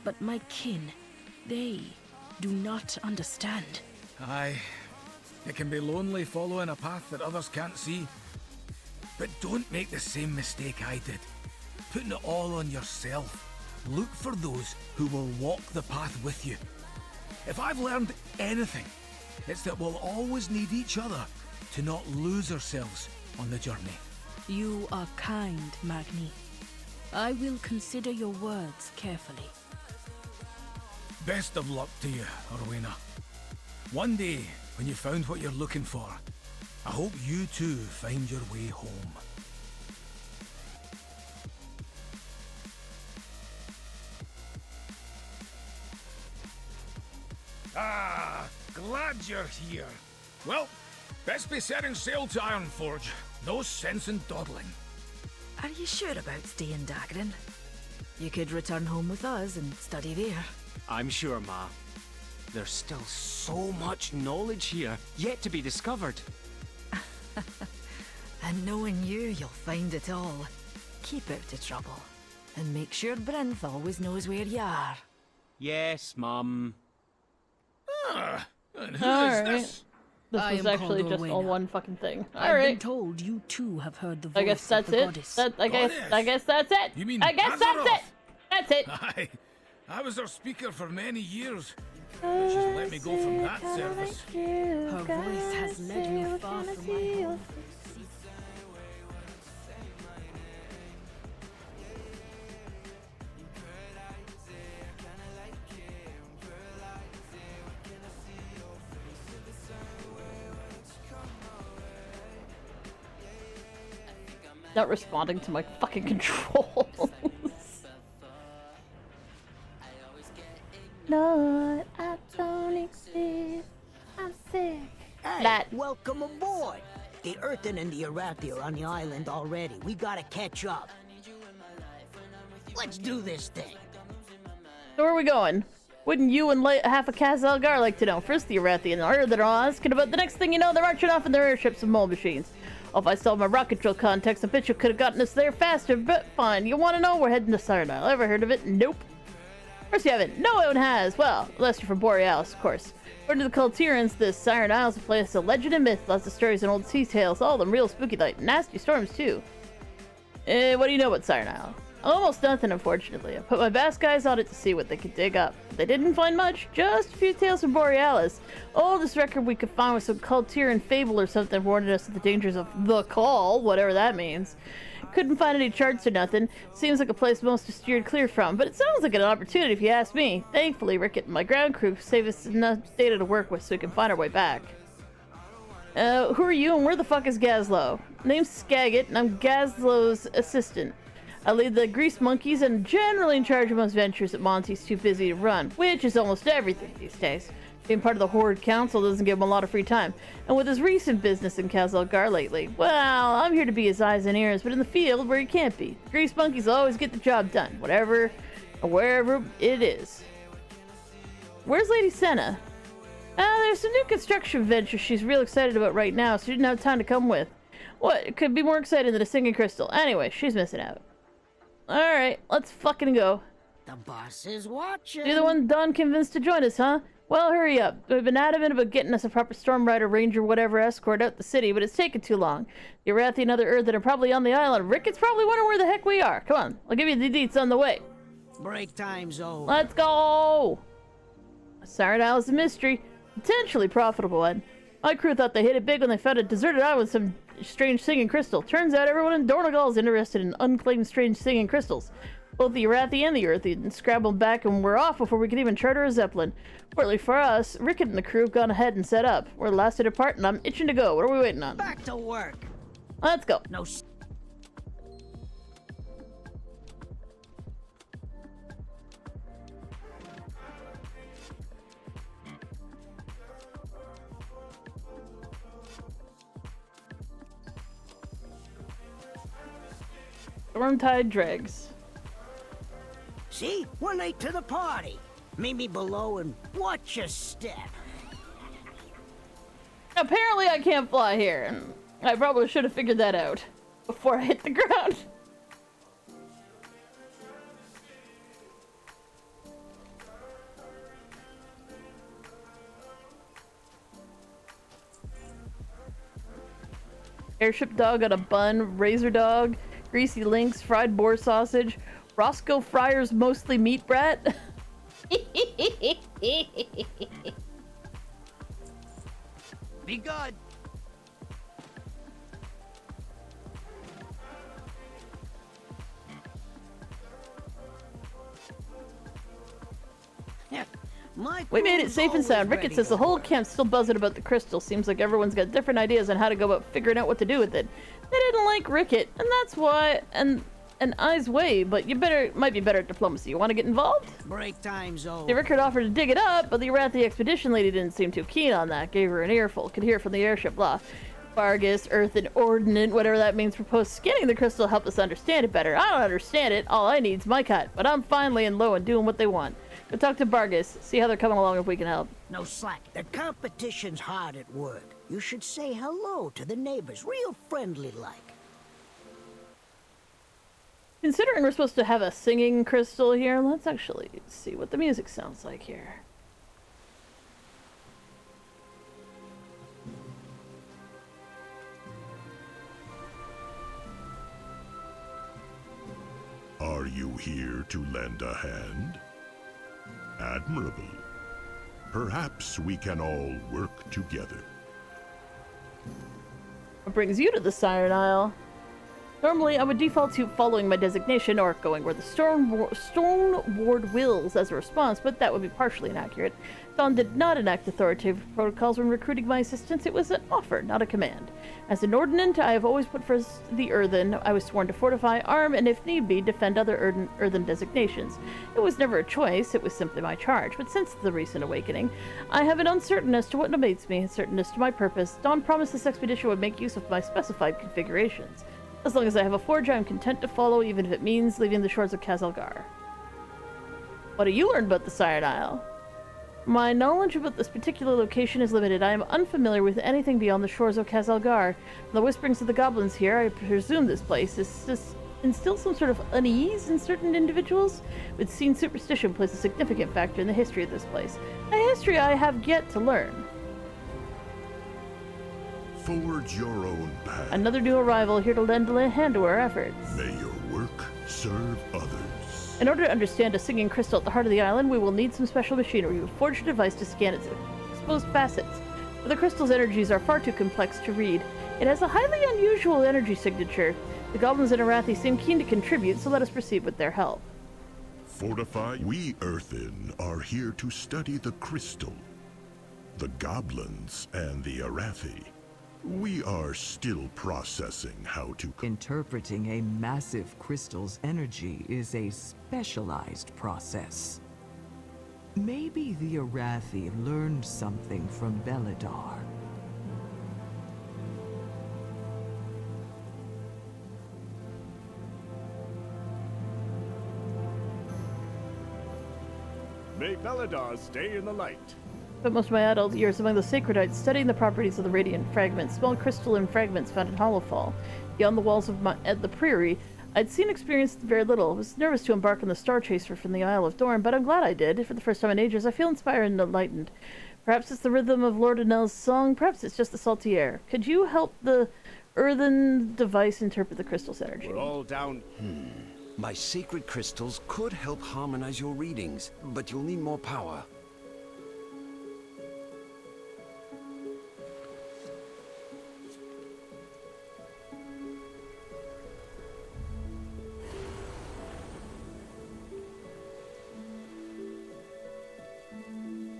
But my kin, they do not understand. Aye, it can be lonely following a path that others can't see. But don't make the same mistake I did. Putting it all on yourself. Look for those who will walk the path with you. If I've learned anything, it's that we'll always need each other to not lose ourselves on the journey. You are kind, Magni. I will consider your words carefully. Best of luck to you, Orwena. One day, when you found what you're looking for, I hope you too find your way home. Ah, glad you're here. Well, best be setting sail to Ironforge. No sense in dawdling. Are you sure about staying Dagrin? You could return home with us and study there. I'm sure, Ma. There's still so much knowledge here, yet to be discovered. And knowing you, you'll find it all. Keep out of trouble. And make sure Brinth always knows where you are. Yes, Mum. Ah, and who All is right. this? This I was am actually called just all Orwena. one fucking thing. I've been Alright. told you too have heard the voice I guess that's of the it. goddess. I guess that's it. You mean I guess that's Azeroth? it. That's it. Aye, I was her speaker for many years, but she's let me go from that service. Her voice has led me far from my home. Not responding to my fucking controls. Lord, I don't exist. I'm sick. Hey, welcome aboard. The Earthen and the Arathi are on the island already. We gotta catch up. Let's do this thing. So where are we going? Wouldn't you and half of Kaz-Elgar like to know? First the Arathi and the Earthen are all asking about the next thing you know, they're marching off in their airships and mole machines. Oh, if I still have my rocket drill contacts, I bet you could have gotten us there faster, but fine. You want to know? We're heading to Siren Isle. Ever heard of it? Nope. Of course you haven't. No one has. Well, unless you're from Borealis, of course. According to the Cultirans, this Siren Isle's a place of legend and myth. Lots of stories and old sea tales. All of them real spooky, like nasty storms, too. What do you know about Siren Isle? Almost nothing, unfortunately. I put my best guys on it to see what they could dig up. They didn't find much. Just a few tales from Borealis. Oldest record we could find was some Cultiran fable or something warning us of the dangers of the Call, whatever that means. Couldn't find any charts or nothing. Seems like a place most to steer clear from, but it sounds like an opportunity if you ask me. Thankfully, Rickett and my ground crew save us enough data to work with so we can find our way back. Who are you and where the fuck is Gazlo? Name's Skagit and I'm Gazlo's assistant. I lead the Grease Monkeys and generally in charge of most ventures that Monty's too busy to run, which is almost everything these days. Being part of the Horde Council doesn't give him a lot of free time, and with his recent business in Kaz-Elgar lately, well, I'm here to be his eyes and ears, but in the field where he can't be. Grease Monkeys always get the job done, whatever or wherever it is. Where's Lady Senna? There's some new construction venture she's real excited about right now, so she didn't have time to come with. What? It could be more exciting than a singing crystal. Anyway, she's missing out. Alright, let's fucking go. The boss is watching. You're the one Don convinced to join us, huh? Well, hurry up. We've been adamant about getting us a proper Storm Rider, Ranger, whatever escort out the city, but it's taken too long. The Arathi and other Earthen are probably on the island. Ricketts probably wondering where the heck we are. Come on, I'll give you the deets on the way. Break time's over. Let's go! Siren Isle is a mystery. Potentially profitable one. My crew thought they hit it big when they found a deserted island with some strange singing crystal. Turns out everyone in Dornogal is interested in unclaimed strange singing crystals. Both the Arathi and the Earthen scrambled back and we're off before we could even charter a Zeppelin. Fortunately for us, Rickett and the crew have gone ahead and set up. We're the last to depart and I'm itching to go. What are we waiting on? Back to work. Let's go. No. Stormtide dregs. See? We're late to the party. Meet me below and watch your step. Apparently I can't fly here, and I probably should have figured that out before I hit the ground. Airship dog on a bun, razor dog, greasy links, fried boar sausage, Roscoe Fryer's mostly meat brat. Be good. We made it safe and sound. Rickett says the whole camp's still buzzing about the crystal. Seems like everyone's got different ideas on how to go about figuring out what to do with it. They didn't like Rickett, and that's why, and I's way, but you might be better at diplomacy. You want to get involved? Break time's over. The Rickard offered to dig it up, but the Arathi expedition lady didn't seem too keen on that. Gave her an earful. Could hear from the airship, blah. Vargas, Earthen, Ordnant, whatever that means, proposed scanning the crystal to help us understand it better. I don't understand it. All I need's my cut, but I'm fine laying low and doing what they want. Go talk to Vargas. See how they're coming along if we can help. No slack. The competition's hard at work. You should say hello to the neighbors, real friendly-like. Considering we're supposed to have a singing crystal here, let's actually see what the music sounds like here. Are you here to lend a hand? Admirable. Perhaps we can all work together. What brings you to the Siren Isle? Normally, I would default to following my designation or going where the stone ward wills as a response, but that would be partially inaccurate. Dawn did not enact authoritative protocols when recruiting my assistants. It was an offer, not a command. As an ordinant, I have always put first the earthen. I was sworn to fortify, arm, and if need be, defend other earthen designations. It was never a choice, it was simply my charge. But since the recent awakening, I have been uncertain as to what awaits me, uncertain as to my purpose. Dawn promised this expedition would make use of my specified configurations. As long as I have a forge, I am content to follow, even if it means leaving the shores of Kazalgar. What have you learned about the Siren Isle? My knowledge about this particular location is limited. I am unfamiliar with anything beyond the shores of Kazalgar. From the whisperings of the goblins here, I presume this place instills some sort of unease in certain individuals. It would seem superstition plays a significant factor in the history of this place. A history I have yet to learn. Forge your own path. Another new arrival here to lend a hand to our efforts. May your work serve others. In order to understand a singing crystal at the heart of the island, we will need some special machinery. We forged a device to scan its exposed facets. But the crystal's energies are far too complex to read. It has a highly unusual energy signature. The goblins in Arathi seem keen to contribute, so let us proceed with their help. Fortify. We Earthen are here to study the crystal. The goblins and the Arathi. We are still processing how to... Interpreting a massive crystal's energy is a specialized process. Maybe the Arathi learned something from Beladar. May Beladar stay in the light. Spent most of my adult years among the Sacredites, studying the properties of the radiant fragments, small crystalline fragments found in Hollowfall. Beyond the walls of the prairie, I'd seen and experienced very little. I was nervous to embark on the Star Chaser from the Isle of Dorn, but I'm glad I did. For the first time in ages, I feel inspired and enlightened. Perhaps it's the rhythm of Lord Anel's song, perhaps it's just the salty air. Could you help the earthen device interpret the crystal's energy? We're all down. My sacred crystals could help harmonize your readings, but you'll need more power.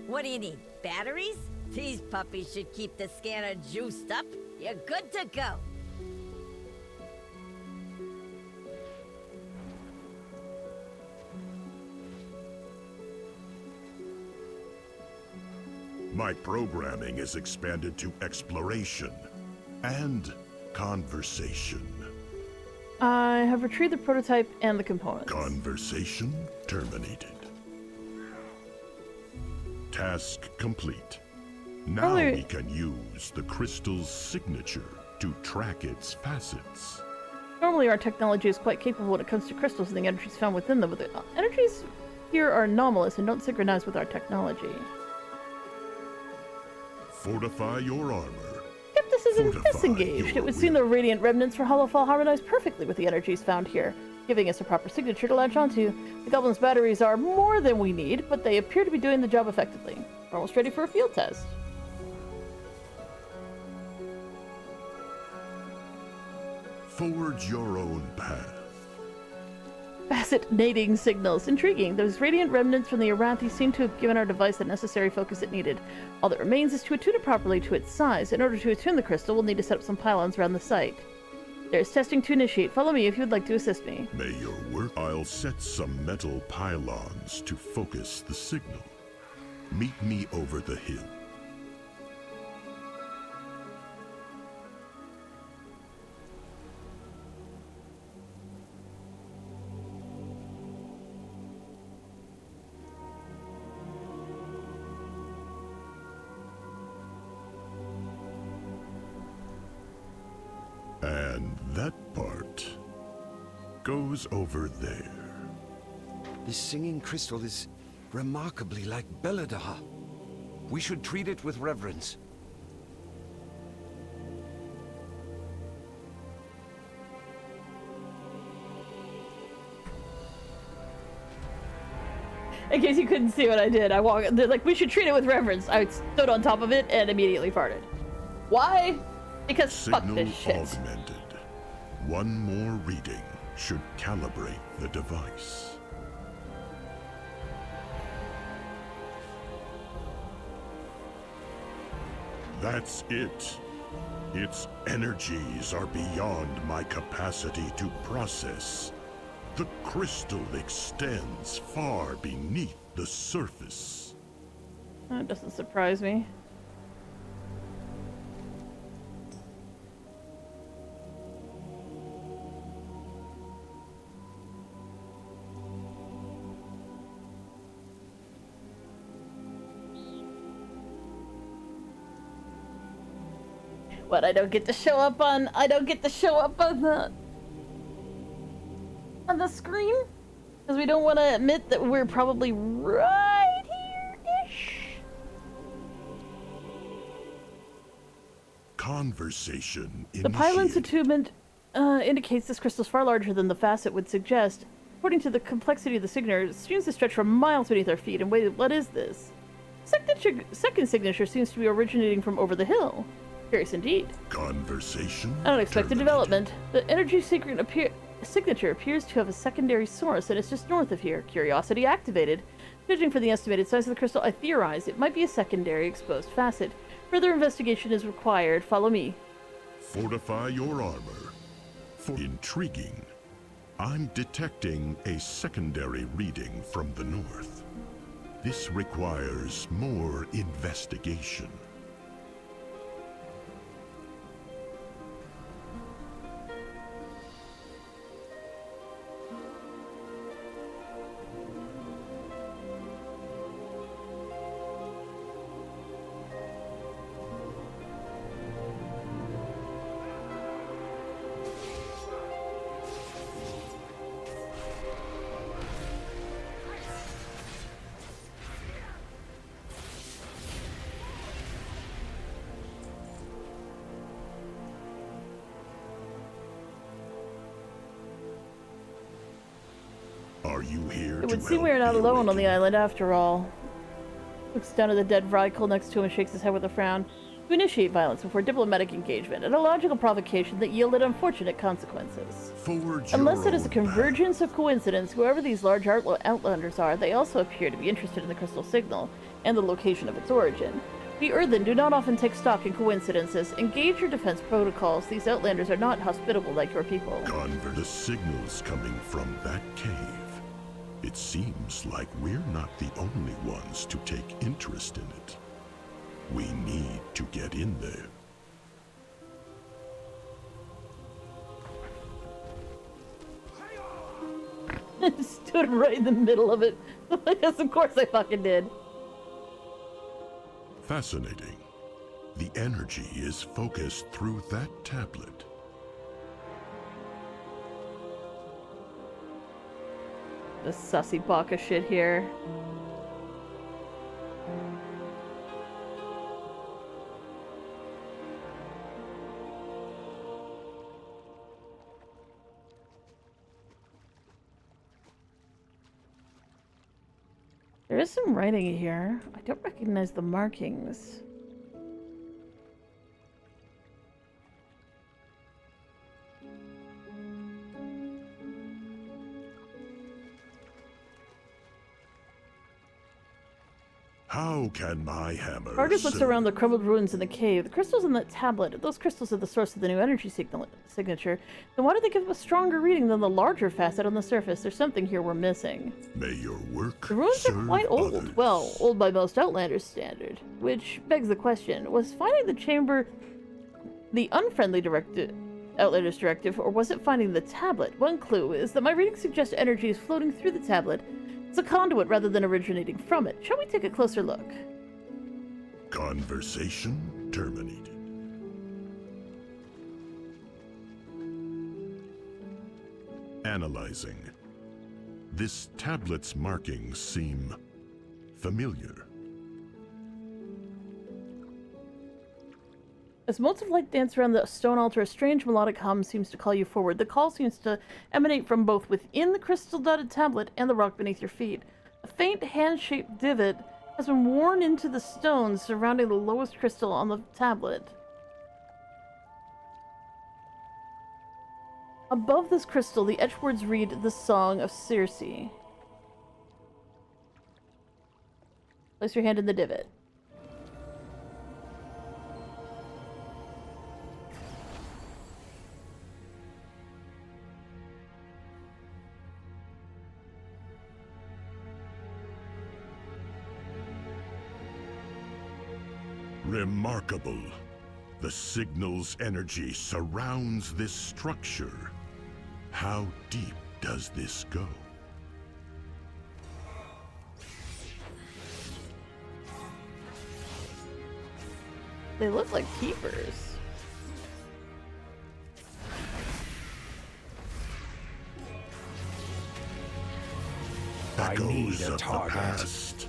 What do you need, batteries? These puppies should keep the scanner juiced up. You're good to go. My programming is expanded to exploration and conversation. I have retrieved the prototype and the components. Conversation terminated. Task complete. Now we can use the crystal's signature to track its facets. Normally our technology is quite capable when it comes to crystals and the energies found within them, but the energies here are anomalous and don't synchronize with our technology. Fortify your armor. Skepticism is disengaged. It would seem the radiant remnants for Hollowfall harmonize perfectly with the energies found here, giving us a proper signature to latch onto. The Goblin's batteries are more than we need, but they appear to be doing the job effectively. We're almost ready for a field test. Forge your own path. Fascinating signals. Intriguing. Those radiant remnants from the Arathi seem to have given our device the necessary focus it needed. All that remains is to attune it properly to its size. In order to attune the crystal, we'll need to set up some pylons around the site. There's testing to initiate. Follow me if you'd like to assist me. May your work. I'll set some metal pylons to focus the signal. Meet me over the hill. And that part goes over there. This singing crystal is remarkably like Beladar. We should treat it with reverence. In case you couldn't see what I did, they're like, we should treat it with reverence. I stood on top of it and immediately farted. Why? Because fuck this shit. Augmented. One more reading should calibrate the device. That's it. Its energies are beyond my capacity to process. The crystal extends far beneath the surface. That doesn't surprise me. What, I don't get to show up on the screen? Because we don't want to admit that we're probably right here-ish. Conversation The pilot's attunement indicates this crystal is far larger than the facet would suggest. According to the complexity of the signature, it seems to stretch for miles beneath our feet. And wait, what is this? Second signature seems to be originating from over the hill. Curious indeed. Conversation? Unexpected development. The energy signature appears to have a secondary source, and it's just north of here. Curiosity activated. Judging from the estimated size of the crystal, I theorize it might be a secondary exposed facet. Further investigation is required. Follow me. Fortify your armor. Intriguing. I'm detecting a secondary reading from the north. This requires more investigation. Are you here? It would seem we are not alone on the island after all. Looks down at the dead vehicle next to him and shakes his head with a frown. To initiate violence before diplomatic engagement, an illogical provocation that yielded unfortunate consequences. Unless it is a convergence of coincidence, whoever these large outlanders are, they also appear to be interested in the crystal signal and the location of its origin. We Earthen do not often take stock in coincidences. Engage your defense protocols. These outlanders are not hospitable like your people. The signals coming from that cave. It seems like we're not the only ones to take interest in it. We need to get in there. I stood right in the middle of it. Yes, of course I fucking did. Fascinating. The energy is focused through that tablet. The sussy baka shit here. There is some writing here. I don't recognize the markings. How can my hammer Argus looks around the crumbled ruins in the cave. The crystals in that tablet, those crystals are the source of the new energy signature. Then why do they give a stronger reading than the larger facet on the surface? There's something here we're missing. May your work The ruins are quite old. others. Well, old by most Outlanders' standard. Which begs the question, was finding the chamber the unfriendly Outlanders' directive, or was it finding the tablet? One clue is that my reading suggests energy is floating through the tablet. It's a conduit rather than originating from it. Shall we take a closer look? Conversation terminated. Analyzing. This tablet's markings seem familiar. As motes of light dance around the stone altar, a strange melodic hum seems to call you forward. The call seems to emanate from both within the crystal-dotted tablet and the rock beneath your feet. A faint hand-shaped divot has been worn into the stones surrounding the lowest crystal on the tablet. Above this crystal, the etchwords read the Song of Circe. Place your hand in the divot. Remarkable. The signal's energy surrounds this structure. How deep does this go? They look like keepers. Echoes of the past.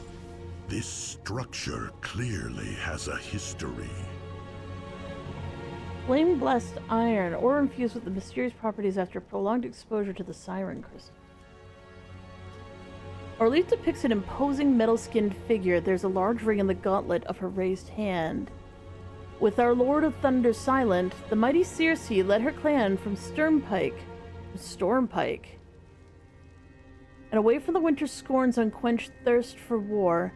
This structure clearly has a history. Flame-blessed iron, ore infused with the mysterious properties after prolonged exposure to the siren crystal. Our leaf depicts an imposing metal-skinned figure. There's a large ring in the gauntlet of her raised hand. With our Lord of Thunder silent, the mighty Circe led her clan from Stormpike, and away from the winter's scorn's unquenched thirst for war.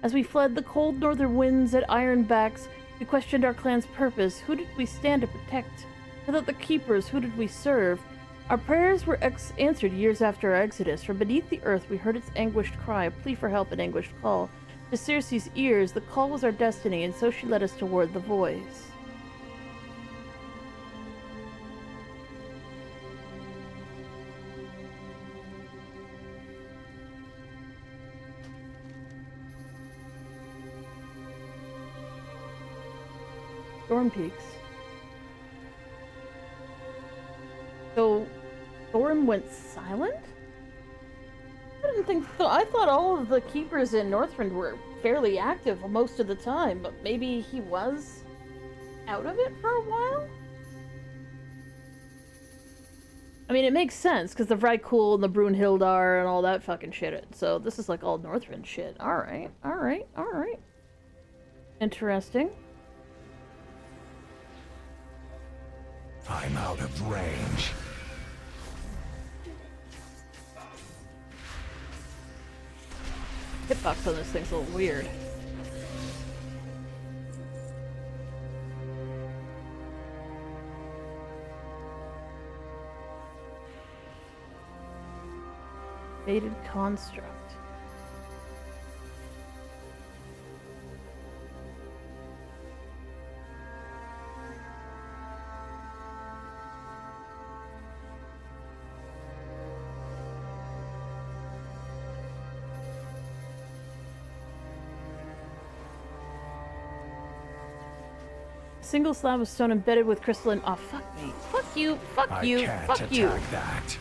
As we fled the cold northern winds at iron backs, we questioned our clan's purpose. Who did we stand to protect? Without the keepers, who did we serve? Our prayers were answered years after our exodus. From beneath the earth, we heard its anguished cry, a plea for help, an anguished call. To Circe's ears, the call was our destiny, and so she led us toward the voice. Storm Peaks. So, Thorin went silent? I didn't think so. I thought all of the keepers in Northrend were fairly active most of the time, but maybe he was out of it for a while? I mean, it makes sense, because the Vrykul and the Brunhildar and all that fucking shit. So this is like all Northrend shit. Alright, alright, alright. Interesting. I'm out of range. Hitbox on this thing's a little weird. Faded construct. Single slab of stone embedded with crystalline. Oh, fuck me. Fuck you. Fuck you. Fuck you. I can't attack that.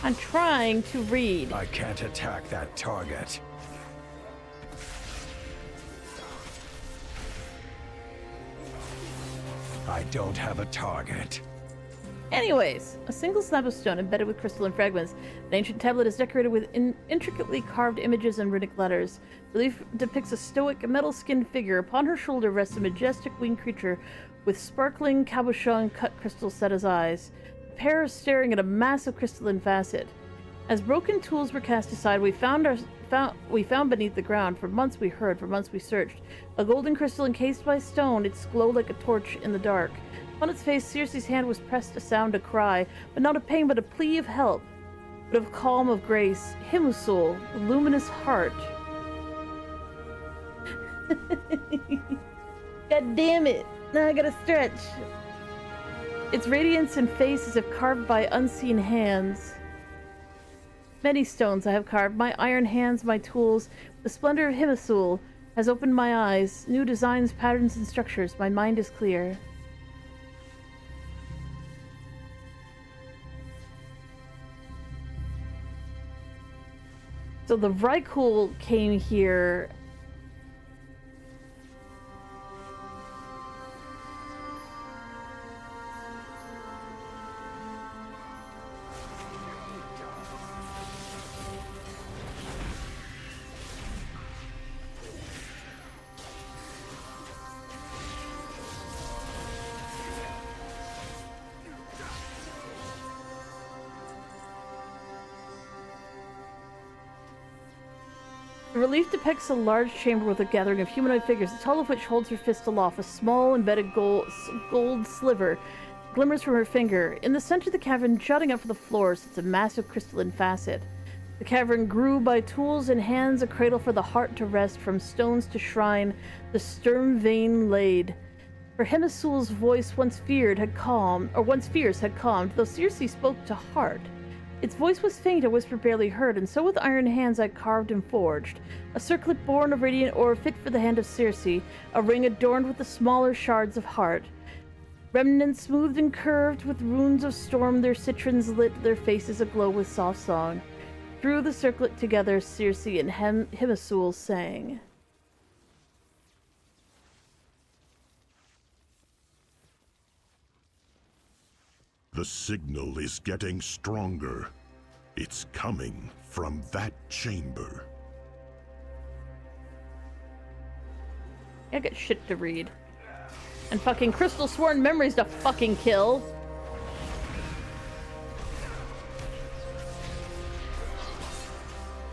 I'm trying to read. I can't attack that target. I don't have a target. Anyways, a single slab of stone embedded with crystalline fragments. An ancient tablet is decorated with intricately carved images and runic letters. The relief depicts a stoic, metal-skinned figure. Upon her shoulder rests a majestic winged creature with sparkling cabochon-cut crystals set as eyes. The pair are staring at a massive crystalline facet. As broken tools were cast aside, we found beneath the ground. For months we heard, for months we searched. A golden crystal encased by stone, its glow like a torch in the dark. On its face, Circe's hand was pressed to sound a cry, but not of pain, but a plea of help, but of calm, of grace. Himusul, the luminous heart. God damn it! Now I gotta stretch. Its radiance and face as if carved by unseen hands. Many stones I have carved, my iron hands, my tools. The splendor of Himusul has opened my eyes. New designs, patterns, and structures. My mind is clear. So the Vrykul came here. relief depicts a large chamber with a gathering of humanoid figures, the tall of which holds her fist aloft. A small embedded gold sliver glimmers from her finger. In the center of the cavern, jutting up from the floor, sits a massive crystalline facet. The cavern grew by tools and hands, a cradle for the heart to rest, from stones to shrine, the stern vein laid. For Hemisul's voice once fierce had calmed, though Circe spoke to heart. Its voice was faint, a whisper barely heard, and so with iron hands I carved and forged. A circlet born of radiant ore fit for the hand of Circe, a ring adorned with the smaller shards of heart. Remnants smoothed and curved with runes of storm, their citrons lit their faces aglow with soft song. Through the circlet together, Circe and Hemisul sang. The signal is getting stronger. It's coming from that chamber. I got shit to read. And fucking crystal sworn memories to fucking kill.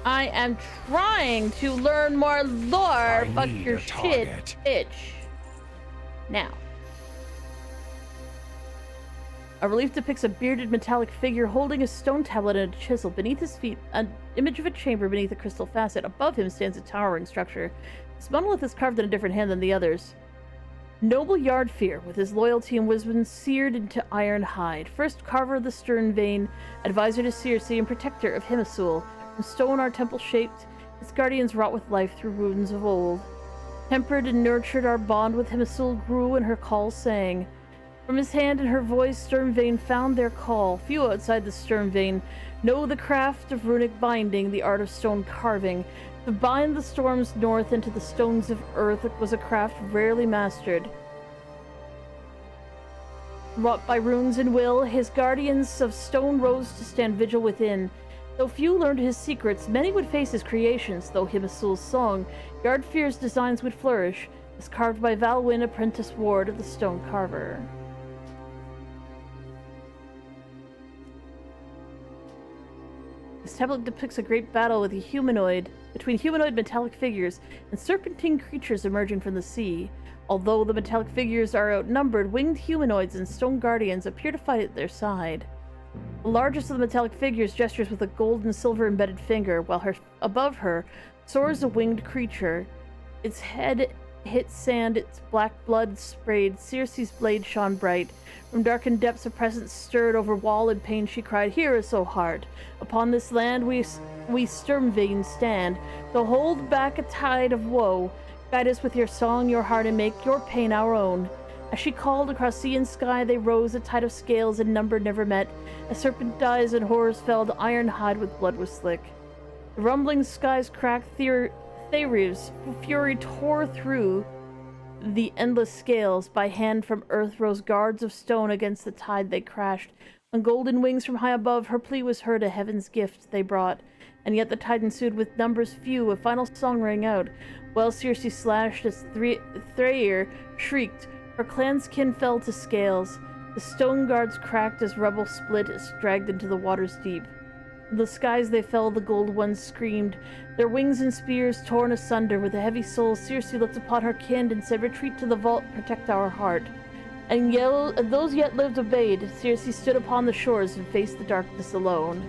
I am trying to learn more lore. Fuck your shit, bitch. Now. A relief depicts a bearded metallic figure holding a stone tablet and a chisel. Beneath his feet, an image of a chamber beneath a crystal facet. Above him stands a towering structure. This monolith is carved in a different hand than the others. Noble Yardfear, with his loyalty and wisdom seared into iron hide. First carver of the stern vein, advisor to Circe and protector of Hemisul. From stone our temple shaped, its guardians wrought with life through runes of old. Tempered and nurtured our bond with Hemisul grew, and her call sang. From his hand and her voice, Stern Vein found their call. Few outside the Stern Vein know the craft of runic binding, the art of stone carving. To bind the storms north into the stones of earth was a craft rarely mastered. Wrought by runes and will, his guardians of stone rose to stand vigil within. Though few learned his secrets, many would face his creations. Though Hemisul's song, Yardfear's designs would flourish, as carved by Valwyn, apprentice ward of the stone carver. This tablet depicts a great battle with between humanoid metallic figures and serpentine creatures emerging from the sea. Although the metallic figures are outnumbered, winged humanoids and stone guardians appear to fight at their side. The largest of the metallic figures gestures with a gold and silver embedded finger, while above her soars a winged creature. Its head hit sand, its black blood sprayed. Circe's blade shone bright. From darkened depths a presence stirred. Over wall in pain she cried, "Hear us, O heart! Upon this land we Sturmvein stand. So hold back a tide of woe. Guide us with your song, your heart, and make your pain our own." As she called, across sea and sky they rose, a tide of scales and number never met. As serpent dies and horrors fell, the iron hide with blood was slick. The rumbling skies cracked, Theriev's fury tore through the endless scales. By hand from earth rose guards of stone, against the tide they crashed. On golden wings from high above, her plea was heard, a heaven's gift they brought. And yet the tide ensued with numbers few, a final song rang out. Well Circe slashed as Thrair shrieked, her clanskin fell to scales. The stone guards cracked as rubble split, as dragged into the waters deep. In the skies they fell, the gold ones screamed, their wings and spears torn asunder. With a heavy soul, Circe looked upon her kin and said, "Retreat to the vault, protect our heart." And those yet lived obeyed. Circe stood upon the shores and faced the darkness alone.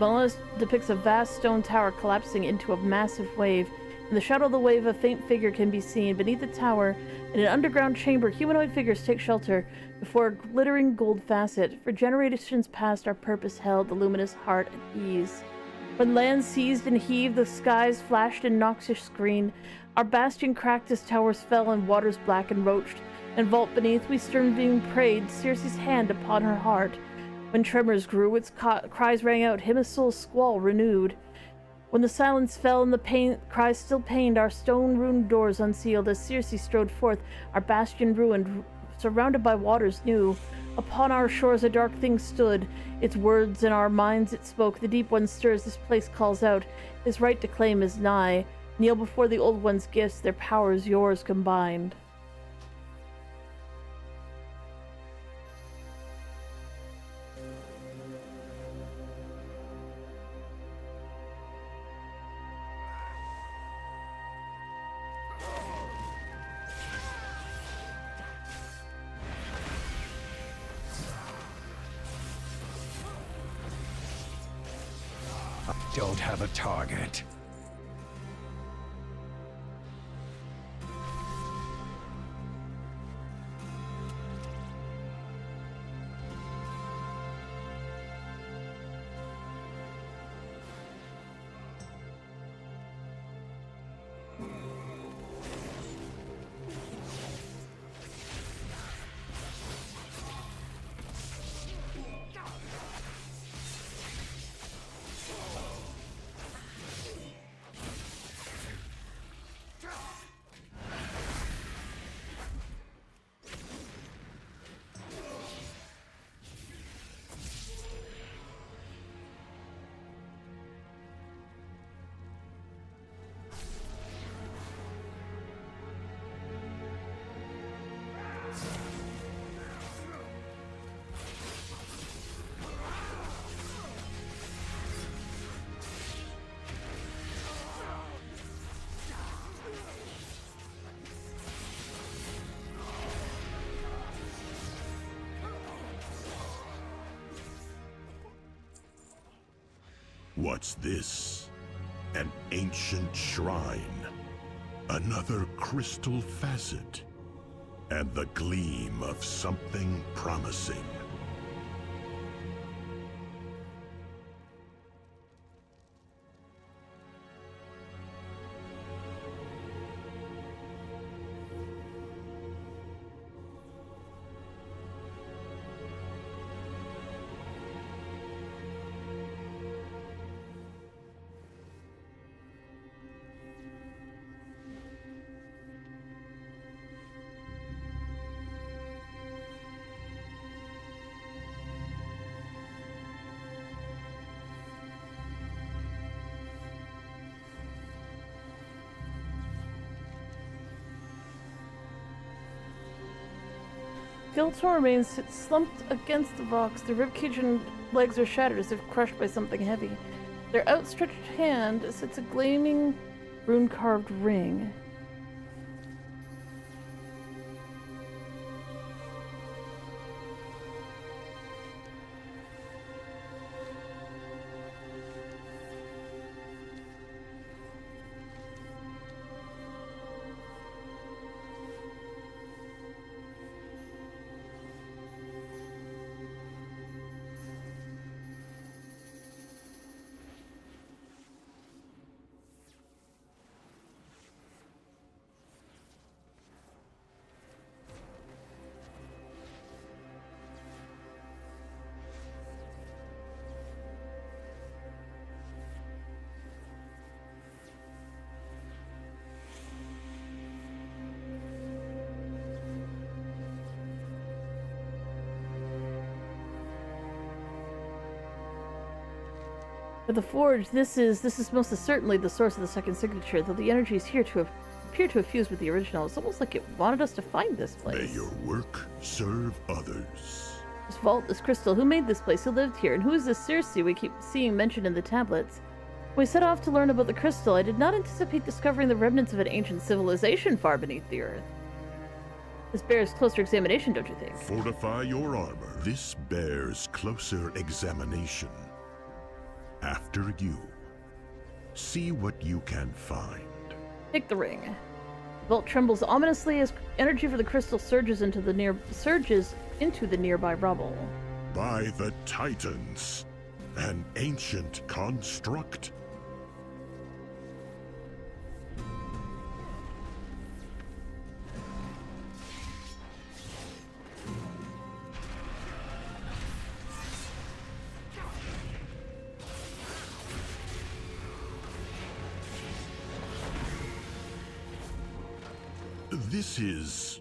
Monolith depicts a vast stone tower collapsing into a massive wave. In the shadow of the wave, a faint figure can be seen. Beneath the tower, in an underground chamber, humanoid figures take shelter before a glittering gold facet. For generations past, our purpose held the luminous heart at ease. When land seized and heaved, the skies flashed in noxious green. Our bastion cracked as towers fell and waters black and roached. And vault beneath, we Sturmvein prayed, Circe's hand upon her heart. When tremors grew, its cries rang out, Hemisul's squall renewed. When the silence fell and the cries still pained, our stone-ruined doors unsealed as Circe strode forth, our bastion ruined, surrounded by waters new. Upon our shores a dark thing stood. Its words in our minds it spoke. The deep one stirs, this place calls out. His right to claim is nigh. Kneel before the old one's gifts, their powers yours combined. Don't have a target. What's this? An ancient shrine. Another crystal facet. And the gleam of something promising. Skeleton remains sit slumped against the rocks. Their ribcage and legs are shattered as if crushed by something heavy. Their outstretched hand sits a gleaming, rune-carved ring. For the forge, this is most certainly the source of the second signature, though the energies here appear to have fused with the original. It's almost like it wanted us to find this place. May your work serve others. This vault, this crystal, who made this place? Who lived here? And who is this Circe we keep seeing mentioned in the tablets? When we set off to learn about the crystal, I did not anticipate discovering the remnants of an ancient civilization far beneath the earth. This bears closer examination, don't you think? Fortify your armor. This bears closer examination. After you, see what you can find. Take the ring. The vault trembles ominously as energy for the crystal surges into the nearby rubble. By the Titans, an ancient construct. This is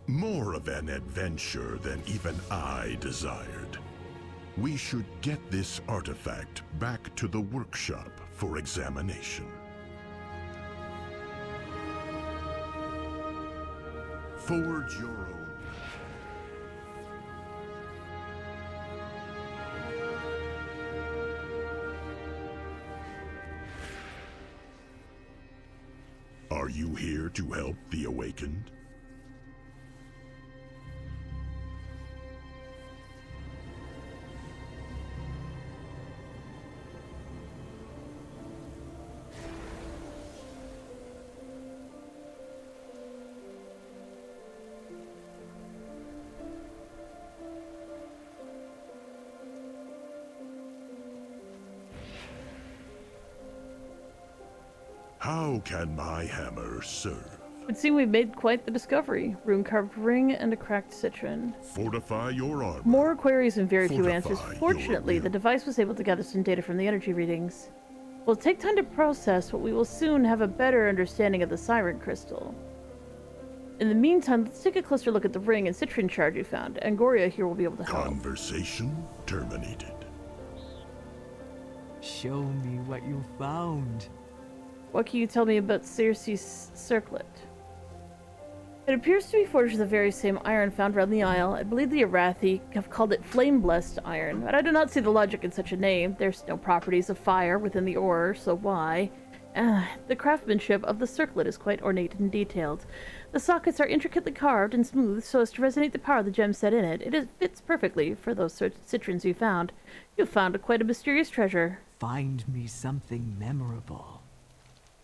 More of an adventure than even I desired. We should get this artifact back to the workshop for examination. Forge your own. Are you here to help the Awakened? How can my hammer serve? It would seem we've made quite the discovery. Rune-carved ring and a cracked citron. Fortify your armor. More queries and very few Fortify answers. your Fortunately, the device was able to gather some data from the energy readings. We'll take time to process, but we will soon have a better understanding of the Siren Crystal. In the meantime, let's take a closer look at the ring and citron shard you found. Angoria here will be able to help. Conversation terminated. Show me what you found. What can you tell me about Circe's circlet? It appears to be forged with the very same iron found around the Isle. I believe the Arathi have called it flame-blessed iron, but I do not see the logic in such a name. There's no properties of fire within the ore, so why? The craftsmanship of the circlet is quite ornate and detailed. The sockets are intricately carved and smooth so as to resonate the power of the gem set in it. It fits perfectly for those citrons you found. You found quite a mysterious treasure. Find me something memorable.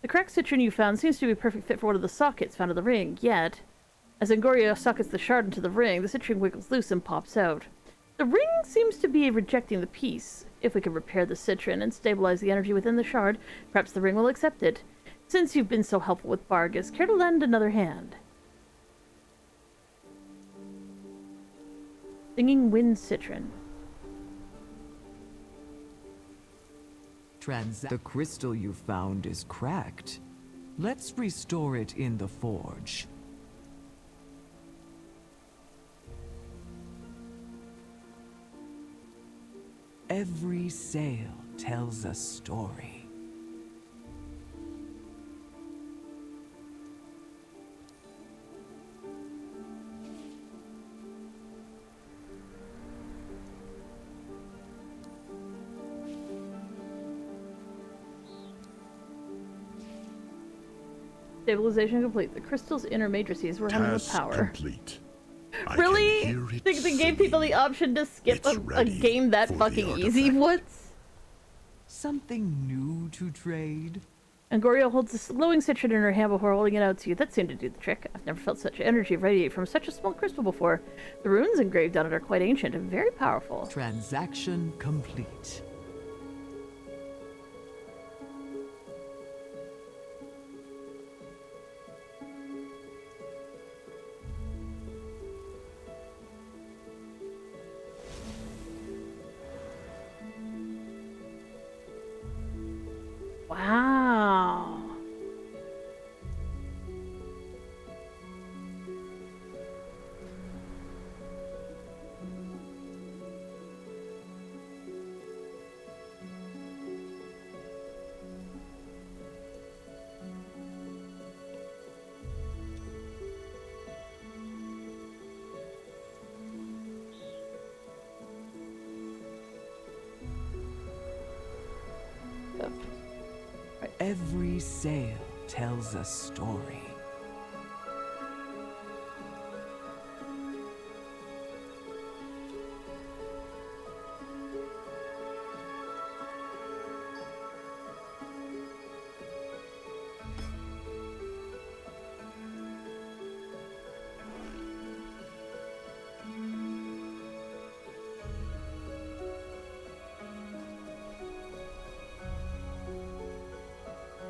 The cracked citron you found seems to be a perfect fit for one of the sockets found in the ring, yet, as Angoria sockets the shard into the ring, the citron wiggles loose and pops out. The ring seems to be rejecting the piece. If we could repair the citron and stabilize the energy within the shard, perhaps the ring will accept it. Since you've been so helpful with Bargus, care to lend another hand? Singing Wind Citron. The crystal you found is cracked. Let's restore it in the forge. Every sail tells a story. Stabilization complete. The crystal's inner matrices were humming with power. Complete. Really? They gave people the option to skip a game that fucking easy? What? Something new to trade? Angoria holds this glowing citron in her hand before holding it out to you. That seemed to do the trick. I've never felt such energy radiate from such a small crystal before. The runes engraved on it are quite ancient and very powerful. Transaction complete. Wow. Every sail tells a story.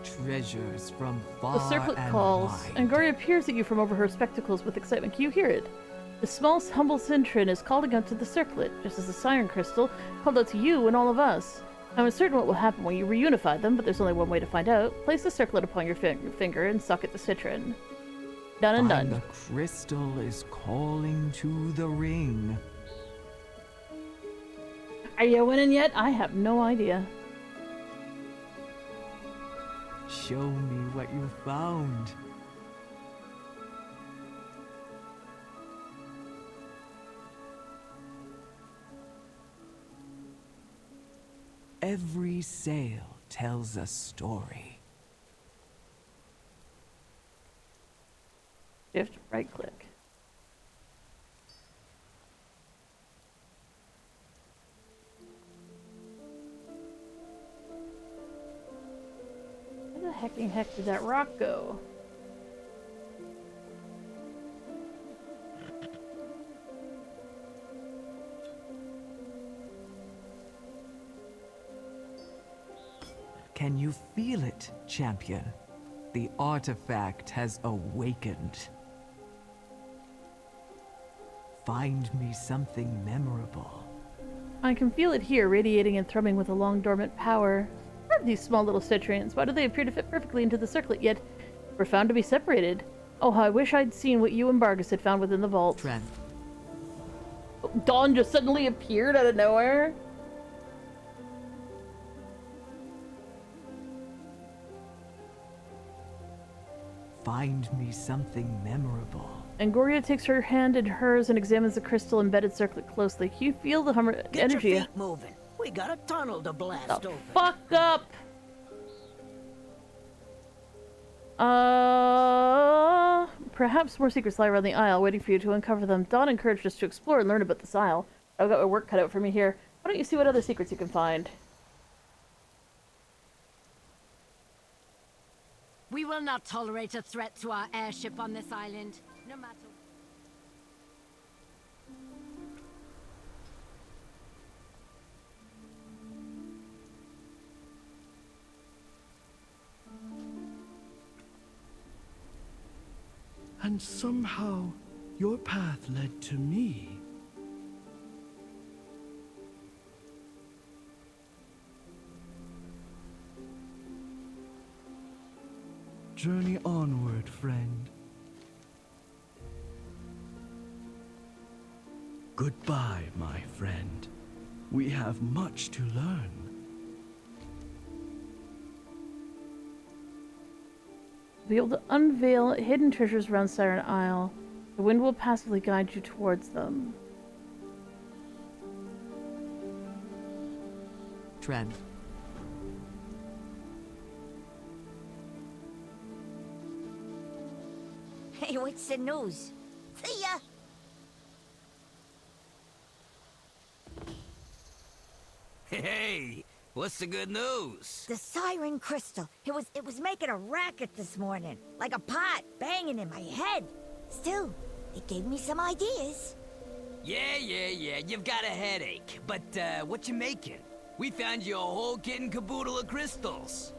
Treasures from far The circlet and calls. wide. Angoria peers at you from over her spectacles with excitement. Can you hear it? The small, humble citron is calling out to the circlet, just as the siren crystal called out to you and all of us. I'm uncertain what will happen when you reunify them, but there's only one way to find out. Place the circlet upon your finger and socket the citron. Done and Find done. the crystal is calling to the ring. Are you winning yet? I have no idea. Show me what you found. Every sail tells a story. Shift right click. Where the hecking heck did that rock go? Can you feel it, champion? The artifact has awakened. Find me something memorable. I can feel it here, radiating and thrumming with a long dormant power. What are these small little citrians? Why do they appear to fit perfectly into the circlet, yet were found to be separated? Oh, I wish I'd seen what you and Bargus had found within the vault. Trent. Dawn just suddenly appeared out of nowhere. Find me something memorable. Angoria takes her hand in hers and examines the crystal embedded circlet closely. Can you feel the Get energy? your feet moving. We got a tunnel to blast open. Fuck up! Perhaps more secrets lie around the isle, waiting for you to uncover them. Dawn encouraged us to explore and learn about this isle. I've got my work cut out for me here. Why don't you see what other secrets you can find? We will not tolerate a threat to our airship on this island, no matter... And somehow, your path led to me. Journey onward, friend. Goodbye, my friend. We have much to learn. Be able to unveil hidden treasures around Siren Isle. The wind will passively guide you towards them. Trent. Hey, what's the news? See ya! Hey, what's the good news? The siren crystal. It was making a racket this morning. Like a pot banging in my head. Still, it gave me some ideas. Yeah, you've got a headache. But, what you making? We found you a whole kit and caboodle of crystals.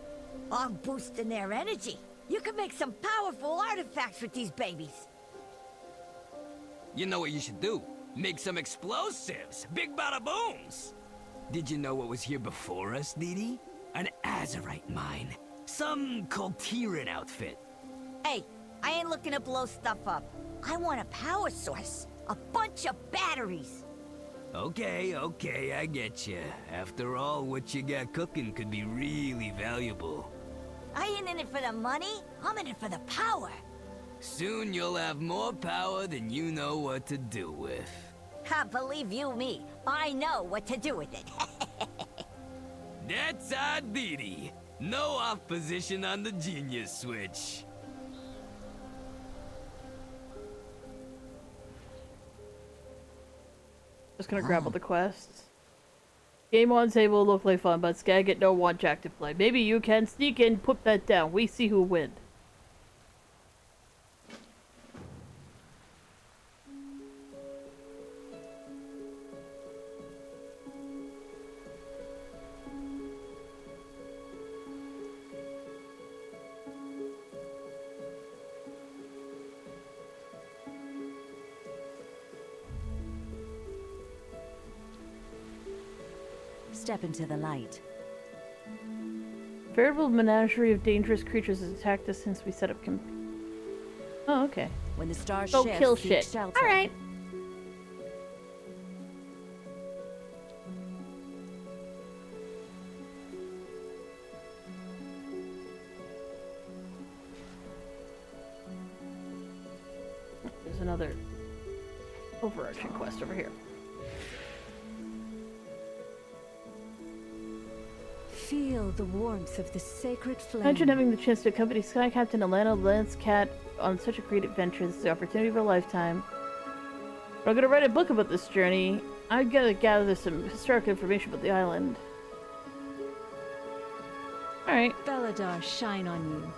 I'm boosting their energy. You can make some powerful artifacts with these babies. You know what you should do? Make some explosives. Big bada booms. Did you know what was here before us, Didi? An Azurite mine. Some Kultiran outfit. Hey, I ain't looking to blow stuff up. I want a power source. A bunch of batteries. Okay, I get you. After all, what you got cooking could be really valuable. I ain't in it for the money. I'm in it for the power. Soon you'll have more power than you know what to do with. Believe you me, I know what to do with it. That's our Didi. No opposition on the genius switch. Just gonna grab all the quests. Game on table look like fun, but Skagit don't want Jack to play. Maybe you can sneak in, put that down. We see who wins. Step into the light. Veritable menagerie of dangerous creatures has attacked us since we set up camp. Oh, Okay. When the stars Go shift, kill seek shit. shelter. All right. There's another overarching quest over here. Feel the warmth of the sacred flame. Imagine having the chance to accompany Sky Captain Alana Lance Cat on such a great adventure. This is the opportunity of a lifetime. But I'm gonna write a book about this journey. I've gotta gather some historic information about the island. Alright. Beladar shine on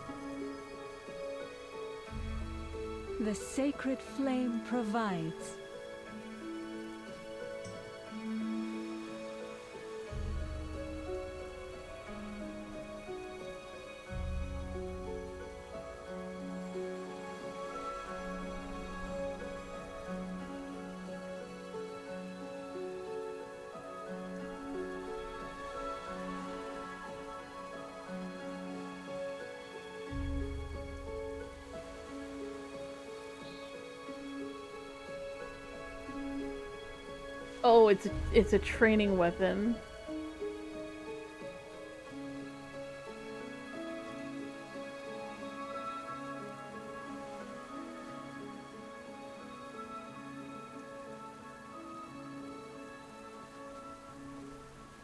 you. The sacred flame provides. Oh, it's a training weapon.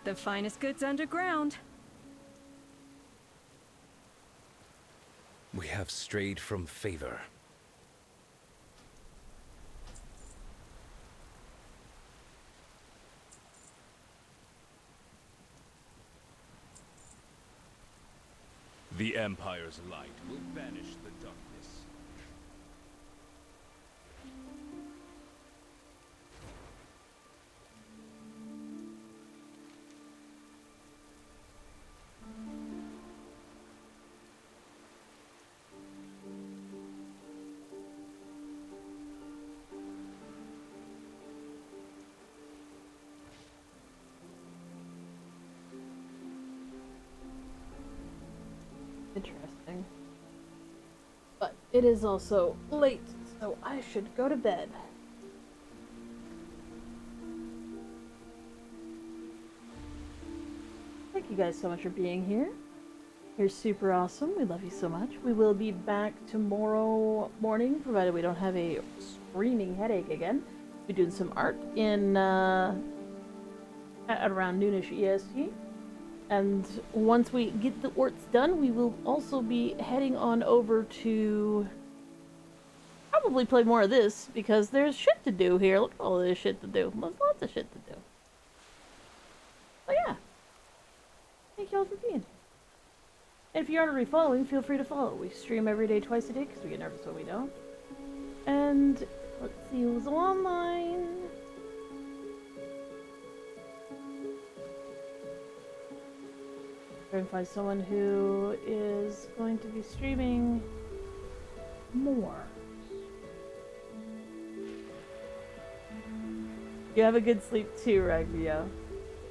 The finest goods underground. We have strayed from favor. The Empire's light will banish the darkness. Interesting. But it is also late, so I should go to bed. Thank you guys so much for being here. You're super awesome. We love you so much. We will be back tomorrow morning, provided we don't have a screaming headache again. We'll be doing some art in at around noonish EST. And once we get the arts done, we will also be heading on over to probably play more of this, because there's shit to do here. Look at all this shit to do. There's lots of shit to do. So yeah. Thank y'all for being. And if you aren't already following, feel free to follow. We stream every day, twice a day, because we get nervous when we don't. And let's see who's online. Try and find someone who is going to be streaming more. You have a good sleep too, Ragbio.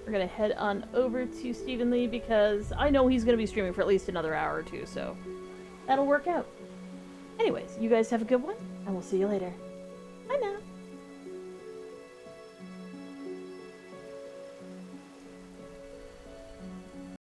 We're gonna head on over to Stephen Lee because I know he's gonna be streaming for at least another hour or two, so that'll work out. Anyways, you guys have a good one, and we'll see you later.